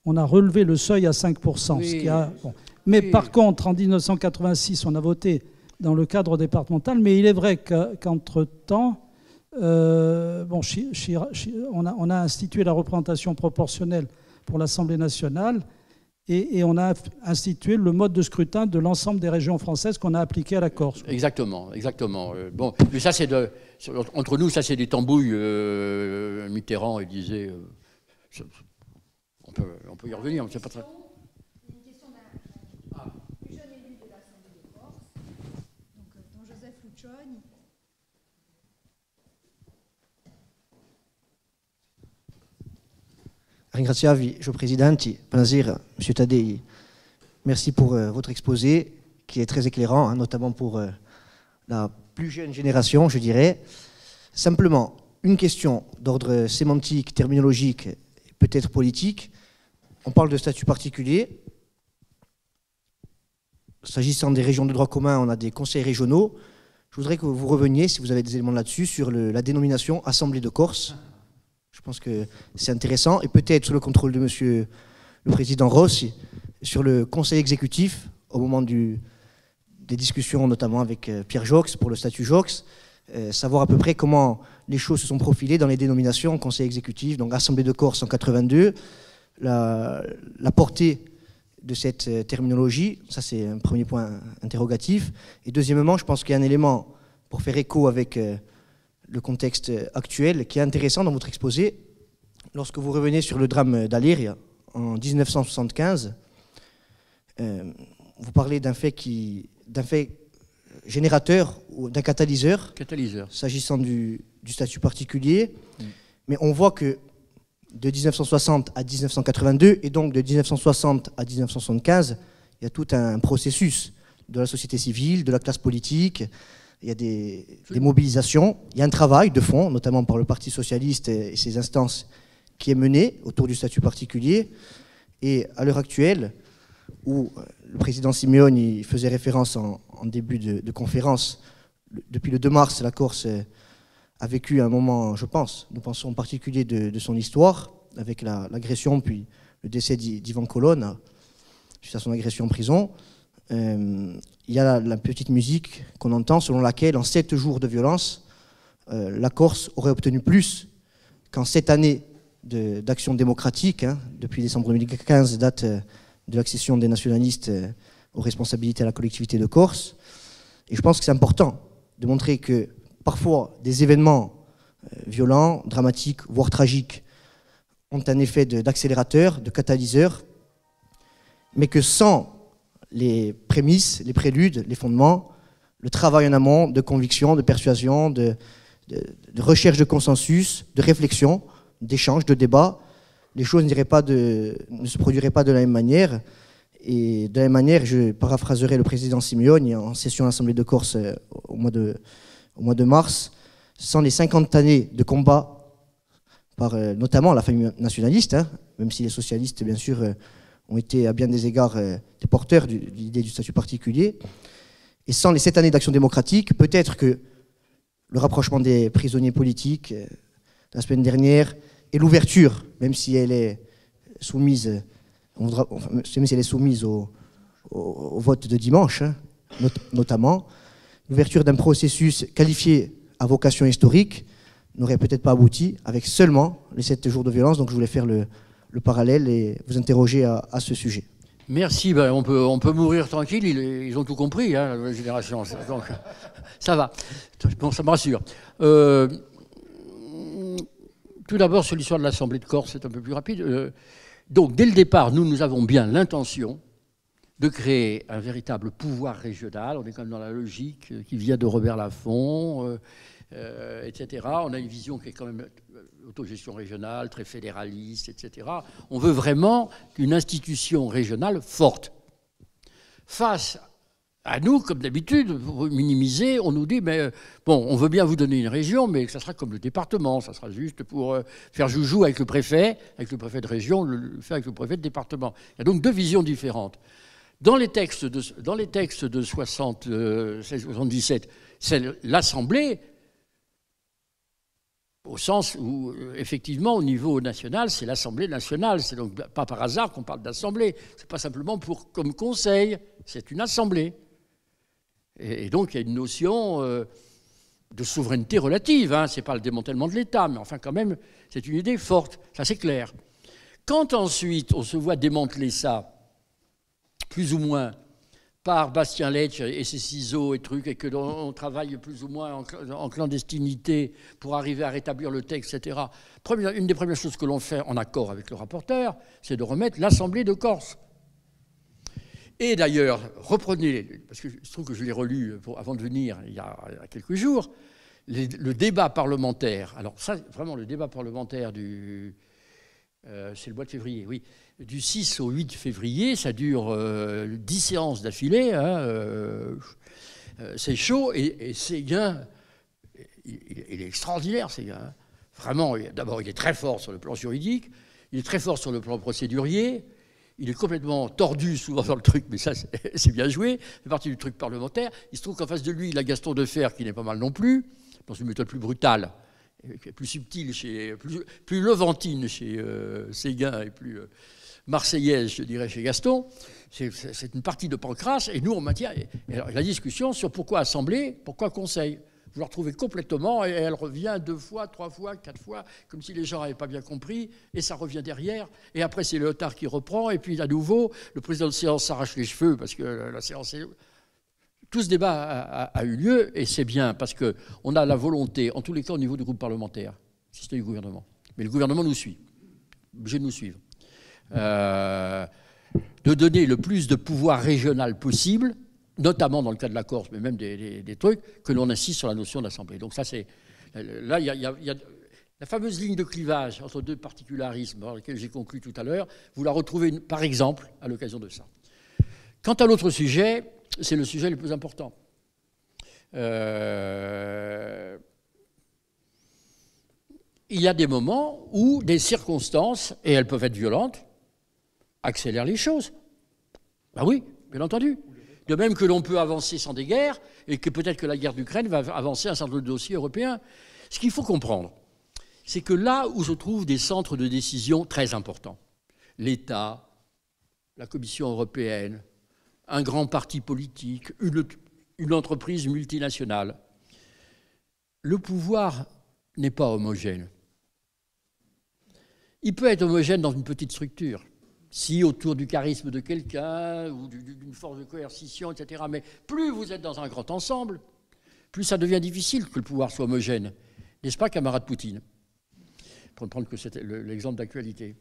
on a relevé le seuil à 5%. Oui. Ce qui a, bon. Mais par contre, en 1986, on a voté dans le cadre départemental. Mais il est vrai qu'entre-temps, on a institué la représentation proportionnelle pour l'Assemblée nationale et on a institué le mode de scrutin de l'ensemble des régions françaises qu'on a appliqué à la Corse. Exactement, exactement. Bon, mais ça, entre nous, ça, c'est des tambouilles. Mitterrand, il disait... on peut y revenir, mais c'est pas très... Une question d'un plus jeune élu de l'Assemblée de Corse, donc don Joseph Lucioni. Ringraziarvi, Gio Presidente. Buonasera, Monsieur Taddei. Merci pour votre exposé, qui est très éclairant, hein, notamment pour la plus jeune génération, je dirais. Simplement, une question d'ordre sémantique, terminologique, peut-être politique. On parle de statut particulier. S'agissant des régions de droit commun, on a des conseils régionaux. Je voudrais que vous reveniez, si vous avez des éléments là-dessus, sur la dénomination Assemblée de Corse. Je pense que c'est intéressant. Et peut-être sous le contrôle de Monsieur le Président Rossi, sur le Conseil exécutif, au moment des discussions, notamment avec Pierre Jox, pour le statut Jox, savoir à peu près comment les choses se sont profilées dans les dénominations Conseil exécutif, donc Assemblée de Corse en 82, la portée de cette terminologie, ça c'est un premier point interrogatif. Et deuxièmement, je pense qu'il y a un élément pour faire écho avec le contexte actuel qui est intéressant dans votre exposé. Lorsque vous revenez sur le drame d'Aliria en 1975, vous parlez d'un fait générateur ou d'un catalyseur. S'agissant du statut particulier. Mais on voit que de 1960 à 1982 et donc de 1960 à 1975, il y a tout un processus de la société civile, de la classe politique. Il y a des mobilisations, il y a un travail de fond, notamment par le Parti socialiste et ses instances, qui est mené autour du statut particulier. Et à l'heure actuelle, où le président Simeone y faisait référence en début de conférence, depuis le 2 mars, la Corse a vécu un moment, je pense, nous pensons en particulier de son histoire, avec l'agression puis le décès d'Ivan Colonna, suite à son agression en prison. Il y a la petite musique qu'on entend selon laquelle en 7 jours de violence, la Corse aurait obtenu plus qu'en 7 années d'action démocratique, hein, depuis décembre 2015, date de l'accession des nationalistes aux responsabilités à la collectivité de Corse. Et je pense que c'est important de montrer que parfois des événements violents, dramatiques, voire tragiques, ont un effet d'accélérateur, de catalyseur, mais que sans les prémices, les préludes, les fondements, le travail en amont de conviction, de persuasion, de recherche de consensus, de réflexion, d'échange, de débat, les choses ne se produiraient pas de la même manière. Et de la même manière, je paraphraserai le président Simeone en session à l'Assemblée de Corse au mois de mars, sans les 50 années de combat par notamment la famille nationaliste, hein, même si les socialistes, bien sûr, ont été à bien des égards des porteurs de l'idée du statut particulier. Et sans les 7 années d'action démocratique, peut-être que le rapprochement des prisonniers politiques la semaine dernière et l'ouverture, même si elle est soumise, au vote de dimanche, hein, notamment, l'ouverture d'un processus qualifié à vocation historique n'aurait peut-être pas abouti avec seulement les 7 jours de violence. Donc je voulais faire le parallèle et vous interroger à ce sujet. Merci, ben on peut mourir tranquille, ils ont tout compris, hein, la nouvelle génération, donc ça va, bon, ça me rassure. Tout d'abord, sur l'histoire de l'Assemblée de Corse, c'est un peu plus rapide. Donc, dès le départ, nous avons bien l'intention de créer un véritable pouvoir régional. On est quand même dans la logique qui vient de Robert Laffont, etc. On a une vision qui est quand même autogestion régionale, très fédéraliste, etc. On veut vraiment une institution régionale forte. Face à nous, comme d'habitude, pour minimiser, on nous dit, mais bon, on veut bien vous donner une région, mais ça sera comme le département, ça sera juste pour faire joujou avec le préfet de région, le faire avec le préfet de département. Il y a donc 2 visions différentes. Dans les textes de 76-77, c'est l'Assemblée, au sens où, effectivement, au niveau national, c'est l'Assemblée nationale. C'est donc pas par hasard qu'on parle d'Assemblée. Ce n'est pas simplement comme conseil, c'est une Assemblée. Et donc, il y a une notion de souveraineté relative. Hein. Ce n'est pas le démantèlement de l'État, mais enfin, quand même, c'est une idée forte. Ça, c'est clair. Quand ensuite, on se voit démanteler ça, plus ou moins, par Bastien Letch et ses ciseaux et trucs, et que l'on travaille plus ou moins en clandestinité pour arriver à rétablir le texte, etc. Une des premières choses que l'on fait en accord avec le rapporteur, c'est de remettre l'Assemblée de Corse. Et d'ailleurs, reprenez, parce que je trouve que je l'ai relu avant de venir il y a quelques jours, le débat parlementaire. Alors ça, vraiment, le débat parlementaire c'est le mois de février, oui. Du 6 au 8 février, ça dure 10 séances d'affilée. Hein, c'est chaud. Et Séguin, il est extraordinaire, Séguin. Hein. Vraiment, d'abord, il est très fort sur le plan juridique. Il est très fort sur le plan procédurier. Il est complètement tordu souvent dans le truc, mais ça, c'est bien joué. C'est partie du truc parlementaire. Il se trouve qu'en face de lui, il a Gaston Defer, qui n'est pas mal non plus, dans une méthode plus brutale, plus subtile, plus levantine chez Séguin et plus marseillaise, je dirais, chez Gaston. C'est une partie de Pancrace, et nous, on maintient la discussion sur pourquoi Assemblée, pourquoi Conseil. Vous la retrouvez complètement, et elle revient 2 fois, 3 fois, 4 fois, comme si les gens n'avaient pas bien compris, et ça revient derrière, et après c'est Léotard qui reprend, et puis à nouveau, le président de séance s'arrache les cheveux, parce que la séance est... Tout ce débat a eu lieu, et c'est bien, parce qu'on a la volonté, en tous les cas au niveau du groupe parlementaire, si c'était du gouvernement, mais le gouvernement nous suit, obligé de nous suivre, de donner le plus de pouvoir régional possible, notamment dans le cas de la Corse, mais même des trucs, que l'on insiste sur la notion d'assemblée. Donc ça, c'est... Là, il y a la fameuse ligne de clivage entre 2 particularismes, dans laquelle j'ai conclu tout à l'heure, vous la retrouvez, par exemple, à l'occasion de ça. Quant à l'autre sujet, c'est le sujet le plus important. Il y a des moments où des circonstances, et elles peuvent être violentes, accélèrent les choses. Ben oui, bien entendu. De même que l'on peut avancer sans des guerres, et que peut-être que la guerre d'Ukraine va avancer un certain nombre de dossiers européens. Ce qu'il faut comprendre, c'est que là où se trouvent des centres de décision très importants, l'État, la Commission européenne, un grand parti politique, une entreprise multinationale, le pouvoir n'est pas homogène. Il peut être homogène dans une petite structure, si autour du charisme de quelqu'un ou d'une force de coercition, etc. Mais plus vous êtes dans un grand ensemble, plus ça devient difficile que le pouvoir soit homogène. N'est-ce pas, camarade Poutine? Pour ne prendre que l'exemple d'actualité.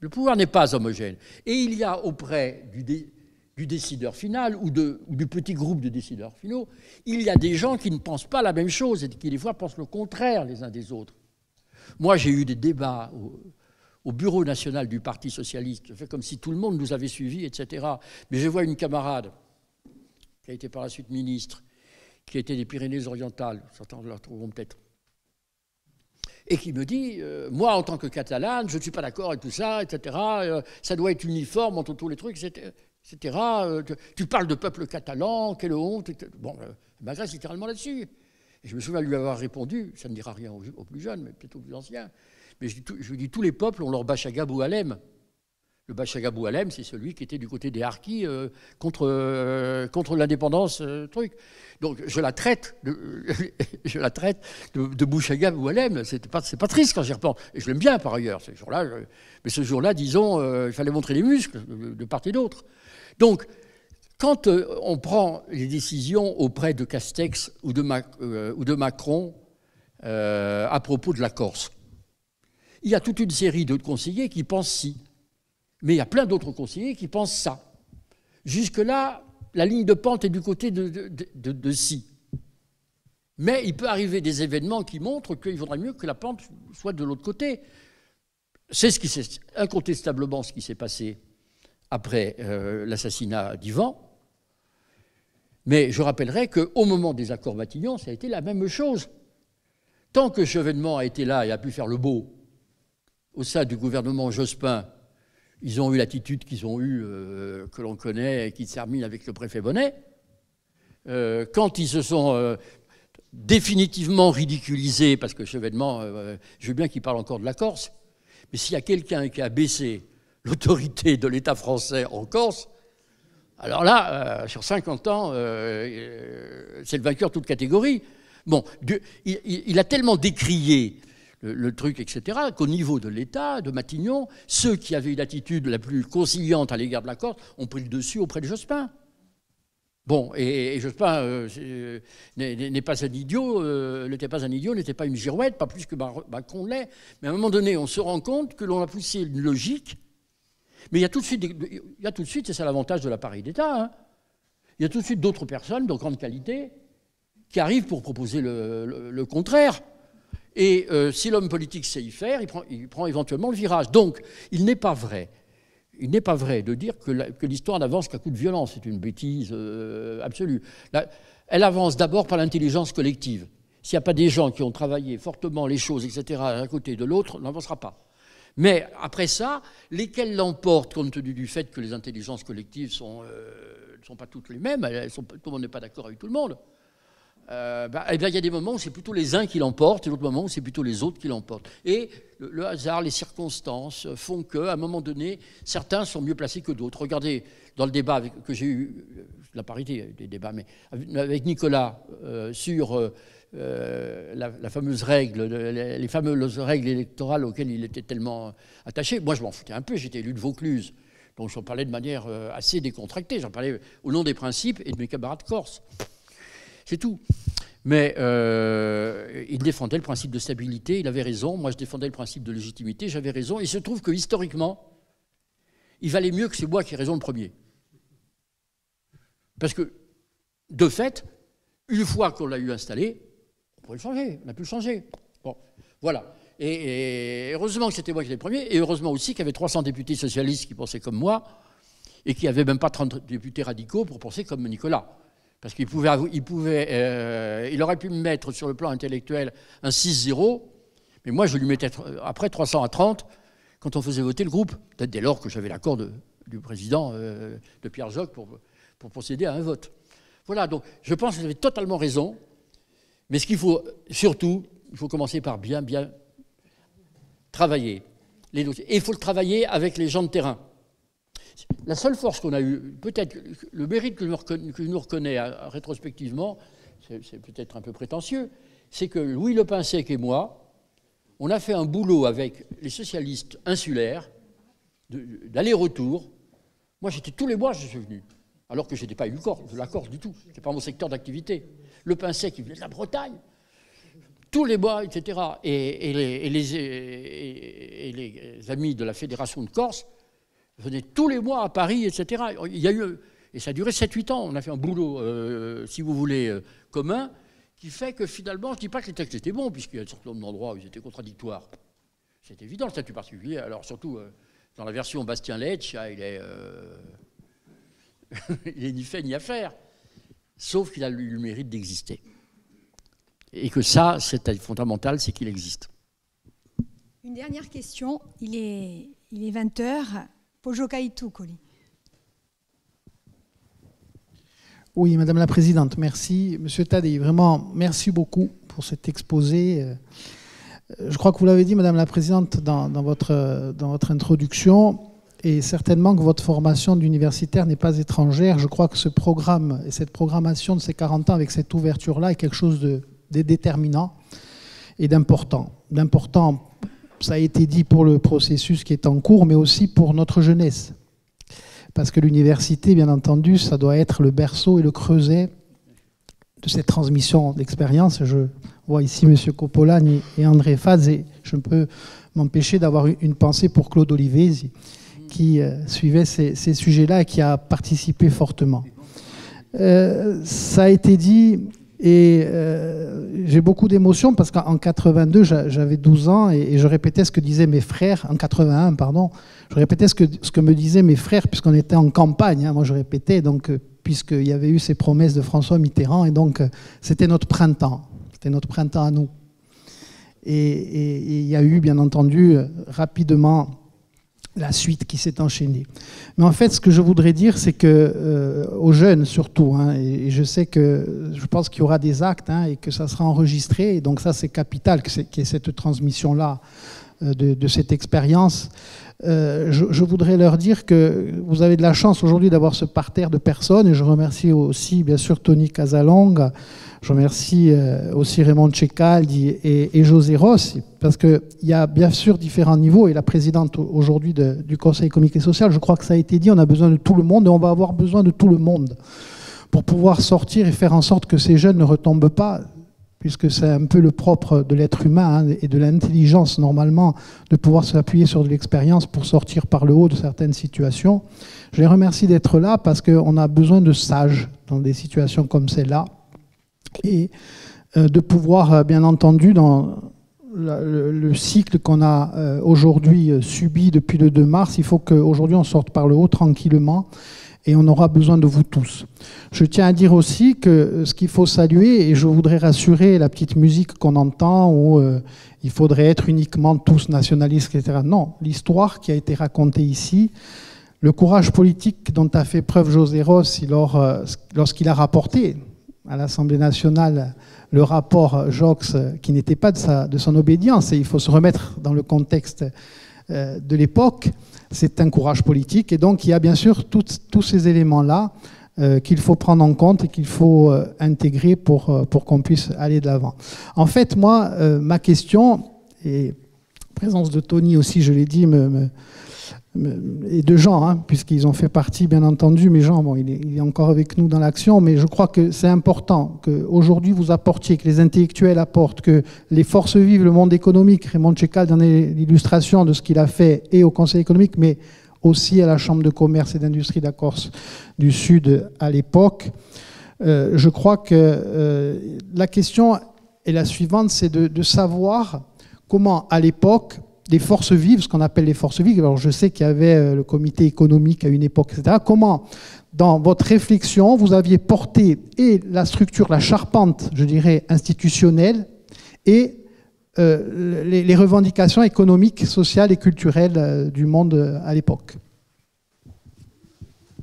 Le pouvoir n'est pas homogène. Et il y a auprès du décideur final ou du petit groupe de décideurs finaux, il y a des gens qui ne pensent pas la même chose et qui, des fois, pensent le contraire les uns des autres. Moi, j'ai eu des débats au bureau national du Parti socialiste. Je fais comme si tout le monde nous avait suivis, etc. Mais je vois une camarade qui a été par la suite ministre, qui était des Pyrénées-Orientales, certains la retrouveront peut-être, et qui me dit, moi, en tant que Catalane, je ne suis pas d'accord avec tout ça, etc. Ça doit être uniforme entre tous les trucs, etc. Tu parles de peuple catalan, quelle honte. Bon, je m'agresse littéralement là-dessus. Et je me souviens lui avoir répondu, ça ne dira rien aux plus jeunes, mais peut-être aux plus anciens, mais je dis tous les peuples ont leur Bachaga Boualem. Le Bachaga Boualem, c'est celui qui était du côté des Harkis contre l'indépendance, truc. Donc je la traite de Bachaga Boualem. C'est pas triste quand j'y repense. Et je l'aime bien par ailleurs, ce jour-là. Mais ce jour-là, disons, il fallait montrer les muscles de part et d'autre. Donc, quand on prend les décisions auprès de Castex ou de Macron à propos de la Corse, il y a toute une série de conseillers qui pensent ci. Mais il y a plein d'autres conseillers qui pensent ça. Jusque-là, la ligne de pente est du côté de ci. Mais il peut arriver des événements qui montrent qu'il vaudrait mieux que la pente soit de l'autre côté. C'est incontestablement ce qui s'est passé après l'assassinat d'Ivan. Mais je rappellerai qu'au moment des accords Matignon, ça a été la même chose. Tant que Chevènement a été là et a pu faire le beau au sein du gouvernement Jospin, Ils ont eu l'attitude qu'ils ont eue, que l'on connaît et qui termine avec le préfet Bonnet. Quand ils se sont définitivement ridiculisés, parce que Chevènement, je veux bien qu'il parle encore de la Corse, mais s'il y a quelqu'un qui a baissé l'autorité de l'État français en Corse, alors là, sur 50 ans, c'est le vainqueur toute catégorie. Bon, il a tellement décrié le truc, etc., qu'au niveau de l'État, de Matignon, ceux qui avaient eu l'attitude la plus conciliante à l'égard de la Corse ont pris le dessus auprès de Jospin. Bon, et Jospin n'est pas un idiot, n'était pas une girouette, pas plus que Macron l'est. Mais à un moment donné, on se rend compte que l'on a poussé une logique. Mais il y a tout de suite, et c'est l'avantage de l'appareil d'État, hein, il y a tout de suite d'autres personnes de grande qualité qui arrivent pour proposer le contraire. Et si l'homme politique sait y faire, il prend éventuellement le virage. Donc, il n'est pas vrai de dire que l'histoire n'avance qu'à coup de violence. C'est une bêtise absolue. Elle avance d'abord par l'intelligence collective. S'il n'y a pas des gens qui ont travaillé fortement les choses, etc., d'un côté et de l'autre, on n'avancera pas. Mais après ça, lesquels l'emportent, compte tenu du fait que les intelligences collectives ne sont pas toutes les mêmes, tout le monde n'est pas d'accord avec tout le monde, il y a des moments où c'est plutôt les uns qui l'emportent et d'autres moments où c'est plutôt les autres qui l'emportent. Et le hasard, les circonstances font qu'à un moment donné, certains sont mieux placés que d'autres. Regardez, dans le débat que j'ai eu, la parité des débats, mais avec Nicolas sur la fameuse règle, les fameuses règles électorales auxquelles il était tellement attaché. Moi, je m'en foutais un peu, j'étais élu de Vaucluse. Donc j'en parlais de manière assez décontractée. J'en parlais au nom des principes et de mes camarades corses. C'est tout. Mais il défendait le principe de stabilité, il avait raison. Moi, je défendais le principe de légitimité, j'avais raison. Et il se trouve que, historiquement, il valait mieux que c'est moi qui ai raison le premier. Parce que, de fait, une fois qu'on l'a eu installé, on pouvait le changer, on a pu le changer. Bon, voilà. Et heureusement que c'était moi qui étais le premier, et heureusement aussi qu'il y avait 300 députés socialistes qui pensaient comme moi, et qu'il n'y avait même pas 30 députés radicaux pour penser comme Nicolas. Parce qu'il il aurait pu me mettre sur le plan intellectuel un 6-0, mais moi je lui mettais après 300 à 30 quand on faisait voter le groupe, peut-être dès lors que j'avais l'accord du président de Pierre Joc pour procéder à un vote. Voilà, donc je pense que vous avez totalement raison, mais ce qu'il faut surtout, il faut commencer par bien travailler les dossiers. Et il faut le travailler avec les gens de terrain. La seule force qu'on a eue, peut-être le mérite que je nous reconnais rétrospectivement, c'est peut-être un peu prétentieux, c'est que Louis Lepinsec et moi, on a fait un boulot avec les socialistes insulaires, d'aller-retour. Moi, tous les mois, je suis venu, alors que je n'étais pas élu de la Corse du tout. Ce n'était pas mon secteur d'activité. Lepinsec, il venait de la Bretagne. Tous les mois, etc. Et les amis de la Fédération de Corse venaient tous les mois à Paris, etc. Il y a eu, et ça a duré 7-8 ans. On a fait un boulot, si vous voulez, commun, qui fait que finalement, je ne dis pas que les textes étaient bons, puisqu'il y a un certain nombre d'endroits où ils étaient contradictoires. C'est évident, le statut particulier. Alors surtout, dans la version Bastien-Letch, il est ni fait ni à faire. Sauf qu'il a eu le mérite d'exister. Et que ça, c'est fondamental, c'est qu'il existe. Une dernière question. Il est 20h. Pojokaitu, Koli. Oui, Madame la Présidente, merci. Monsieur Tadei, vraiment, merci beaucoup pour cet exposé. Je crois que vous l'avez dit, Madame la Présidente, dans votre introduction, et certainement que votre formation d'universitaire n'est pas étrangère. Je crois que ce programme et cette programmation de ces 40 ans avec cette ouverture-là est quelque chose de déterminant et d'important. Ça a été dit pour le processus qui est en cours, mais aussi pour notre jeunesse. Parce que l'université, bien entendu, ça doit être le berceau et le creuset de cette transmission d'expérience. Je vois ici M. Coppola et André Faz, et je ne peux m'empêcher d'avoir une pensée pour Claude Olivesi, qui suivait ces sujets-là et qui a participé fortement. Ça a été dit... Et j'ai beaucoup d'émotions parce qu'en 82, j'avais 12 ans et je répétais ce que disaient mes frères, en 81, pardon, je répétais ce que me disaient mes frères puisqu'on était en campagne, hein, moi je répétais, donc puisqu'il y avait eu ces promesses de François Mitterrand, et donc c'était notre printemps à nous. Et il y a eu bien entendu rapidement la suite qui s'est enchaînée. Mais en fait, ce que je voudrais dire, c'est que aux jeunes surtout, hein, et je sais que je pense qu'il y aura des actes et que ça sera enregistré, et donc ça c'est capital qu'il y ait cette transmission-là de cette expérience. Je voudrais leur dire que vous avez de la chance aujourd'hui d'avoir ce parterre de personnes, et je remercie aussi bien sûr Tony Casalong, je remercie aussi Raymond Cecaldi et José Rossi, parce qu'il y a bien sûr différents niveaux, et la présidente aujourd'hui du Conseil économique et social, je crois que ça a été dit, on a besoin de tout le monde, et on va avoir besoin de tout le monde pour pouvoir sortir et faire en sorte que ces jeunes ne retombent pas, puisque c'est un peu le propre de l'être humain et de l'intelligence normalement, de pouvoir s'appuyer sur de l'expérience pour sortir par le haut de certaines situations. Je les remercie d'être là, parce qu'on a besoin de sages dans des situations comme celle-là, et de pouvoir, bien entendu, dans le cycle qu'on a aujourd'hui subi depuis le 2 mars, il faut qu'aujourd'hui on sorte par le haut tranquillement, et on aura besoin de vous tous. Je tiens à dire aussi que ce qu'il faut saluer, et je voudrais rassurer la petite musique qu'on entend où il faudrait être uniquement tous nationalistes, etc. Non, l'histoire qui a été racontée ici, le courage politique dont a fait preuve José Rossi lorsqu'il a rapporté à l'Assemblée nationale le rapport Joxe, qui n'était pas de son obédience, et il faut se remettre dans le contexte de l'époque, c'est un courage politique, et donc il y a bien sûr tous ces éléments-là qu'il faut prendre en compte et qu'il faut intégrer pour qu'on puisse aller de l'avant. En fait, moi, ma question, et la présence de Tony aussi, je l'ai dit, et de Jean, puisqu'ils ont fait partie, bien entendu, mais Jean, bon, il est encore avec nous dans l'action, mais je crois que c'est important qu'aujourd'hui vous apportiez, que les intellectuels apportent, que les forces vives, le monde économique, Raymond Cecaldi en est l'illustration de ce qu'il a fait, et au Conseil économique, mais aussi à la Chambre de commerce et d'industrie de la Corse du Sud à l'époque. Je crois que la question est la suivante, c'est de savoir comment, à l'époque, les forces vives, ce qu'on appelle les forces vives, alors je sais qu'il y avait le comité économique à une époque, etc. Comment, dans votre réflexion, vous aviez porté et la structure, la charpente, je dirais, institutionnelle, et les revendications économiques, sociales et culturelles du monde à l'époque?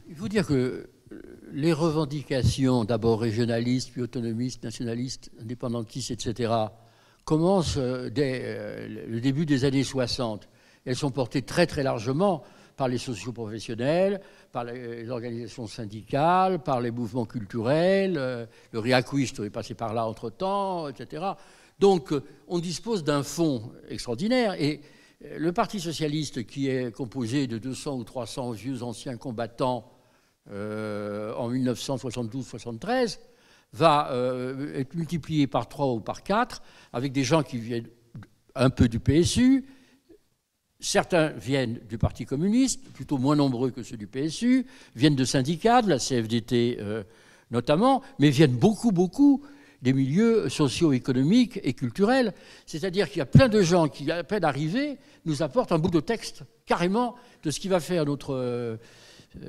Il faut dire que les revendications, d'abord régionalistes, puis autonomistes, nationalistes, indépendantistes, etc., commencent dès le début des années 60. Elles sont portées très très largement par les socioprofessionnels, par les organisations syndicales, par les mouvements culturels, le Riacuiste est passé par là entre-temps, etc. Donc on dispose d'un fonds extraordinaire, et le Parti socialiste, qui est composé de 200 ou 300 vieux anciens combattants en 1972-73, va être multiplié par 3 ou par 4, avec des gens qui viennent un peu du PSU. Certains viennent du Parti communiste, plutôt moins nombreux que ceux du PSU, viennent de syndicats, de la CFDT notamment, mais viennent beaucoup des milieux socio-économiques et culturels. C'est-à-dire qu'il y a plein de gens qui, à peine arrivés, nous apportent un bout de texte, carrément, de ce qui va faire notre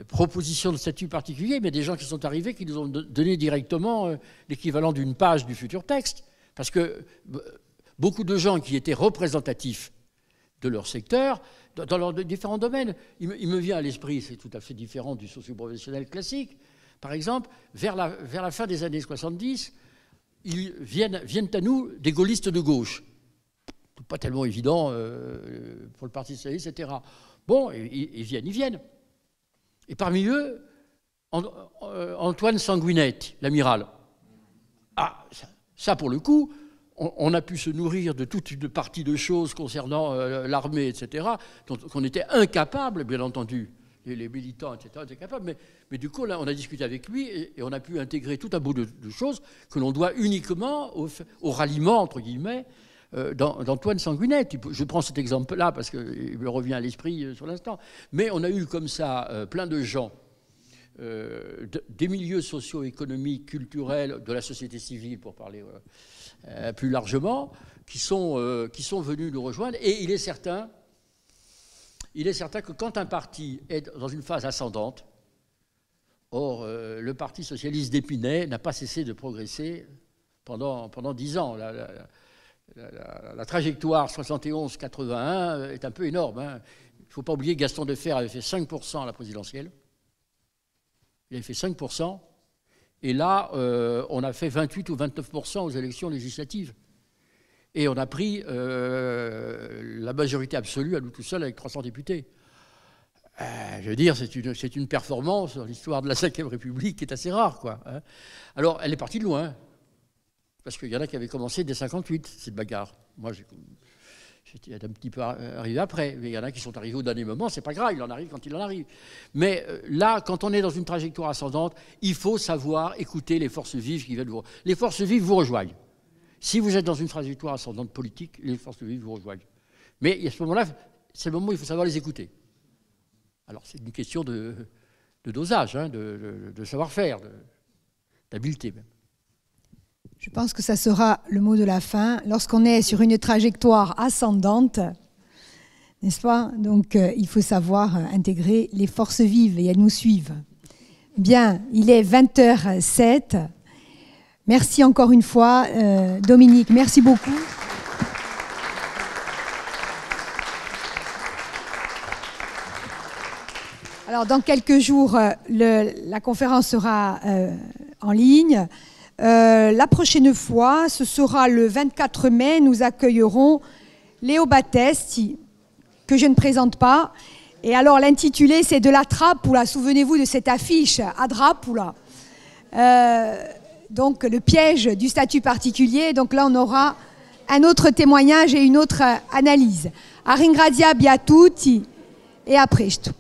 proposition de statut particulier, mais des gens qui sont arrivés, qui nous ont donné directement l'équivalent d'une page du futur texte. Parce que beaucoup de gens qui étaient représentatifs de leur secteur, dans leurs différents domaines, il me vient à l'esprit, c'est tout à fait différent du socio-professionnel classique, par exemple, vers la fin des années 70, viennent à nous des gaullistes de gauche. Pas tellement évident pour le Parti socialiste, etc. Bon, ils viennent. Et parmi eux, Antoine Sanguinetti, l'amiral. Ah, ça pour le coup, on a pu se nourrir de toute une partie de choses concernant l'armée, etc., dont on était incapable, bien entendu, les militants, etc., étaient capables, mais du coup, là, on a discuté avec lui et on a pu intégrer tout un bout de choses que l'on doit uniquement au ralliement, entre guillemets, d'Antoine Sanguinetti. Je prends cet exemple-là parce qu'il me revient à l'esprit sur l'instant. Mais on a eu comme ça plein de gens des milieux socio-économiques, culturels, de la société civile, pour parler plus largement, qui sont venus nous rejoindre. Et il est certain que quand un parti est dans une phase ascendante, or le Parti socialiste d'Épinay n'a pas cessé de progresser pendant 10 ans. La trajectoire 71-81 est un peu énorme. ne faut pas oublier que Gaston Defferre avait fait 5% à la présidentielle. Il avait fait 5%. Et là, on a fait 28 ou 29% aux élections législatives. Et on a pris la majorité absolue à nous tout seuls avec 300 députés. Je veux dire, c'est une performance dans l'histoire de la Ve République qui est assez rare, quoi. Alors, elle est partie de loin. Parce qu'il y en a qui avaient commencé dès 58, cette bagarre. Moi, j'étais un petit peu arrivé après. Mais il y en a qui sont arrivés au dernier moment. C'est pas grave, il en arrive quand il en arrive. Mais là, quand on est dans une trajectoire ascendante, il faut savoir écouter les forces vives qui viennent vous... Les forces vives vous rejoignent. Si vous êtes dans une trajectoire ascendante politique, les forces vives vous rejoignent. Mais à ce moment-là, c'est le moment où il faut savoir les écouter. Alors, c'est une question de dosage, hein, de savoir-faire, d'habileté même. Je pense que ça sera le mot de la fin. Lorsqu'on est sur une trajectoire ascendante, n'est-ce pas? Donc, il faut savoir intégrer les forces vives et elles nous suivent. Bien, il est 20h07. Merci encore une fois, Dominique. Merci beaucoup. Alors, dans quelques jours, la conférence sera en ligne. La prochaine fois, ce sera le 24 mai, nous accueillerons Léo Battesti, que je ne présente pas. Et alors, l'intitulé, c'est de la Trappoula. Souvenez-vous de cette affiche, à Drappoula. Donc, le piège du statut particulier. Donc là, on aura un autre témoignage et une autre analyse. A ringraziarvi a tutti et a presto.